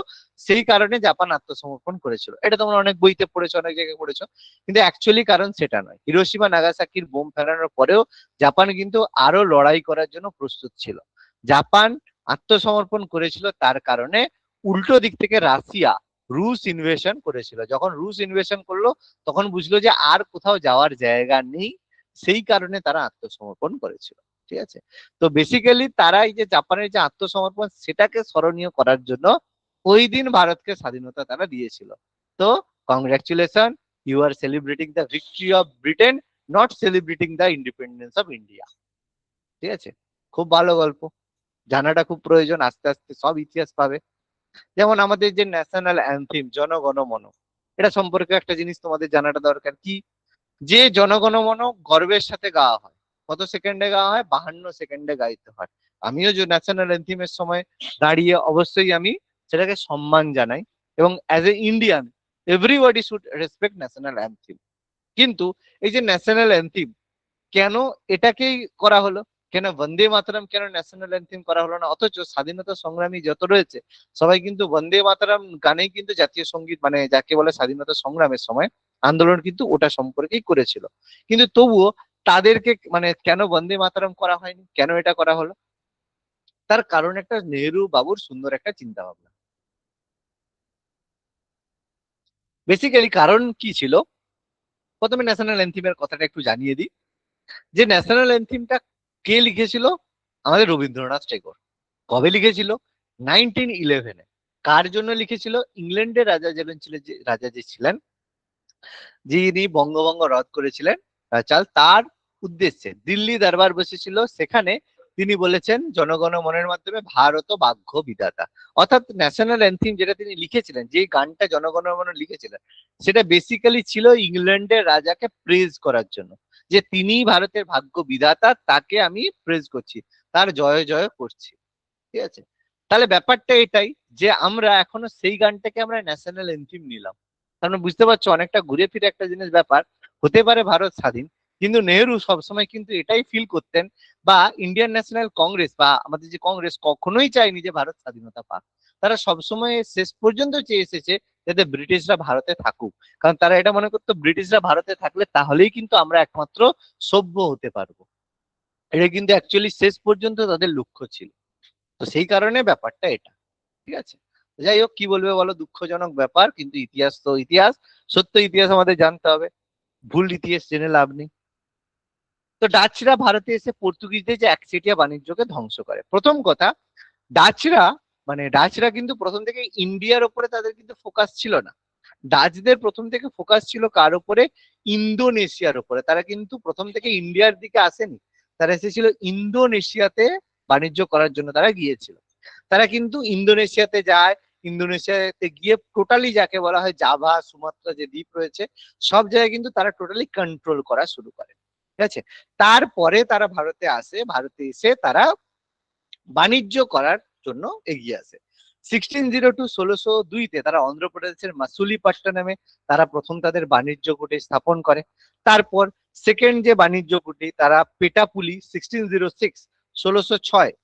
সেই কারণে জাপান আত্মসমর্পণ করেছিল। এটা তোমরা অনেক বইতে পড়েছো, অনেক জায়গায় পড়েছো, কিন্তু অ্যাকচুয়ালি কারণ সেটা নয়। হিরোশিমা নাগাসাকির বোম ফেলানোর পরেও জাপান কিন্তু আরো লড়াই করার জন্য প্রস্তুত ছিল। জাপান আত্মসমর্পণ করেছিল তার কারণে উল্টো দিক থেকে রাশিয়া, রুশ ইনভেশন করেছিল। যখন রুশ ইনভেশন করলো তখন বুঝলো যে আর কোথাও যাওয়ার জায়গা নেই, সেই কারণে তারা আত্মসমর্পণ করেছিল। ঠিক আছে, তো বেসিক্যালি তারা এই যে জাপানের যে আত্মসমর্পণ সেটাকে স্মরণীয় করার জন্য ওই দিন ভারতকে স্বাধীনতা তারা দিয়েছিল। তো congratulation, you are celebrating the victory of Britain, not celebrating the independence of India. ঠিক আছে, খুব ভালো গল্প, জানাটা খুব প্রয়োজন, আস্তে আস্তে সব ইতিহাস পাবে। যেমন আমাদের যে ন্যাশনাল অ্যান্থেম জনগণমন, এটা সম্পর্কে একটা জিনিস তোমাদের জানাটা দরকার কি, যে জনগণমন গর্বের সাথে গাওয়া হয়। কত সেকেন্ডে গাওয়া হয়? 52 সেকেন্ডে গাইতে হয়। আমিও যে ন্যাশনাল অ্যান্থেমের সময় দাঁড়িয়ে অবশ্যই আমি সেটাকে সম্মান জানাই, এবং as a Indian everybody should respect national anthem. কিন্তু এই যে ন্যাশনাল অ্যান্থেম, কেন এটাকেই করা হলো? কেন বন্দে মাতরম, কেন ন্যাশনাল অ্যান্থেম করা হলো না? অথচ স্বাধীনতা সংগ্রামী যত রয়েছে সবাই কিন্তু বন্দে মাতরম গানেই কিন্তু জাতীয় সঙ্গীত, মানে যাকে বলে স্বাধীনতা সংগ্রামের সময় আন্দোলন, কিন্তু ওটা সম্পর্কেই করেছিল। কিন্তু তবুও তাদেরকে মানে কেন বন্দে মাতরম করা হয়নি, কেন এটা করা হলো? তার কারণ একটা নেহেরু বাবুর সুন্দর একটা চিন্তা ভাবনা। বেসিক্যালি কারণ কি ছিল? প্রথমে ন্যাশনাল অ্যান্থেমের কথাটা একটু জানিয়ে দিই, যে ন্যাশনাল অ্যান্থেমটা কে লিখেছিল? আমাদের রবীন্দ্রনাথ ঠাকুর। কবে লিখেছিল? 1911-এ। কার জন্য লিখেছিল? ইংল্যান্ডের রাজা যে ছিলেন, যিনি বঙ্গভঙ্গ রদ করেছিলেন চাল, তার উদ্দেশ্যে দিল্লি দরবার বসেছিল, সেখানে তিনি বলেছেন জনগণমনের মাধ্যমে ভারত ভাগ্য বিধাতা। অর্থাৎ ন্যাশনাল অ্যান্থেম যেটা তিনি লিখেছিলেন, যে গানটা জনগণমন লিখেছিলেন, সেটা বেসিক্যালি ছিল ইংল্যান্ডের রাজাকে প্রেজ করার জন্য, যে তিনি ভারতের ভাগ্য বিধাতা, তাকে আমি প্রেজ করছি, তার জয় জয় করছি। ঠিক আছে, তাহলে ব্যাপারটা এটাই, যে আমরা এখনো সেই গানটাকে আমরা ন্যাশনাল এন্থিম নিলাম। তার মানে বুঝতে পারছো, অনেকটা ঘুরে ফিরে একটা জিনিস ব্যাপার। হতে পারে ভারত স্বাধীন, কিন্তু নেহেরু সবসময় কিন্তু এটাই ফিল করতেন, বা ইন্ডিয়ান ন্যাশনাল কংগ্রেস বা আমাদের যে কংগ্রেস কখনোই চায়নি যে ভারত স্বাধীনতা পাক। তারা সবসময় শেষ পর্যন্ত চেয়ে এসেছে যাতে ব্রিটিশরা ভারতে থাকুক, কারণ তারা এটা মনে করতো ব্রিটিশরা ভারতে থাকলে তাহলেই কিন্তু আমরা একমাত্র সভ্য হতে পারবো। এটা কিন্তু অ্যাকচুয়ালি শেষ পর্যন্ত তাদের লক্ষ্য ছিল। তো সেই কারণে ব্যাপারটা এটা। ঠিক আছে, যাই হোক, কি বলবে বলো, দুঃখজনক ব্যাপার, কিন্তু ইতিহাস তো ইতিহাস, সত্য ইতিহাস আমাদের জানতে হবে, ভুল ইতিহাস জেনে লাভ নেই। তো ডাচরা ভারতে এসে পর্তুগিজদের যে একচেটিয়া বাণিজ্যকে ধ্বংস করে। প্রথম কথা, ডাচরা ডাচরা কিন্তু প্রথম থেকে ইন্ডিয়ার উপরে তাদের কিন্তু ফোকাস ছিল না। ডাচদের প্রথম থেকে ফোকাস ছিল কার উপরে? ইন্দোনেশিয়ার উপরে। তারা কিন্তু প্রথম থেকে ইন্ডিয়ার দিকে আসেনি, তারা এসেছিল ইন্দোনেশিয়াতে বাণিজ্য করার জন্য তারা গিয়েছিল। তারা কিন্তু ইন্দোনেশিয়াতে যায়, ইন্দোনেশিয়াতে গিয়ে টোটালি যাকে বলা হয় জাভা, সুমাত্রা যে দ্বীপ রয়েছে, সব জায়গায় কিন্তু তারা টোটালি কন্ট্রোল করা শুরু করে। ঠিক আছে, তারপরে তারা ভারতে আসে, ভারতে এসে তারা বাণিজ্য করার জন্য এগিয়ে আসে। 1602 1602-তে তারা অন্ধ্রপ্রদেশের মাসুলিপাট্টনামে তারা প্রথম তাদের বাণিজ্য কুটির স্থাপন করে। তারপর সেকেন্ড যে বাণিজ্য কুটির, তারা পেটাপুলি 1606 1606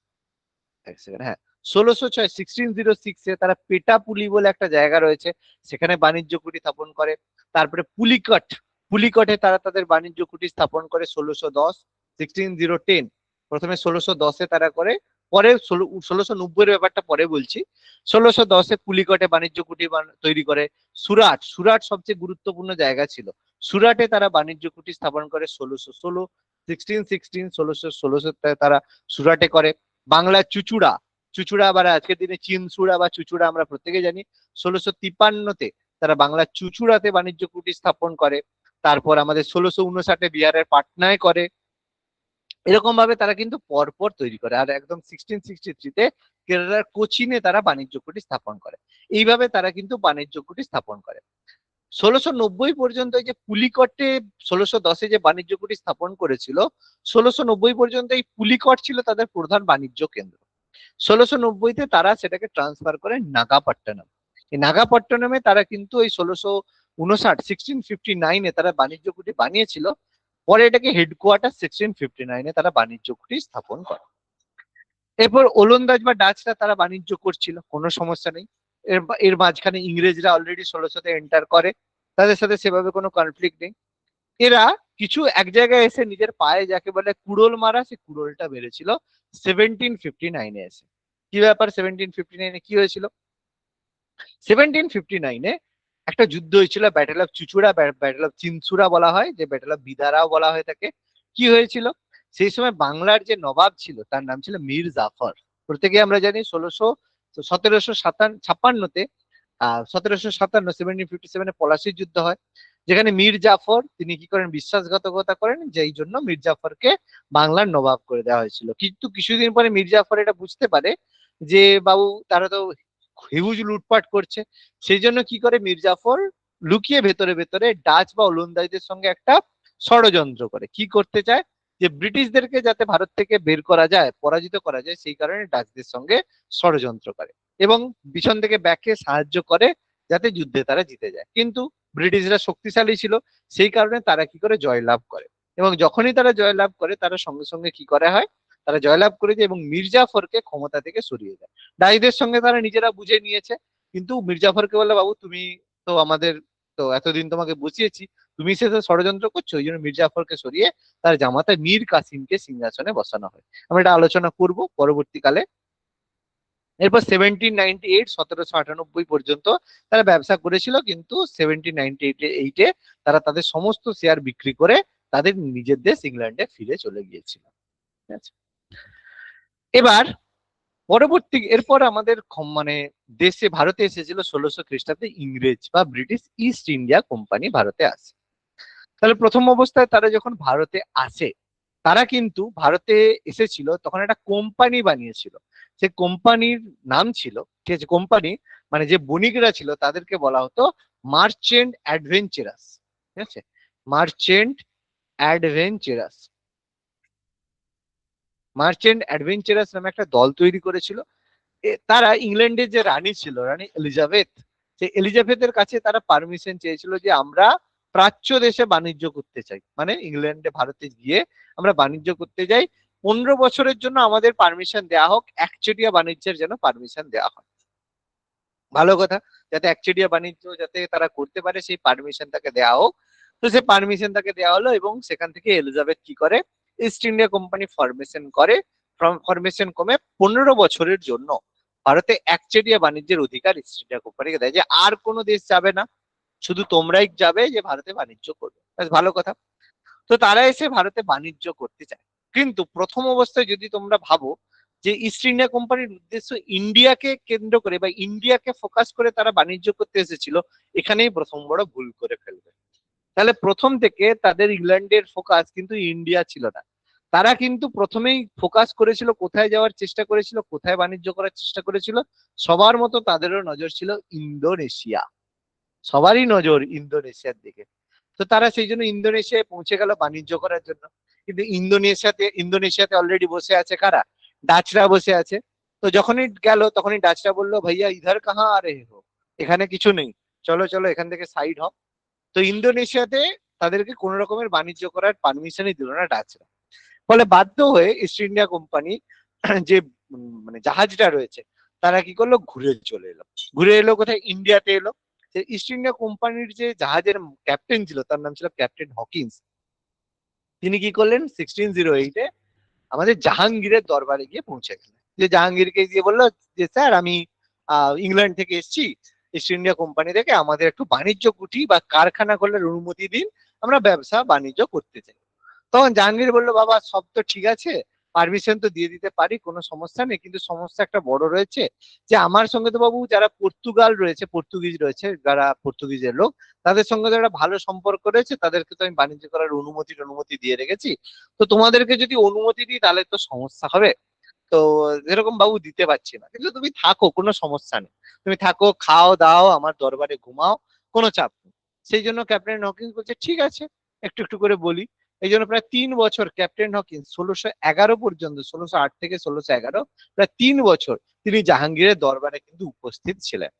এক সেকেন্ড, হ্যাঁ 1606 1606-এ তারা পেটাপুলি বলে একটা জায়গা রয়েছে, সেখানে বাণিজ্য কুটির স্থাপন করে। তারপরে পুলিকট, পুলিকটে তারা তাদের বাণিজ্য কুটির স্থাপন করে 1610 1610। প্রথমে 1610-এ তারা করে, পরে 1690-এর ব্যাপারটা পরে বলছি। 1610-এ পুলিকটে বাণিজ্য কুটির তৈরি করে। সুরাট, সুরাট সবচেয়ে গুরুত্বপূর্ণ জায়গা ছিল, সুরাটে তারা বাণিজ্য কুটির স্থাপন করে 1616 1616 1616-তে তারা সুরাটে করে। বাংলার চুচুড়া, চুচুড়া আবার আজকের দিনে চিনসুড়া বা চুচুড়া আমরা প্রত্যেকে জানি, 1653-তে তারা বাংলার চুচুড়াতে বাণিজ্য কুটির স্থাপন করে। তারপর আমাদের 1659-এ বিহারের পাটনায় করে। এরকম ভাবে তারা কিন্তু পরপর তৈরি করে। আর একদম 1663-তে কেরালার কোচিনে তারা বাণিজ্য কুটির স্থাপন করে। এইভাবে তারা কিন্তু বাণিজ্য কুটির স্থাপন করে। 1690 পর্যন্ত এই যে পুলিকটে 1610-এ যে বাণিজ্য কুটির স্থাপন করেছিল, 1690 পর্যন্ত এই পুলিকট ছিল তাদের প্রধান বাণিজ্য কেন্দ্র। 1690-তে তারা সেটাকে ট্রান্সফার করে নাগাপট্টনম। এই নাগাপট্টনমে তারা কিন্তু ওই 1659 তারা বাণিজ্য কুটির বানিয়েছিল। পরে এটাকে হেডকোয়ার্টার 1659-এ তারা বাণিজ্য কুটির স্থাপন করে। এরপর ওলন্দাজ বা ডাচরা তারা বাণিজ্য করছিল, কোনো সমস্যা নেই। এর মাঝখানে ইংরেজরা অলরেডি 1600-তে এন্টার করে, তাদের সাথে সেভাবে কোনো কনফ্লিক্ট নেই। এরা কিছু এক জায়গায় এসে নিজের পায়ে যাকে বলে কুড়োল মারা, সে কুড়োলটা বেড়েছিল 1759-এ এসে। কি ব্যাপার 1759-এ কি হয়েছিল? 1759-এ একটা যুদ্ধ হয়েছিল, battle of Chuchura, battle of Chinsurah বলা হয়, যে ব্যাটেল অফ বিদারাও বলা হয়ে থাকে। কি হয়েছিল? সেই সময় বাংলার যে নবাব ছিল তার নাম ছিল মীর জাফর। প্রত্যেকে আমরা জানি 1757-তে 1757 1757-এ পলাশির যুদ্ধ হয়। যেখানে মীর জাফর তিনি কি করেন, বিশ্বাসঘাতকতা করেন, যে এই জন্য মীর জাফরকে বাংলার নবাব করে দেওয়া হয়েছিল। কিন্তু কিছুদিন পরে মীর জাফর এটা বুঝতে পারে যে বাবু তারা তো হিউজ লুটপাট করছে, সেই জন্য কি করে মীর জাফর লুকিয়ে ভেতরে ভেতরে ডাচ বা ওলন্দাজদের সঙ্গে একটা ষড়যন্ত্র করে। কি করতে চায়, যে ব্রিটিশদেরকে যাতে ভারত থেকে বের করা যায়, পরাজিত করা যায়, সেই কারণে ডাচদের সঙ্গে ষড়যন্ত্র করে এবং পিছন থেকে ব্যাকে সাহায্য করে যাতে যুদ্ধে তারা জিতে যায়। কিন্তু ব্রিটিশরা শক্তিশালী ছিল, সেই কারণে তারা কি করে জয়লাভ করে, এবং যখনই তারা জয়লাভ করে তারা সঙ্গে সঙ্গে কি করা হয়, তারা জয়লাভ করে যায় এবং মির্জাফরকে ক্ষমতা থেকে সরিয়ে দেয়। ডাইদের সঙ্গে তারা নিজেরা বুঝে নিয়েছে, কিন্তু মির্জাফরকে বলে বাবু তুমি তো আমাদের, তো এতদিন তোমাকে বুঝিয়েছি, তুমি সে তো ষড়যন্ত্র করছো, ওই জন্য মির্জাফরকে সরিয়ে তার জামাতা মীর কাসিমকে সিংহাসনে বসানো হয়। আমরা এটা আলোচনা করব পরবর্তীকালে। এরপর 1798 1798 পর্যন্ত তারা ব্যবসা করেছিল, কিন্তু 1798 তারা তাদের সমস্ত শেয়ার বিক্রি করে তাদের নিজের দেশ ইংল্যান্ডে ফিরে চলে গিয়েছিল। ঠিক আছে? এবার পরবর্তী এরপর আমাদের মানে দেশে ভারতে এসেছিল 1600 খ্রিস্টাব্দে ইংরেজ বা ব্রিটিশ ইস্ট ইন্ডিয়া কোম্পানি ভারতে আসে। তাহলে প্রথম অবস্থায় তারা যখন ভারতে আসে, তারা কিন্তু ভারতে এসেছিল তখন একটা কোম্পানি বানিয়েছিল। সে কোম্পানির নাম ছিল, ঠিক আছে, কোম্পানি মানে যে বণিকরা ছিল তাদেরকে বলা হতো মার্চেন্ট অ্যাডভেঞ্চারাস। ঠিক আছে, মার্চেন্ট অ্যাডভেঞ্চারাস। মার্চেন্ট অ্যাডভেঞ্চারাস নামে একটা দল তৈরি করেছিল। তারা ইংল্যান্ডের যে রানী ছিল, রানী এলিজাবেথ, সেই এলিজাবেথের কাছে তারা পারমিশন চেয়েছিল যে আমরা প্রাচ্য দেশে বাণিজ্য করতে চাই, মানে ইংল্যান্ডে ভারতে গিয়ে আমরা বাণিজ্য করতে যাই, 15 বছরের জন্য আমাদের পারমিশন দেওয়া হোক, একচেটিয়া বাণিজ্যের যেন পারমিশন দেওয়া হয়। ভালো কথা, যাতে একচেটিয়া বাণিজ্য যাতে তারা করতে পারে সেই পারমিশন তাকে দেওয়া হোক। তো সে পারমিশন তাকে দেওয়া হলো এবং সেখান থেকে এলিজাবেথ কি করে, ইস্ট ইন্ডিয়া কোম্পানি ফরমেশন করে। ফরমেশন কমে 15 বছরের জন্য ভারতে একচেটিয়া বাণিজ্যের অধিকার ইস্ট ইন্ডিয়া কোম্পানিকে দেয়, যে আর কোনো দেশ যাবে না, শুধু তোমরাই যাবে যে ভারতে বাণিজ্য করবে। বেশ ভালো কথা। তো তারা এসে ভারতে বাণিজ্য করতে চায়, কিন্তু প্রথম অবস্থায় যদি তোমরা ভাবো যে ইস্ট ইন্ডিয়া কোম্পানির উদ্দেশ্য ইন্ডিয়াকে কেন্দ্র করে বা ইন্ডিয়াকে ফোকাস করে তারা বাণিজ্য করতে এসেছিল, এখানেই প্রথম বড় ভুল করে ফেলবে। তাহলে প্রথম থেকে তাদের ইংল্যান্ডের ফোকাস কিন্তু ইন্ডিয়া ছিল না। তারা কিন্তু প্রথমেই ফোকাস করেছিল, কোথায় যাওয়ার চেষ্টা করেছিল, কোথায় বাণিজ্য করার চেষ্টা করেছিল, সবার মতো তাদেরও নজর ছিল ইন্দোনেশিয়া। সবারই নজর ইন্দোনেশিয়ার দিকে। তো তারা সেই জন্য ইন্দোনেশিয়ায় পৌঁছে গেল বাণিজ্য করার জন্য। কিন্তু ইন্দোনেশিয়াতে অলরেডি বসে আছে কারা, ডাচরা বসে আছে। তো যখনই গেল তখনই ডাচরা বললো ভাইয়া ইধার কাহা আ রে হো, এখানে কিছু নেই, চলো চলো এখান থেকে সাইড হও। তো ইন্দোনেশিয়াতে তাদেরকে কোন রকমের বাণিজ্য করার পারমিশনই দিল না ডাচরা। ফলে বাধ্য হয়ে ইস্ট ইন্ডিয়া কোম্পানি যে মানে জাহাজটা রয়েছে, তারা কি করলো, ঘুরে চলে এলো। ঘুরে এলো কোথায়, ইন্ডিয়াতে এলো। ইস্ট ইন্ডিয়া কোম্পানির যে জাহাজের ক্যাপ্টেন ছিল তার নাম ছিল ক্যাপ্টেন হকিন্স। তিনি কি করলেন, 1608 আমাদের জাহাঙ্গীরের দরবারে গিয়ে পৌঁছে গেলেন। যে জাহাঙ্গীরকে গিয়ে বললো যে স্যার আমি ইংল্যান্ড থেকে এসেছি, ইস্ট ইন্ডিয়া কোম্পানি থেকে আমাদের একটু বাণিজ্য কুঠি বা কারখানা খোলার অনুমতি দিন, আমরা ব্যবসা বাণিজ্য করতে চাই। তখন জাহাঙ্গীর বললো বাবা সব তো ঠিক আছে, পারমিশন তো দিয়ে দিতে পারি, কোনো সমস্যা নেই, কিন্তু সমস্যা একটা বড় রয়েছে, যে আমার সঙ্গে তো বাবু যারা পর্তুগাল রয়েছে, পর্তুগিজ রয়েছে, যারা পর্তুগিজের লোক, তাদের সঙ্গে তো একটা ভালো সম্পর্ক রয়েছে, তাদেরকে তো আমি বাণিজ্য করার অনুমতি দিয়ে রেখেছি। তো তোমাদেরকে যদি অনুমতি দিই তাহলে তো সমস্যা হবে। তো এরকম বাবু দিতে পারছি না, কিন্তু তুমি থাকো, কোনো সমস্যা নেই, তুমি থাকো, খাও দাও, আমার দরবারে ঘুমাও, কোনো চাপ নেই। সেই জন্য ক্যাপ্টেন হকিন্স বলছে ঠিক আছে, একটু একটু করে বলি। এই জন্য প্রায় 3 বছর ক্যাপ্টেন হকিন্স 1611 পর্যন্ত, 1608 থেকে 1611, প্রায় 3 বছর তিনি জাহাঙ্গীরের দরবারে কিন্তু উপস্থিত ছিলেন।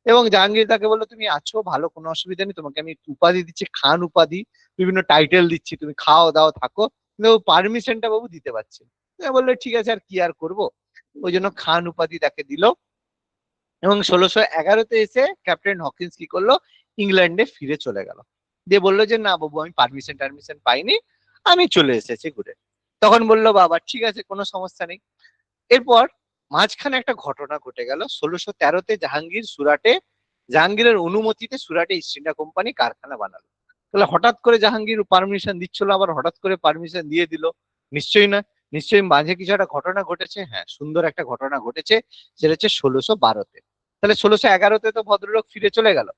এবং জাহাঙ্গীর তাকে বললো তুমি আছো ভালো, কোনো অসুবিধা নেই, তোমাকে আমি উপাধি দিচ্ছি, খান উপাধি, বিভিন্ন টাইটেল দিচ্ছি, তুমি খাও দাও থাকো, কিন্তু পারমিশনটা বাবু দিতে পারছি না। বললো ঠিক আছে, আর কি আর করবো, ওই জন্য খান উপাধি তাকে দিল। এবং 1611-তে এসে ক্যাপ্টেন হকিন্স কি করলো, ইংল্যান্ডে ফিরে চলে গেল। দিয়ে বললো যে না বাবু আমি পারমিশন পাইনি, আমি চলে এসেছি ঘুরে। তখন বললো বাবা ঠিক আছে, কোনো সমস্যা নেই। এরপর মাঝখানে একটা ঘটনা ঘটে গেল। 1613-তে জাহাঙ্গীরের অনুমতিতে সুরাটে ইস্ট ইন্ডিয়া কোম্পানি কারখানা বানালো। তাহলে হঠাৎ করে জাহাঙ্গীর পারমিশন দিচ্ছিল, আবার হঠাৎ করে পারমিশন দিয়ে দিল, নিশ্চয়ই না, নিশ্চয়ই মাঝে কিছু একটা ঘটনা ঘটেছে। হ্যাঁ, সুন্দর একটা ঘটনা ঘটেছে, সেটা হচ্ছে 1612-তে। তাহলে 1611-তে তো ভদ্রলোক ফিরে চলে গেল,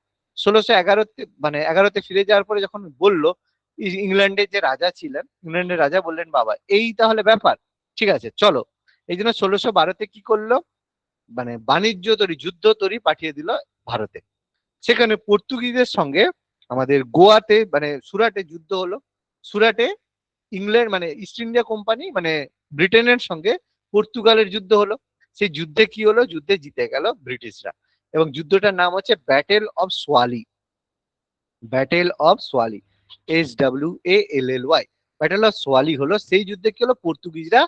1611 মানে 11তে ফিরে যাওয়ার পরে যখন বললো, ইংল্যান্ডের যে রাজা ছিলেন, ইংল্যান্ডের রাজা বললেন বাবা এই তাহলে ব্যাপার, ঠিক আছে চলো। এই জন্য 1612তে কি করলো, মানে বাণিজ্য তরী, যুদ্ধ তরী পাঠিয়ে দিল ভারতে। সেখানে পর্তুগিজদের সঙ্গে আমাদের গোয়াতে মানে সুরাটে যুদ্ধ হলো। সুরাটে ইংল্যান্ড মানে ইস্ট ইন্ডিয়া কোম্পানি মানে ব্রিটেনের সঙ্গে পর্তুগালের যুদ্ধ হলো। সেই যুদ্ধে কি হলো, যুদ্ধে জিতে গেল ব্রিটিশরা, এবং যুদ্ধটার নাম হচ্ছে battle of Swally. Battle of Swally, SWALLY, battle of Swally হলো সেই যুদ্ধে কি হলো, পর্তুগিজরা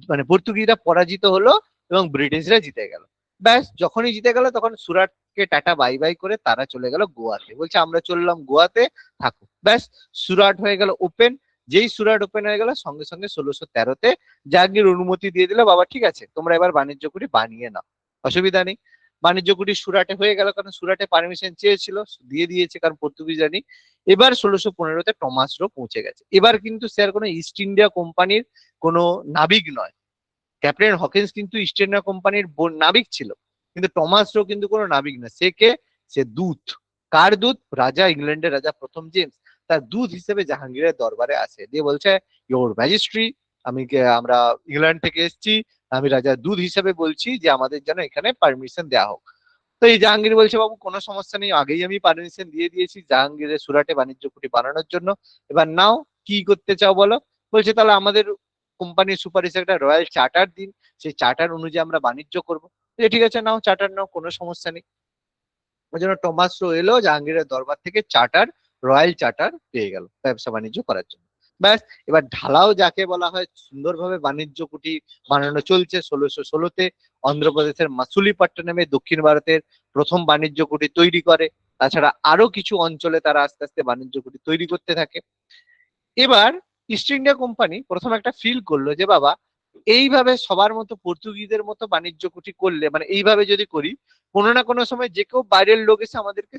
মানে পর্তুগিজরা পরাজিত হলো এবং ব্রিটিশরা জিতে গেল। ব্যাস যখনই জিতে গেল তখন সুরাটকে টাটা বাই বাই করে তারা চলে গেল গোয়াতে, বলছে আমরা চললাম গোয়াতে, থাকো। ব্যাস সুরাট হয়ে গেল ওপেন। যেই সুরাট ওপেন হয়ে গেল সঙ্গে সঙ্গে 1613তে জাহাঙ্গীর অনুমতি দিয়ে দিল, বাবা ঠিক আছে তোমরা এবার বাণিজ্য কুঠি বানিয়ে নাও, অসুবিধা নেই। বাণিজ্য কুঠি সুরাটে হয়ে গেল, কারণ সুরাটে পারমিশন চেয়েছিল, দিয়ে দিয়েছে, কারণ পর্তুগিজ জানি। এবার 1615তে টমাস রো পৌঁছে গেছে। এবার কিন্তু স্যার কোনো ইস্ট ইন্ডিয়া কোম্পানির কোনো নাবিক নয়, ক্যাপ্টেন হকিন্স কিন্তু ইস্ট ইন্ডিয়া কোম্পানির নাবিক ছিল, কিন্তু টমাস রো কিন্তু কোনো নাবিক না। সে কে, সে দূত। কার দূত? রাজা, ইংল্যান্ডের রাজা প্রথম জেমস তার দূত হিসেবে জাহাঙ্গীরের দরবারে আসে, দিয়ে বলছে ইয়োর ম্যাজিস্ট্রি, আমরা ইংল্যান্ড থেকে এসেছি, আমি রাজার দূত হিসেবে বলছি যে আমাদের যেন এখানে পারমিশন দেওয়া হোক। তো এই জাহাঙ্গীর বলছে বাবু কোনো সমস্যা নেই, আগেই আমি পারমিশন দিয়ে দিয়েছি জাহাঙ্গীরের সুরাটে বাণিজ্য কুঠি বানানোর জন্য, এবার নাও কি করতে চাও বলো। বলছে তাহলে আমাদের কোম্পানির সুপারিশ একটা রয়্যাল চার্টার দিন, সেই চার্টার অনুযায়ী আমরা বাণিজ্য করবো। ঠিক আছে নাও চার্টার নাও, কোনো সমস্যা নেই। ওই জন্য টমাস রো এলো জাহাঙ্গীরের দরবার থেকে চার্টার, রয়্যাল চার্টার পেয়ে গেল ব্যবসা বাণিজ্য করার জন্য। ব্যাস এবার ঢালাও যাকে বলা হয়, সুন্দরভাবে বাণিজ্য কুঠি বানানো চলছে। 1616তে অন্ধ্রপ্রদেশের মাসুলিপট্টনমে দক্ষিণ ভারতের প্রথম বাণিজ্য কুঠি তৈরি করে। তাছাড়া আরো কিছু অঞ্চলে তারা আস্তে আস্তে বাণিজ্য কুঠি তৈরি করতে থাকে। এবার ইস্ট ইন্ডিয়া কোম্পানি প্রথম একটা ফিল করলো যে বাবা এইভাবে সবার মতো পর্তুগিজদের মতো বাণিজ্য কুঠি করলে, মানে এইভাবে যদি করি, কোনো না কোনো সময় যে কেউ বাইরের লোক এসে আমাদেরকে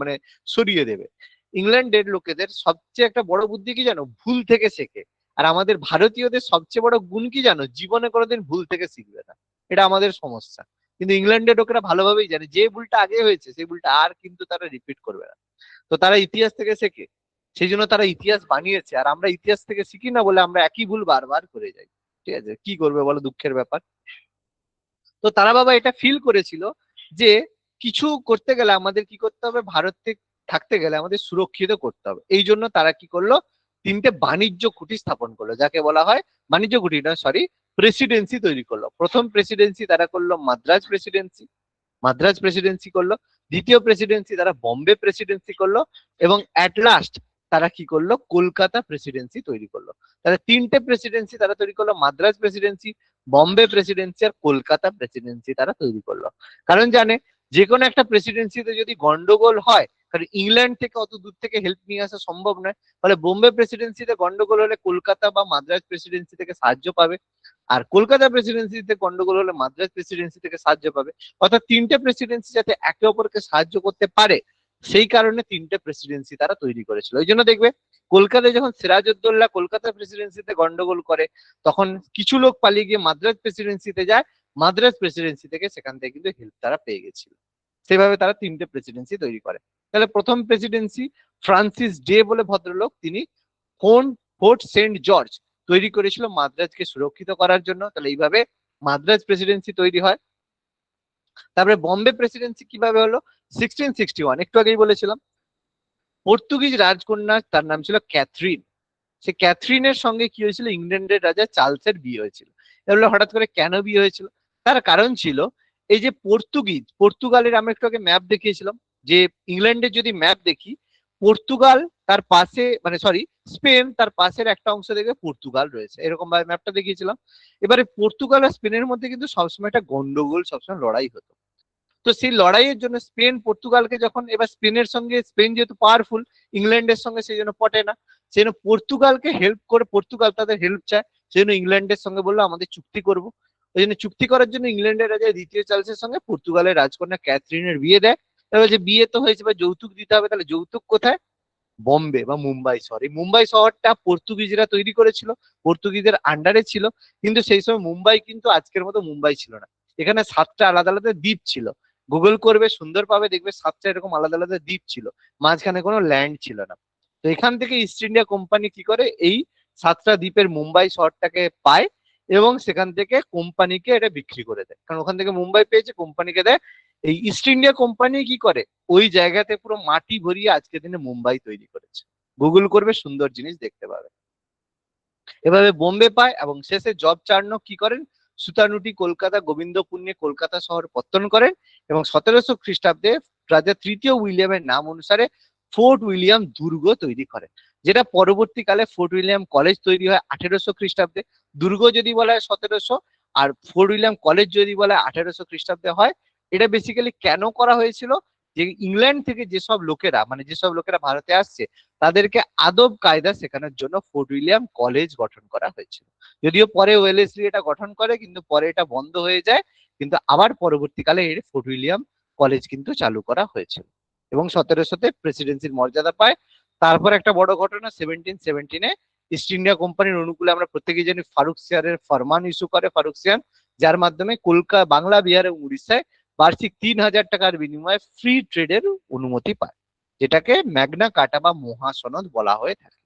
মানে সরিয়ে দেবে। ইংল্যান্ডের লোকেদের সবচেয়ে একটা বড় বুদ্ধি কি জানো, ভুল থেকে শেখে। আর আমাদের ভারতীয়দের সবচেয়ে বড় গুণ কি জানো, জীবনে কোনোদিন ভুল থেকে শিখবে না। এটা আমাদের সমস্যা। কিন্তু ইংল্যান্ডের লোকেরা ভালোভাবেই জানে যে ভুলটা আগে হয়েছে সেই ভুলটা আর কিন্তু তারা রিপিট করবে না। তো তারা ইতিহাস থেকে শেখে, সেই জন্য তারা ইতিহাস বানিয়েছে। আর আমরা ইতিহাস থেকে শিখি না বলে আমরা একই ভুল বারবার করে যাই। ঠিক আছে, কি করবে বলো, দুঃখের ব্যাপার। তো তারা বাবা এটা ফিল করেছিল যে কিছু করতে গেলে আমাদের কি করতে হবে, ভারতে থাকতে গেলে আমাদের সুরক্ষিত করতে হবে। এই জন্য তারা কি করলো, তিনটে বাণিজ্য কুঠি স্থাপন করলো, যাকে বলা হয় বাণিজ্য কুঠি নয় সরি প্রেসিডেন্সি তৈরি করলো। প্রথম প্রেসিডেন্সি তারা করলো মাদ্রাজ প্রেসিডেন্সি, মাদ্রাজ প্রেসিডেন্সি করলো। দ্বিতীয় প্রেসিডেন্সি তারা বম্বে প্রেসিডেন্সি করলো, এবং অ্যাট লাস্ট তারা কি করলো, কলকাতা প্রেসিডেন্সি তৈরি করলো। তাহলে তিনটে প্রেসিডেন্সি তারা তৈরি করলো, মাদ্রাজ প্রেসিডেন্সি, বম্বে প্রেসিডেন্সি আর কলকাতা প্রেসিডেন্সি তারা তৈরি করলো। কারণ জানে যে কোনো একটা প্রেসিডেন্সিতে যদি গন্ডগোল হয়, কারণ ইংল্যান্ড থেকে অত দূর থেকে হেল্প নিয়ে আসা সম্ভব নয়, ফলে বোম্বে প্রেসিডেন্সিতে গন্ডগোল হলে কলকাতা বা মাদ্রাজ প্রেসিডেন্সি থেকে সাহায্য পাবে, আর কলকাতা প্রেসিডেন্সিতে গন্ডগোল হলে মাদ্রাজ প্রেসিডেন্সি থেকে সাহায্য পাবে। অর্থাৎ তিনটে প্রেসিডেন্সি যাতে একে অপরকে সাহায্য করতে পারে, সেই কারণে তিনটে প্রেসিডেন্সি তারা তৈরি করেছিল। ওই জন্য দেখবে কলকাতায় যখন সিরাজউদ্দৌলা কলকাতা প্রেসিডেন্সিতে গন্ডগোল করে, তখন কিছু লোক পালিয়ে গিয়ে মাদ্রাজ প্রেসিডেন্সিতে যায়, মাদ্রাজ প্রেসিডেন্সি থেকে সেখান থেকে কিন্তু হেল্প তারা পেয়ে গেছিল। সেভাবে তারা তিনটে প্রেসিডেন্সি তৈরি করে। তাহলে প্রথম প্রেসিডেন্সি ফ্রান্সিস ডে বলে ভদ্রলোক, তিনি ফোর্ট সেন্ট জর্জ তৈরি করেছিল মাদ্রাজকে সুরক্ষিত করার জন্য। তাহলে এইভাবে মাদ্রাজ প্রেসিডেন্সি তৈরি হয়। তারপরে বম্বে প্রেসিডেন্সি কিভাবে হলো, 1661, একটু আগেই বলেছিলাম, পর্তুগিজ রাজকন্যা তার নাম ছিল ক্যাথরিন। সে ক্যাথরিনের সঙ্গে কি হয়েছিল, ইংল্যান্ডের রাজা চার্লসের বিয়ে হয়েছিল। এগুলো হঠাৎ করে কেন বিয়ে হয়েছিল, তার কারণ ছিল এই যে পর্তুগালের, আমরা একটু আগে ম্যাপ দেখিয়েছিলাম যে ইংল্যান্ডের যদি ম্যাপ দেখি, পর্তুগাল তার পাশে মানে সরি স্পেন তার পাশের একটা অংশ দেখবে পর্তুগাল রয়েছে, এরকম ভাবে ম্যাপটা দেখিয়েছিলাম। এবারে পর্তুগাল আর স্পেনের মধ্যে কিন্তু সবসময় একটা গন্ডগোল, সবসময় লড়াই হতো। তো সেই লড়াইয়ের জন্য স্পেন পর্তুগালকে যখন, এবার স্পেনের সঙ্গে, স্পেন যেহেতু পাওয়ারফুল ইংল্যান্ডের সঙ্গে সেই জন্য পটে না, সেই জন্য পর্তুগালকে হেল্প করে, পর্তুগাল তাদের হেল্প চায়, সেই জন্য ইংল্যান্ডের সঙ্গে বললো আমাদের চুক্তি করব। ওই জন্য চুক্তি করার জন্য ইংল্যান্ডের রাজা দ্বিতীয় চার্লসের সঙ্গে পর্তুগালের রাজকন্যা ক্যাথরিনের বিয়ে দেয়। এবার যে বিয়ে তো হয়েছে, বা যৌতুক দিতে হবে, তাহলে যৌতুক কোথায়, বম্বে বা মুম্বাই শহর। এই মুম্বাই শহরটা পর্তুগিজরা তৈরি করেছিল, পর্তুগিজের আন্ডারে ছিল, কিন্তু সেই সময় মুম্বাই কিন্তু আজকের মতো মুম্বাই ছিল না। এখানে 7টা আলাদা আলাদা দ্বীপ ছিল, গুগল করবে সুন্দর পাবে, দেখবে 7টা এরকম আলাদা আলাদা দ্বীপ ছিল, মাঝখানে কোনো ল্যান্ড ছিল না। তো এখান থেকে ইস্ট ইন্ডিয়া কোম্পানি কি করে, এই 7টা দ্বীপের মুম্বাই শহরটাকে পায় এবং সেখান থেকে কোম্পানিকে এটা বিক্রি করে দেয়, কারণ ওখান থেকে মুম্বাই পেয়েছে, কোম্পানিকে দেয়। এই ইস্ট ইন্ডিয়া কোম্পানি কি করে, ওই জায়গাতে পুরো মাটি ভরিয়ে আজকের দিনে মুম্বাই তৈরি করেছে। গুগল করবে সুন্দর জিনিস দেখতে পাবে। এভাবে বোম্বে পায় এবং শেষে জব চার্নক কি করেন, সুতানুটি কলকাতা গোবিন্দপুর নিয়ে কলকাতা শহর পত্তন করেন এবং 1700 খ্রিস্টাব্দে রাজা তৃতীয় উইলিয়ামের নাম অনুসারে ফোর্ট উইলিয়াম দুর্গ তৈরি করেন, যেটা পরবর্তীকালে ফোর্ট উইলিয়াম কলেজ তৈরি হয় 1800 খ্রিস্টাব্দে। দুর্গ যদি বলা হয় 1700, আর ফোর্ট উইলিয়াম কলেজ যদি বলা হয় 1800 খ্রিস্টাব্দে হয়। এটা বেসিক্যালি কেন করা হয়েছিল, যে ইংল্যান্ড থেকে যেসব লোকেরা, মানে যেসব লোকেরা ভারতে আসছে তাদেরকে আদব কায়দা শেখানোর জন্য ফোর্ট উইলিয়াম কলেজ গঠন করা হয়েছিল। যদিও পরে ওয়েলেসলি এটা গঠন করে, কিন্তু পরে এটা বন্ধ হয়ে যায়, কিন্তু আবার পরবর্তীকালে এর ফোর্ট উইলিয়াম কলেজ কিন্তু চালু করা হয়েছিল এবং 1700-তে প্রেসিডেন্সির মর্যাদা পায়। তারপর একটা বড় ঘটনা 1717-এ ইস্ট ইন্ডিয়া কোম্পানির অনুকূলে আমরা প্রত্যেকেই জানি ফারুকসিয়ারের ফরমান ইস্যু করে ফারুকসিয়ান, যার মাধ্যমে কলকাতা, বাংলা, বিহার এবং উড়িষ্যায় বার্ষিক 3000 টাকার বিনিময়ে ফ্রি ট্রেডের অনুমতি পায়, যেটাকে ম্যাগনা কার্টা বা মহাসনদ বলা হয়ে থাকে।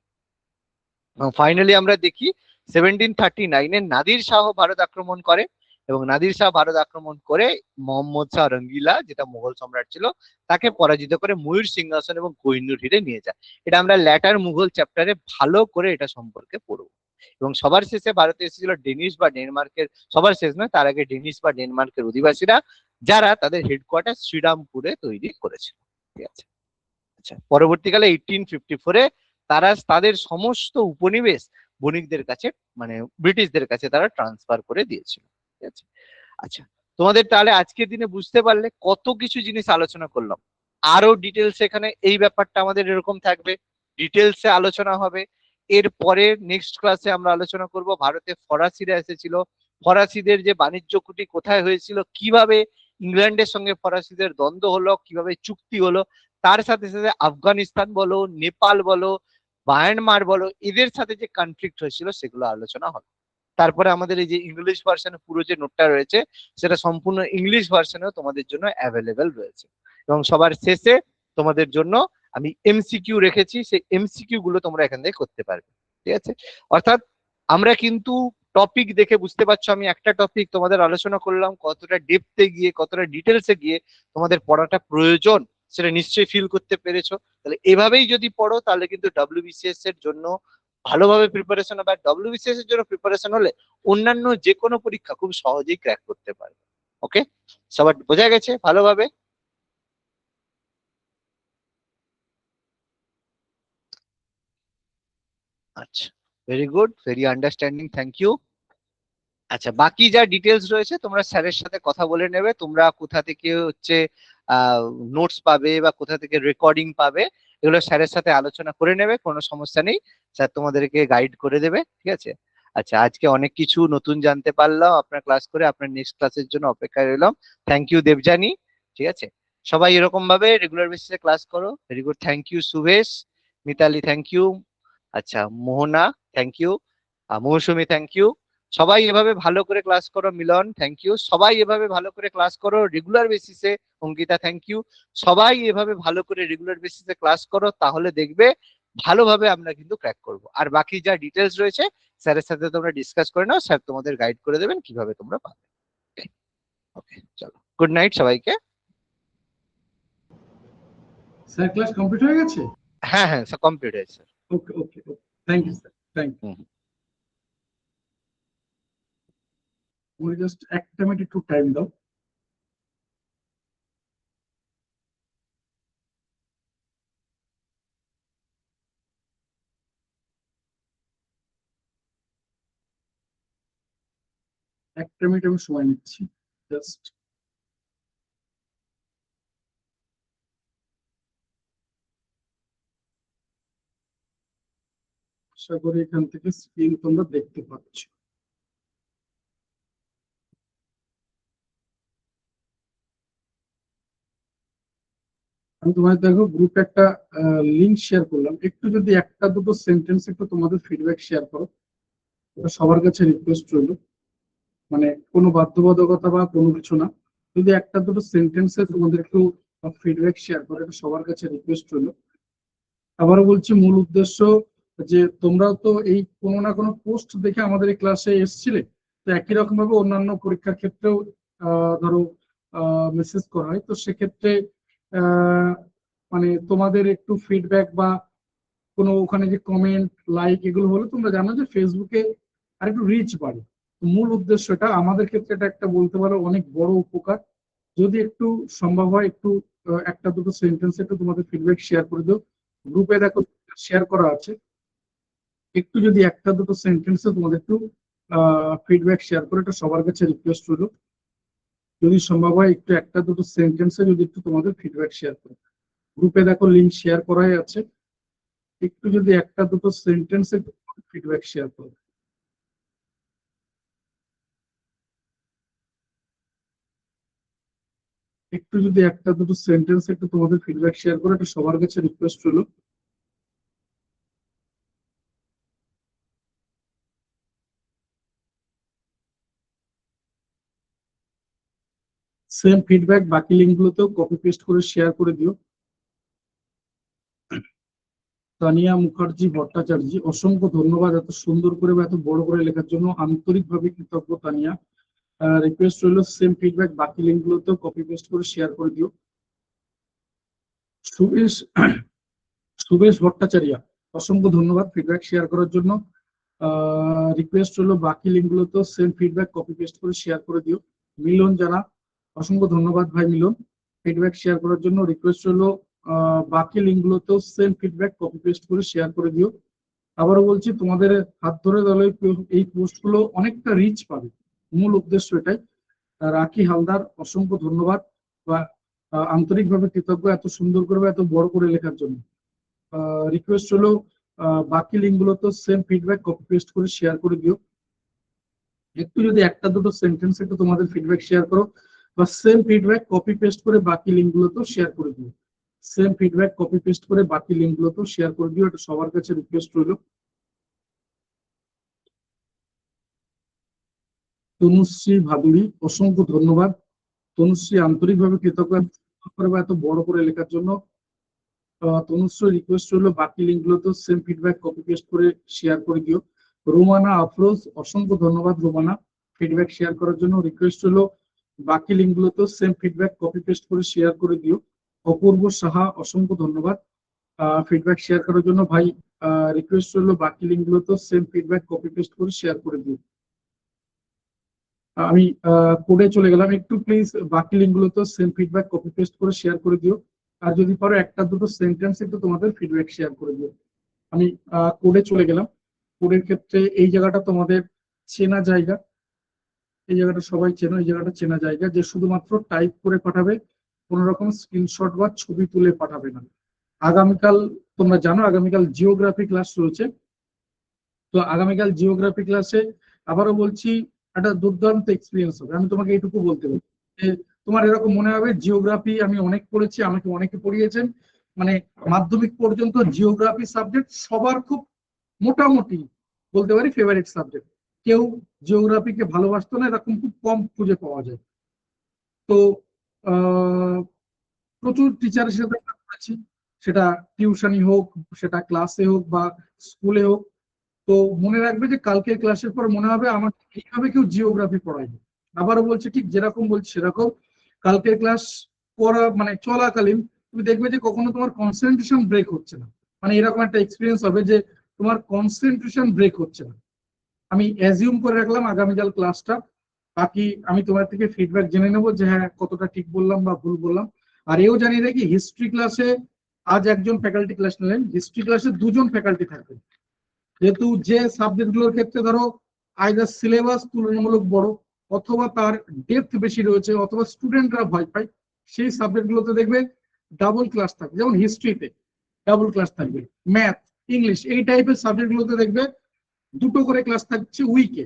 ফাইনালি আমরা দেখি 1739-এ নাদির শাহ ভারত আক্রমণ করে এবং নাদির শাহ ভারত আক্রমণ করে মোহাম্মদ শাহ রঙ্গিলা, যেটা মুঘল সম্রাট ছিল, তাকে পরাজিত করে ময়ূর সিংহাসন এবং কোহিনূর হিরে নিয়ে যায়। এটা আমরা ল্যাটার মুঘল চ্যাপ্টারে ভালো করে এটা সম্পর্কে পড়ব। এবং সবার শেষে ভারতে এসেছিল ডেনিশ বা ডেনমার্কের, সবার শেষ নয়, তার আগে ডেনিশ বা ডেনমার্কের অধিবাসীরা, যারা তাদের হেডকোয়ার্টার শ্রীরামপুরে তৈরি করেছিল। ঠিক আছে। আচ্ছা, পরবর্তীকালে 1854-এ তারা তাদের সমস্ত উপনিবেশ বণিকদের কাছে, মানে ব্রিটিশদের কাছে তারা ট্রান্সফার করে দিয়েছিল। ঠিক আছে। আচ্ছা, তোমাদের তাহলে আজকের দিনে বুঝতে পারলে কত কিছু জিনিস আলোচনা করলাম। আরো ডিটেলস এখানে এই ব্যাপারটা আমাদের এরকম থাকবে, ডিটেলসে আলোচনা হবে। এরপরে নেক্সট ক্লাসে আমরা আলোচনা করব ভারতে ফরাসিরা এসেছিল, ফরাসিদের যে বাণিজ্য কুটি কোথায় হয়েছিল, কিভাবে ইংল্যান্ডের সঙ্গে ফরাসিদের দ্বন্দ্ব হলো, কিভাবে চুক্তি হলো, তার সাথে সাথে আফগানিস্তান বলো, নেপাল বলো, মায়ানমার বলো, এদের সাথে যে কনফ্লিক্ট হয়েছিল সেগুলো আলোচনা হবে। তারপরে আমাদের এই যে ইংলিশ ভার্সনে পুরো যে নোটটা রয়েছে সেটা সম্পূর্ণ ইংলিশ ভার্সনেও তোমাদের জন্য অ্যাভেলেবেল রয়েছে। এবং সবার শেষে তোমাদের জন্য আমি এমসিকিউ রেখেছি, সেই এমসিকিউ গুলো তোমরা এখান থেকে করতে পারবে। ঠিক আছে। অর্থাৎ আমরা কিন্তু টপিক দেখে বুঝতে পারছো, আমি একটা টপিক তোমাদের আলোচনা করলাম, কতটা ডেপথে গিয়ে, কতটা ডিটেলসে গিয়ে তোমাদের পড়াটা প্রয়োজন সেটা নিশ্চয়ই ফিল করতে পেরেছো। তাহলে এভাবেই যদি পড়ো তাহলে কিন্তু ডব্লিউবিসিএস এর জন্য ভালোভাবে প্রিপারেশন হবে। আর ডব্লিউবিসিএস এর জন্য প্রিপারেশন হলে অন্যান্য যে কোনো পরীক্ষা খুব সহজেই ক্র্যাক করতে পারবে। ওকে, সবার বোঝা গেছে ভালোভাবে? আচ্ছা, very good, very understanding, thank you. আচ্ছা, বাকি যা ডিটেলস রয়েছে তোমরা স্যারের সাথে কথা বলে নেবে, তোমরা কোথা থেকে হচ্ছে নোটস পাবে বা কোথা থেকে রেকর্ডিং পাবে, এগুলো স্যারের সাথে আলোচনা করে নেবে, কোনো সমস্যা নেই, স্যার তোমাদেরকে গাইড করে দেবে। ঠিক আছে। আচ্ছা, আজকে অনেক কিছু নতুন জানতে পারলাম আপনার ক্লাস করে, আপনার নেক্সট ক্লাসের জন্য অপেক্ষায় রইলাম। Thank you Debjani. ঠিক আছে, সবাই এরকম ভাবে রেগুলার বেসিসে ক্লাস করো। Very good, thank you Subesh, Mitali thank you, আচ্ছা Mohana thank you, Mousumi thank you. সবাই এভাবে ভালো করে ক্লাস করো। Milan thank you. সবাই এভাবে ভালো করে ক্লাস করো রেগুলার বেসিসে। Ankita thank you. সবাই এভাবে ভালো করে রেগুলার বেসিসে ক্লাস করো, তাহলে দেখবে ভালোভাবে আমরা কিন্তু ক্র্যাক করব। আর বাকি যা ডিটেলস রয়েছে স্যারের সাথে তোমরা ডিসকাস করে নাও, স্যার তোমাদের গাইড করে দেবেন কিভাবে তোমরা পাবে। ওকে, চলো, গুড নাইট সবাইকে। স্যার ক্লাস কমপ্লিট হয়ে গেছে? হ্যাঁ হ্যাঁ, সব কমপ্লিট হয়েছে। Okay okay okay, thank you sir, thank you. তুমি জাস্ট একটা মিনিট একটু টাইম দাও। একটা মিনিট আমি সময় নিচ্ছি জাস্ট। আশা করি এখান থেকে স্ক্রিন তোমরা দেখতে পাচ্ছ। আমি তোমাদের দেখো গ্রুপে একটা লিংক শেয়ার করলাম, একটু যদি একটা দুটো সেন্টেন্স একটু তোমাদের ফিডব্যাক শেয়ার করো, এটা সবার কাছে রিকোয়েস্ট রইল। মানে কোনো বাধ্যবাধকতা বা কোনো কিছু না, যদি একটা দুটো সেন্টেন্সে তোমাদের একটু ফিডব্যাক শেয়ার করে, এটা সবার কাছে রিকোয়েস্ট হলো। আবারও বলছি, মূল উদ্দেশ্য যে তোমরাও তো এই কোনো না কোনো পোস্ট দেখে আমাদের এই ক্লাসে এসেছিলে, তো একই রকম ভাবে অন্যান্য পরীক্ষার ক্ষেত্রেও ধরো মেসেজ করা হয়, তো সেক্ষেত্রে আহ, মানে তোমাদের একটু ফিডব্যাক বা কোনো ওখানে যে কমেন্ট লাইক এগুলো হলে তোমরা জানো যে ফেসবুকে আর একটু রিচ বাড়ে। তো মূল উদ্দেশ্যটা আমাদের ক্ষেত্রে এটা একটা বলতে পারো অনেক বড় উপকার। যদি একটু সম্ভব হয় একটু একটা দুটো সেন্টেন্স একটু তোমাদের ফিডব্যাক শেয়ার করে দিও। গ্রুপে দেখো শেয়ার করা আছে, একটু যদি একটা দুটো সেন্টেন্সে তোমাদের একটু ফিডব্যাক শেয়ার করে, এটা সবার কাছে রিকোয়েস্ট হলো। যদি সম্ভব হয় একটু একটা দুটো সেন্টেন্সে যদি একটু তোমাদের ফিডব্যাক শেয়ার করো। গ্রুপে দেখো লিঙ্ক শেয়ার করাই আছে, একটু যদি একটা দুটো সেন্টেন্সে ফিডব্যাক শেয়ার করো। একটু যদি একটা দুটো সেন্টেন্স একটু তোমাদের ফিডব্যাক শেয়ার করে, এটা সবার কাছে রিকোয়েস্ট হলো। সেম ফিডব্যাক বাকি লিঙ্ক গুলোতেও কপি পেস্ট করে শেয়ার করে দিও। তানিয়া মুখার্জি ভট্টাচার্য, অসংখ্য ধন্যবাদ এত সুন্দর করে বা এত বড় করে লেখার জন্য, আন্তরিকভাবে কৃতজ্ঞ তানিয়া। রিকোয়েস্ট রইল সেম ফিডব্যাক বাকি লিঙ্ক গুলোতেও কপি পেস্ট করে শেয়ার করে দিও। সুবেশ সুবেশ ভট্টাচার্য, অসংখ্য ধন্যবাদ ফিডব্যাক শেয়ার করার জন্য। রিকোয়েস্ট হলো বাকি লিঙ্ক গুলোতেও সেম ফিডব্যাক কপি পেস্ট করে শেয়ার করে দিও। মিলন জানা, অসংখ্য ধন্যবাদ ভাই মিলন ফিডব্যাক শেয়ার করার জন্য। রিকোয়েস্ট হলো বাকি লিঙ্ক গুলোতেও সেম ফিডব্যাক কপি পেস্ট করে শেয়ার করে দিও। আবারও বলছি, তোমাদের হাত ধরে তাহলে এই পোস্ট গুলো অনেকটা রিচ পাবে, মূল উদ্দেশ্য এটাই। রাখি হালদার, অসংখ্য ধন্যবাদ বা আন্তরিকভাবে কৃতজ্ঞ এত সুন্দর করে বা এত বড় করে লেখার জন্য। রিকোয়েস্ট হলো বাকি লিঙ্ক গুলো তো সেম ফিডব্যাক কপি পেস্ট করে শেয়ার করে দিও। একটু যদি একটা দুটো সেন্টেন্স একটু তোমাদের ফিডব্যাক শেয়ার করো, বা সেম ফিডব্যাক কপি পেস্ট করে বাকি লিঙ্ক গুলো তো শেয়ার করে দিও। সেম ফিডব্যাক কপি পেস্ট করে বাকি লিঙ্ক গুলো তো শেয়ার করে দিও, এটা সবার কাছে রিকোয়েস্ট রইলো। তনুশ্রী ভাদুরী, অসংখ্য ধন্যবাদ তনুশ্রী, আন্তরিকভাবে কৃতজ্ঞ এত বড় করে লেখার জন্য। তনুশ্রী রিকোয়েস্ট হলো বাকি লিঙ্ক গুলো তো সেম ফিডব্যাক কপি পেস্ট করে শেয়ার করে দিও। রোমানা আফরোজ, অসংখ্য ধন্যবাদ রোমানা ফিডব্যাক শেয়ার করার জন্য। রিকোয়েস্ট হলো বাকি লিঙ্ক গুলো তো সেম ফিডব্যাক কপি পেস্ট করে শেয়ার করে দিও। অপূর্ব সাহা, অসংখ্য ধন্যবাদ ফিডব্যাক শেয়ার করার জন্য ভাই। রিকোয়েস্ট হলো বাকি লিঙ্ক গুলো তো সেম ফিডব্যাক কপি পেস্ট করে শেয়ার করে দিও। আমি কোডে চলে গেলাম, একটু প্লিজ বাকি লিঙ্ক গুলো তো সেম ফিডব্যাক কপি পেস্ট করে শেয়ার করে দিও। আর যদি পারো একটা দুটো সেন্টেন্স একটু তোমাদের ফিডব্যাক শেয়ার করে দিও। আমি কোডে চলে গেলাম। কোডের ক্ষেত্রে এই জায়গাটা তোমাদের চেনা জায়গা, এই জায়গাটা সবাই চেনো, এই জায়গাটা চেনা জায়গা যে শুধুমাত্র টাইপ করে পাঠাবে, কোন রকম স্ক্রিনশট বা ছবি তুলে পাঠাবে না। আগামীকাল তোমরা জানো আগামীকাল জিওগ্রাফি ক্লাস রয়েছে। তো আগামীকাল জিওগ্রাফি ক্লাসে আবারও বলছি একটা দুর্দান্ত এক্সপিরিয়েন্স হবে। আমি তোমাকে এইটুকু বলতে পারি যে তোমার এরকম মনে হবে জিওগ্রাফি আমি অনেক পড়েছি, আমাকে অনেকে পড়িয়েছেন, মানে মাধ্যমিক পর্যন্ত জিওগ্রাফি সাবজেক্ট সবার খুব মোটামুটি বলতে পারি ফেভারিট সাবজেক্ট। কেউ জিওগ্রাফিকে ভালোবাসতো না এরকম খুব কম খুঁজে পাওয়া যায়। তো আহ প্রচুর টিচারের সাথে কাজ করেছি, সেটা টিউশনি হোক, সেটা ক্লাসে হোক বা স্কুলে হোক। তো মনে রাখবে যে কালকের ক্লাসের পর মনে হবে আমার এইভাবে কেউ জিওগ্রাফি পড়ায়নি। আবারও বলছি ঠিক যেরকম বলছি সেরকম কালকের ক্লাস পড়া মানে চলাকালীন তুমি দেখবে যে কখনো তোমার কনসেন্ট্রেশন ব্রেক হচ্ছে না। মানে এরকম একটা এক্সপিরিয়েন্স হবে যে তোমার কনসেন্ট্রেশন ব্রেক হচ্ছে না। আমি অ্যাজিউম করে রাখলাম আগামীকাল ক্লাসটা, বাকি আমি তোমার থেকে ফিডব্যাক জেনে নেবো যে হ্যাঁ কতটা ঠিক বললাম বা ভুল বললাম। আর এও জানিয়ে রাখি হিস্ট্রি ক্লাসে আজ একজন ফ্যাকাল্টি ক্লাস নিলেন, হিস্ট্রি ক্লাসে দুজন ফ্যাকাল্টি থাকবেন। যেহেতু যে সাবজেক্ট গুলোর ক্ষেত্রে ধরো আইদার সিলেবাস তুলনামূলক বড়, অথবা তার ডেপথ বেশি রয়েছে, অথবা স্টুডেন্টরা ভয় পায়, সেই সাবজেক্ট গুলোতে দেখবে ডাবল ক্লাস থাকবে। যেমন হিস্ট্রিতে ডাবল ক্লাস থাকবে, ম্যাথ ইংলিশ এই টাইপের সাবজেক্ট গুলোতে দেখবে দুটো করে ক্লাস থাকছে উইকে।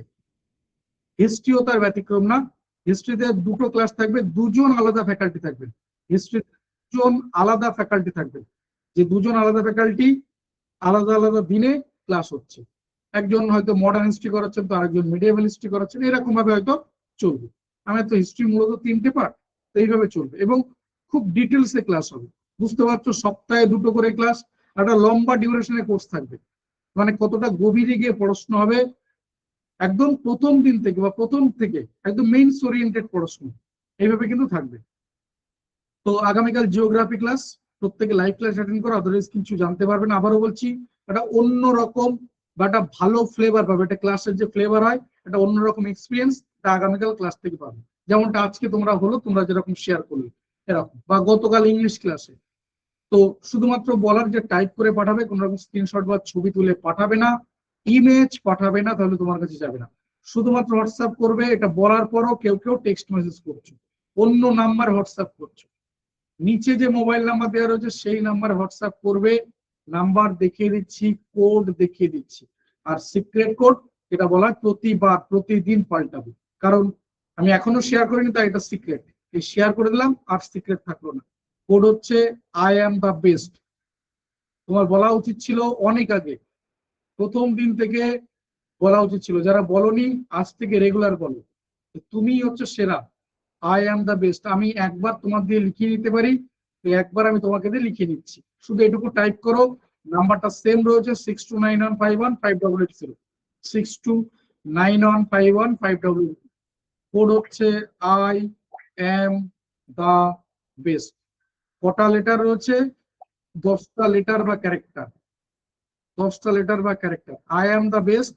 হিস্ট্রিও তার ব্যতিক্রম না, হিস্ট্রিতে দুটো ক্লাস থাকবে, দুজন আলাদা ফ্যাকাল্টি থাকবেন। হিস্ট্রি দুজন আলাদা ফ্যাকাল্টি থাকবেন, যে দুজন আলাদা ফ্যাকাল্টি আলাদা আলাদা দিনে ক্লাস হচ্ছে। একজন হয়তো মডার্ন হিস্ট্রি করাচ্ছেন, তো আরেকজন মিডিয়েভাল হিস্ট্রি করাচ্ছেন, এরকম ভাবে হয়তো চলবে। আমি তো হিস্ট্রি মূলত তিনটে পার্ট, এইভাবে চলবে এবং খুব ডিটেলসে ক্লাস হবে। বুঝতে পারছো, সপ্তাহে 2টো করে ক্লাস, একটা লম্বা ডিউরেশনের কোর্স থাকবে। মানে কতটা গভীরে গিয়ে পড়াশোনা হবে, একদম প্রথম দিন থেকে বা প্রথম থেকে একদম মেইনস ওরিয়েন্টেড পড়াশোনা এইভাবে কিন্তু থাকবে। তো আগামীকাল জিওগ্রাফি ক্লাস, প্রত্যেকে লাইভ ক্লাস অ্যাটেন্ড করো, আদারওয়াইজ কিছু জানতে পারবে না। আবারও বলছি, একটা অন্য রকম বা একটা ভালো ফ্লেভার পাবে, একটা ক্লাসের যে ফ্লেভার হয় একটা অন্যরকম এক্সপিরিয়েন্স তা আগামীকাল ক্লাস থেকে পাবে। যেমনটা আজকে তোমরা হলো, তোমরা যেরকম শেয়ার করলে এরকম, বা গতকাল ইংলিশ ক্লাসে। তো শুধুমাত্র বলার যে টাইপ করে পাঠাবে, কোনো রকম স্ক্রিনশট বা ছবি তুলে পাঠাবে না, ইমেজ পাঠাবে না, তাহলে তোমার কাছে যাবে না। শুধুমাত্র হোয়াটসঅ্যাপ করবে। এটা বলার পরও কেউ কেউ টেক্সট মেসেজ করছো, অন্য নাম্বার হোয়াটসঅ্যাপ করছো। নিচে যে মোবাইল নাম্বার দেওয়া রয়েছে সেই নাম্বারে হোয়াটসঅ্যাপ করবে। নাম্বার দেখিয়ে দিচ্ছি, কোড দেখিয়ে দিচ্ছি। আর সিক্রেট কোড, এটা বলা প্রতিবার প্রতিদিন পাল্টাবো, কারণ আমি এখনো শেয়ার করিনি, তাই এটা সিক্রেট। এই শেয়ার করে দিলাম, আর সিক্রেট থাকলো না। কোড হচ্ছে আই অ্যাম দ্য বেস্ট। তোমার বলা উচিত ছিল অনেক আগে, প্রথম দিন থেকে বলা উচিত ছিল। যারা বলনি, আজ থেকে রেগুলার বলো, তুমি হচ্ছে সেরা, আই অ্যাম দ্য বেস্ট। আমি একবার তোমার দিয়ে লিখিয়ে নিতে পারি, একবার আমি তোমাকে দিয়ে লিখিয়ে নিচ্ছি। শুধু এটুকু টাইপ করো। নাম্বারটা সেম রয়েছে, 6291515880, 6291515880। কোড হচ্ছে আই অ্যাম দ্য বেস্ট। কটা লেটার রয়েছে? 10টা লেটার বা ক্যারেক্টার। 10টা লেটার বা character, I am the best,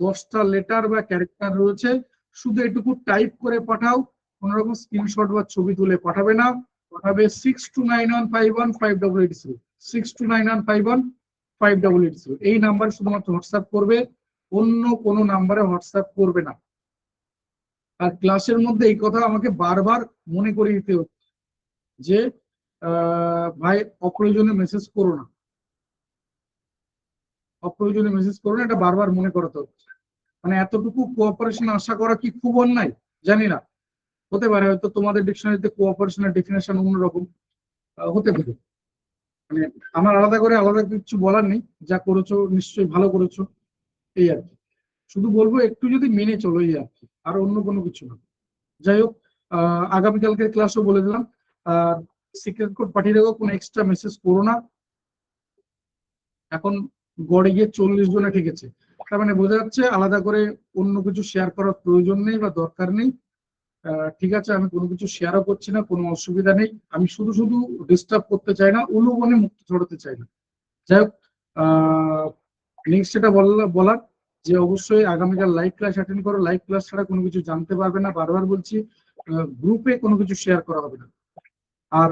10টা লেটার বা ক্যারেক্টার রয়েছে। শুধু এটুকু টাইপ করে পাঠাও, কোন রকম স্ক্রিনশট বা ছবি তুলে পাঠাবে না। পাঠাবে 6291515880, 6291515880। এই নাম্বারে শুধুমাত্র হোয়াটসঅ্যাপ করবে, অন্য কোনো নাম্বারে হোয়াটসঅ্যাপ করবে না। আর ক্লাসের মধ্যে এই কথা আমাকে বারবার মনে করিয়ে দিতে হচ্ছে যে ভাই অপ্রয়োজনে মেসেজ করো না, অপ্রয়োজনে মেসেজ করো না, এটা বারবার মনে করাতে হচ্ছে। মানে এতটুকু কোঅপারেশন আশা করা কি খুব অন্যায়? জানি না, হতে পারে, হয়তো তোমাদের ডিকশনারিতে কোঅপারেশনের ডেফিনেশন অন্যরকম হতে পারে। মানে আমার আলাদা কিছু বলার নেই, যা করেছো নিশ্চয়ই ভালো করেছো, এই আর কি। শুধু বলবো একটু যদি মেনে চলো, এই আর কি, আর অন্য কোনো কিছু না। যাই হোক, আগামীকালকে ক্লাসও বলে দিলাম। আর সিক্রেট কোড পাঠিয়ে দেবো, কোনো এক্সট্রা মেসেজ করো না। এখন গড়ে গিয়ে 40 জনে ঠেকেছে, তার মানে বোঝা যাচ্ছে আলাদা করে অন্য কিছু শেয়ার করার প্রয়োজন নেই বা দরকার নেই। ঠিক আছে, আমি কোনো কিছু শেয়ারও করছি না, কোনো অসুবিধা নেই। আমি শুধু শুধু ডিস্টার্ব করতে চাই না, উলুবনে মুক্ত ছড়াতে চাই না। যাই হোক, নেক্সট যেটা বলার যে অবশ্যই আগামীকাল লাইভ ক্লাস অ্যাটেন্ড করো। লাইভ ক্লাস ছাড়া কোনো কিছু জানতে পারবে না, বারবার বলছি। গ্রুপে কোনো কিছু শেয়ার করা হবে না। আর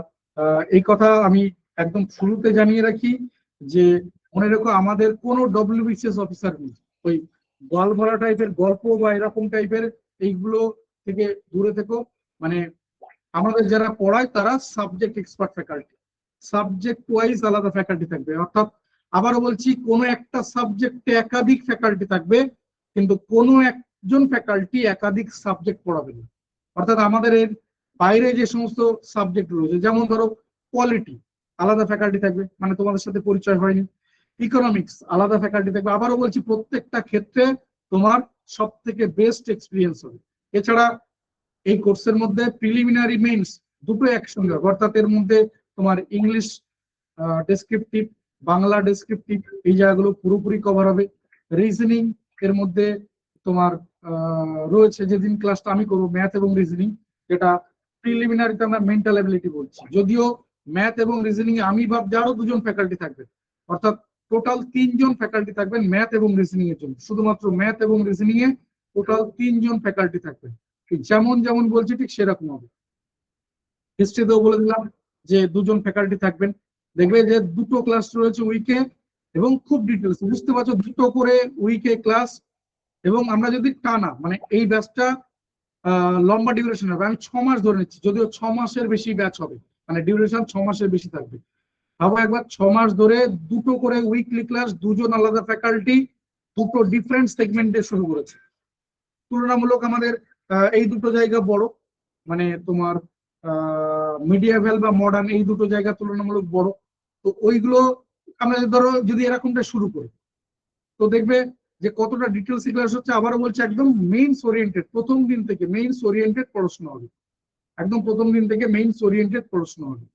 এই কথা আমি একদম শুরুতে জানিয়ে রাখি যে মনে রেখো, আমাদের কোনো ডব্লিউবিসিএস অফিসার নেই। ওই গল ভরা টাইপের গল্প বা এরকম টাইপের এইগুলো থেকে দূরে থেকো। মানে আমাদের যারা পড়ায় তারা subject expert faculty, subject wise আলাদা ফ্যাকাল্টি থাকবে। অর্থাৎ আবারও বলছি, কোনো একটা সাবজেক্টে একাধিক ফ্যাকাল্টি থাকবে, কিন্তু কোনো একজন ফ্যাকাল্টি একাধিক সাবজেক্ট পড়াবে না। অর্থাৎ আমাদের এর বাইরে যে সমস্ত সাবজেক্ট রয়েছে, যেমন ধরো পলিটি, আলাদা ফ্যাকাল্টি থাকবে, মানে তোমাদের সাথে পরিচয় হয়নি। ইকোনমিক্স, আলাদা ফ্যাকাল্টি থাকবে। আবারও বলছি, প্রত্যেকটা ক্ষেত্রে তোমার সব থেকে বেস্ট এক্সপিরিয়েন্স হবে। এছাড়া এই কোর্সের মধ্যে প্রিলিমিনারি মেইনস দুটো একসঙ্গে হবে। অর্থাৎ এর মধ্যে তোমার ইংলিশ ডেসক্রিপটিভ, বাংলা ডেসক্রিপটিভ, এই জায়গাগুলো পুরোপুরি কভার হবে। রিজনিং এর মধ্যে তোমার রয়েছে, যেদিন ক্লাসটা আমি করবো ম্যাথ এবং রিজনিং, যেটা প্রিলিমিনারিতে আমরা মেন্টাল অ্যাবিলিটি বলছি। যদিও ম্যাথ এবং রিজনিং এ আমি ভাবছি আরো 2জন ফ্যাকাল্টি থাকবে, অর্থাৎ টোটাল 3জন ফ্যাকাল্টি থাকবেন ম্যাথ এবং রিজনিং এর জন্য। শুধুমাত্র ম্যাথ এবং রিজনিং এ টোটাল 3জন ফ্যাকাল্টি থাকবেন। যেমন যেমন বলছি ঠিক সেরকম হবে। হিস্ট্রিতেও বলে দিলাম যে 2জন ফ্যাকাল্টি থাকবেন। দেখবে যে 2টো ক্লাস রয়েছে উইকে, এবং খুব ডিটেলস, বুঝতে পারছো, 2টো করে উইকে ক্লাস। এবং আমরা যদি টানা, মানে এই ব্যাচটা লম্বা ডিউরেশন হবে, আমি 6 মাস ধরে নিচ্ছি, যদিও 6 মাসের বেশি ব্যাচ হবে, মানে ডিউরেশন 6 মাসের বেশি থাকবে। ভাবো একবার, 6 মাস ধরে 2টো করে উইকলি ক্লাস, 2জন আলাদা ফ্যাকাল্টি, 2টো ডিফারেন্ট সেগমেন্টে শুরু করেছে। তুলনামূলক আমাদের এই 2টো জায়গা বড়, মানে তোমার মিডিয়াভেল বা মডার্ন, এই 2টো জায়গা তুলনামূলক বড়। তো ওইগুলো আমরা ধরো যদি এরকমটা শুরু করি, তো দেখবে যে কতটা ডিটেলস ক্লাস হচ্ছে। আবারও বলছে, একদম মেইনস ওরিয়েন্টেড, প্রথম দিন থেকে মেইনস ওরিয়েন্টেড পড়াশোনা হবে। একদম প্রথম দিন থেকে মেইনস ওরিয়েন্টেড প্রশ্ন হবে,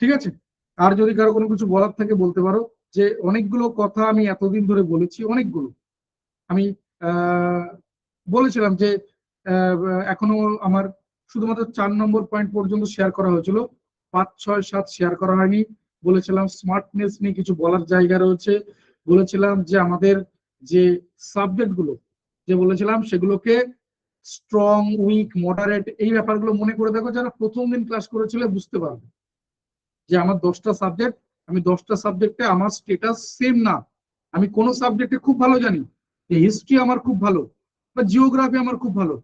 ঠিক আছে? আর যদি কারো কোনো কিছু বলার থাকে বলতে পারো। যে অনেকগুলো কথা আমি এতদিন ধরে বলেছি, অনেকগুলো আমি বলেছিলাম যে এখনো আমার শুধুমাত্র 4 নম্বর পয়েন্ট পর্যন্ত শেয়ার করা হয়েছিল, 5, 6, 7 শেয়ার করা হয়নি। বলেছিলাম স্মার্টনেস নিয়ে কিছু বলার জায়গা রয়েছে, বলেছিলাম যে আমাদের যে সাবজেক্ট গুলো যে বলেছিলাম সেগুলোকে স্ট্রং, উইক, মডারেট এই ব্যাপারগুলো মনে করে দেখো, যারা প্রথম দিন ক্লাস করেছিল বুঝতে পারবে যে আমার 10টা সাবজেক্ট, আমি 10টা সাবজেক্টে আমার স্টেটাস সেম না। আমি কোন সাবজেক্টে খুব ভালো জানি, হিস্ট্রি আমার খুব ভালো বা জিওগ্রাফি আমার খুব ভালো,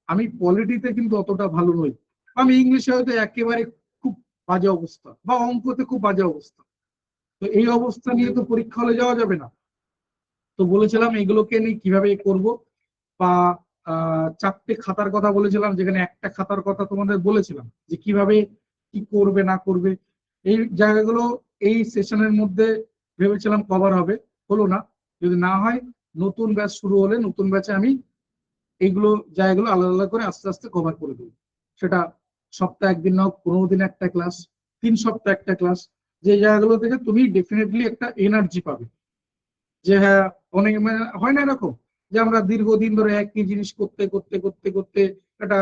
আমি পলিটিতে কিন্তু অতটা ভালো নই, আমি ইংলিশে হয়তো একেবারে খুব বাজে অবস্থা, বা অঙ্কতে খুব বাজে অবস্থা। তো এই অবস্থা নিয়ে তো পরীক্ষা হলে যাওয়া যাবে না। তো বলেছিলাম এগুলোকে নিয়ে কিভাবে করব, বা 4টে খাতার কথা বলেছিলাম, যেখানে একটা খাতার কথা তোমাদের বলেছিলাম যে কিভাবে কি করবে না করবে। এই জায়গাগুলো এই সেশনের মধ্যে ভেবেছিলাম কভার হবে, হলো না। যদি না হয় নতুন ব্যাচ শুরু হলে নতুন ব্যাচে আমি এইগুলো জায়গাগুলো আলাদা আলাদা করে আস্তে আস্তে কভার করে দেবো। সেটা সপ্তাহে একদিন না হোক, 15 দিনে একটা ক্লাস, 3 সপ্তাহে একটা ক্লাস, যে জায়গাগুলো থেকে তুমি ডেফিনেটলি একটা এনার্জি পাবে। যে হ্যাঁ, অনেক মানে হয় না এরকম যে আমরা দীর্ঘদিন ধরে একই জিনিস করতে করতে করতে করতে একটা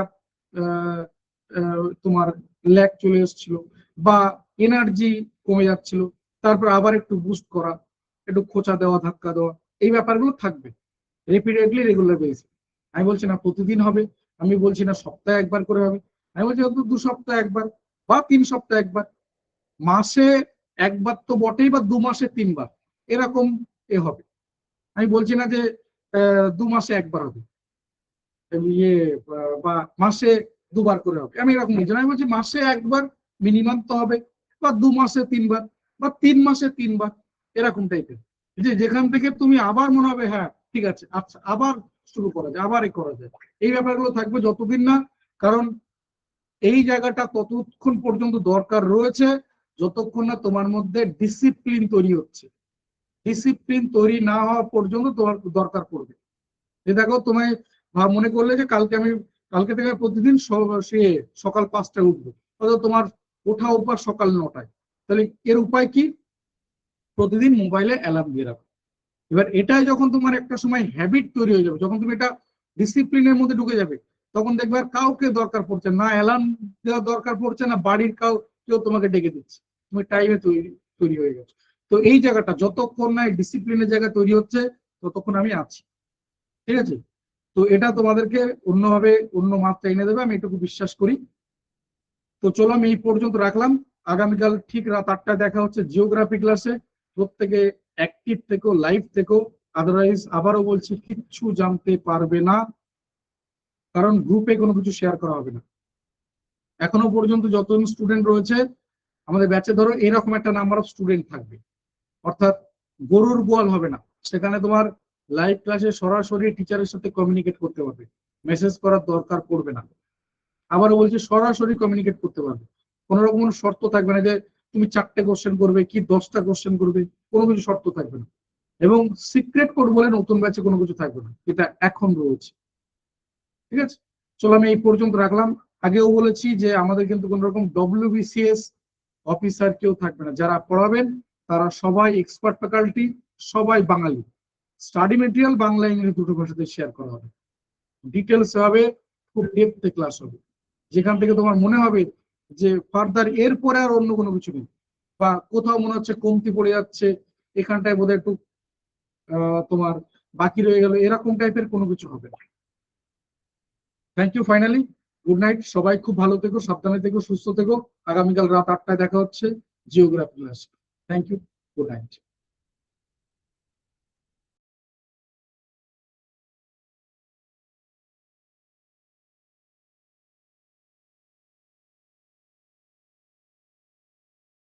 তোমার ল্যাগ চলে এসেছিল, বা এনার্জি কমে যাচ্ছিল, তারপর আবার একটু বুস্ট করা, একটু খোঁচা দেওয়া, ধাক্কা দেওয়া, এই ব্যাপারগুলো থাকবে রিপিটেডলি, রেগুলার বেসিস। আমি বলছি না প্রতিদিন হবে, আমি বলছি না সপ্তাহে একবার করে হবে, আমি বলছি হয়তো 2 সপ্তাহে একবার বা 3 সপ্তাহে একবার, মাসে একবার তো বটেই, বা 2 মাসে 3বার, এরকম হবে। আমি বলছি না যে 2 মাসে একবার হবে, ইয়ে বা মাসে 2বার করে হবে, আমি এরকম বলছি না। আমি বলছি মাসে একবার মিনিমাম তো হবে, বা 2 মাসে 3বার, বা 3 মাসে 3বার, এরকম টাইপের। যে যেখান থেকে তুমি আবার মনে হবে হ্যাঁ ঠিক আছে, আচ্ছা আবার শুরু করা যায়, আবার করা যায়, এই ব্যাপারগুলো থাকবে যতদিন না, কারণ এই জায়গাটা ততক্ষণ পর্যন্ত দরকার রয়েছে যতক্ষণ না তোমার মধ্যে ডিসিপ্লিন তৈরি হচ্ছে। ডিসিপ্লিন তৈরি না হওয়া পর্যন্ত তোমার দরকার পড়বে। যে দেখো তোমায় মনে করলে যে কালকে থেকে প্রতিদিন সে সকাল 5টায় উঠবো, অথবা তোমার ওঠা অভ্যাস সকাল 9টায়, তাহলে এর উপায় কি? প্রতিদিন মোবাইলে অ্যালার্ম দিয়ে রাখো। এবার এটাই যখন তোমার একটা সময় হ্যাবিট তৈরি হয়ে যাবে, যখন তুমি এটা ডিসিপ্লিনের মধ্যে ঢুকে যাবে, তখন দেখবে আর কাউকে দরকার পড়ছে না, অ্যালার্ম দেওয়ার দরকার পড়ছে না, বাড়ির কেউ তোমাকে ডেকে দিচ্ছে, তুমি টাইমে তৈরি তৈরি হয়ে গেছে। তো এই জায়গাটা যতক্ষণ না ডিসিপ্লিনের জায়গা তৈরি হচ্ছে ততক্ষণ আমি আছি, ঠিক আছে? তো এটা তোমাদেরকে অন্যভাবে অন্য মাত্রা এনে দেবে, আমি এটুকু বিশ্বাস করি। তো চলো আমি এই পর্যন্ত রাখলাম। আগামীকাল ঠিক রাত 8টায় দেখা হচ্ছে জিওগ্রাফি ক্লাসে। প্রত্যেকে অ্যাক্টিভ থেকো, লাইভ থেকো, আদারওয়াইজ আবারও বলছি কিচ্ছু জানতে পারবে না, কারণ গ্রুপে কোনো কিছু শেয়ার করা হবে না। এখনো পর্যন্ত যতজন স্টুডেন্ট রয়েছে আমাদের ব্যাচে, ধরো এরকম একটা নাম্বার অফ স্টুডেন্ট থাকবে, অর্থাৎ গরুর গোয়াল হবে না। সেখানে তোমার লাইভ ক্লাসে সরাসরি টিচারের সাথে কমিউনিকেট করতে পারবে, মেসেজ করার দরকার পড়বে না। আবারও বলছি সরাসরি কমিউনিকেট করতে পারবে, কোনো রকম কোনো শর্ত থাকবে না যে তুমি 4টে কোশ্চেন করবে কি 10টা কোশ্চেন করবে, কোনো কিছু শর্ত থাকবে না। এবং সিক্রেট কোড বলে নতুন ব্যাচে কোনো কিছু থাকবে না, এটা এখন রয়েছে, ঠিক আছে? চলো আমি এই পর্যন্ত রাখলাম। আগেও বলেছি যে আমাদের কিন্তু কোন রকম WBCS অফিসার কেউ থাকবে না, যারা পড়াবেন তারা সবাই এক্সপার্ট ফ্যাকাল্টি, সবাই বাঙালি। স্টাডি মেটেরিয়াল বাংলা ইংরেজি দুটো ভাষাতে শেয়ার করা হবে, ডিটেলস হবে, খুব ডেপথে ক্লাস হবে, যেখান থেকে তোমার মনে হবে যে ফার্দার এরপরে আর অন্য কোনো কিছু নেই, বা কোথাও মনে হচ্ছে কমতি পড়ে যাচ্ছে, এখানটায় বোধহয় একটু তোমার বাকি রয়ে গেল, এরকম টাইপের কোনো কিছু হবে না। Thank you finally, good night, সবাই খুব ভালো থেকো, সাবধানে থেকো, সুস্থ থেকো। আগামীকাল রাত 8টায় দেখা হচ্ছে geography class. Thank you, good night.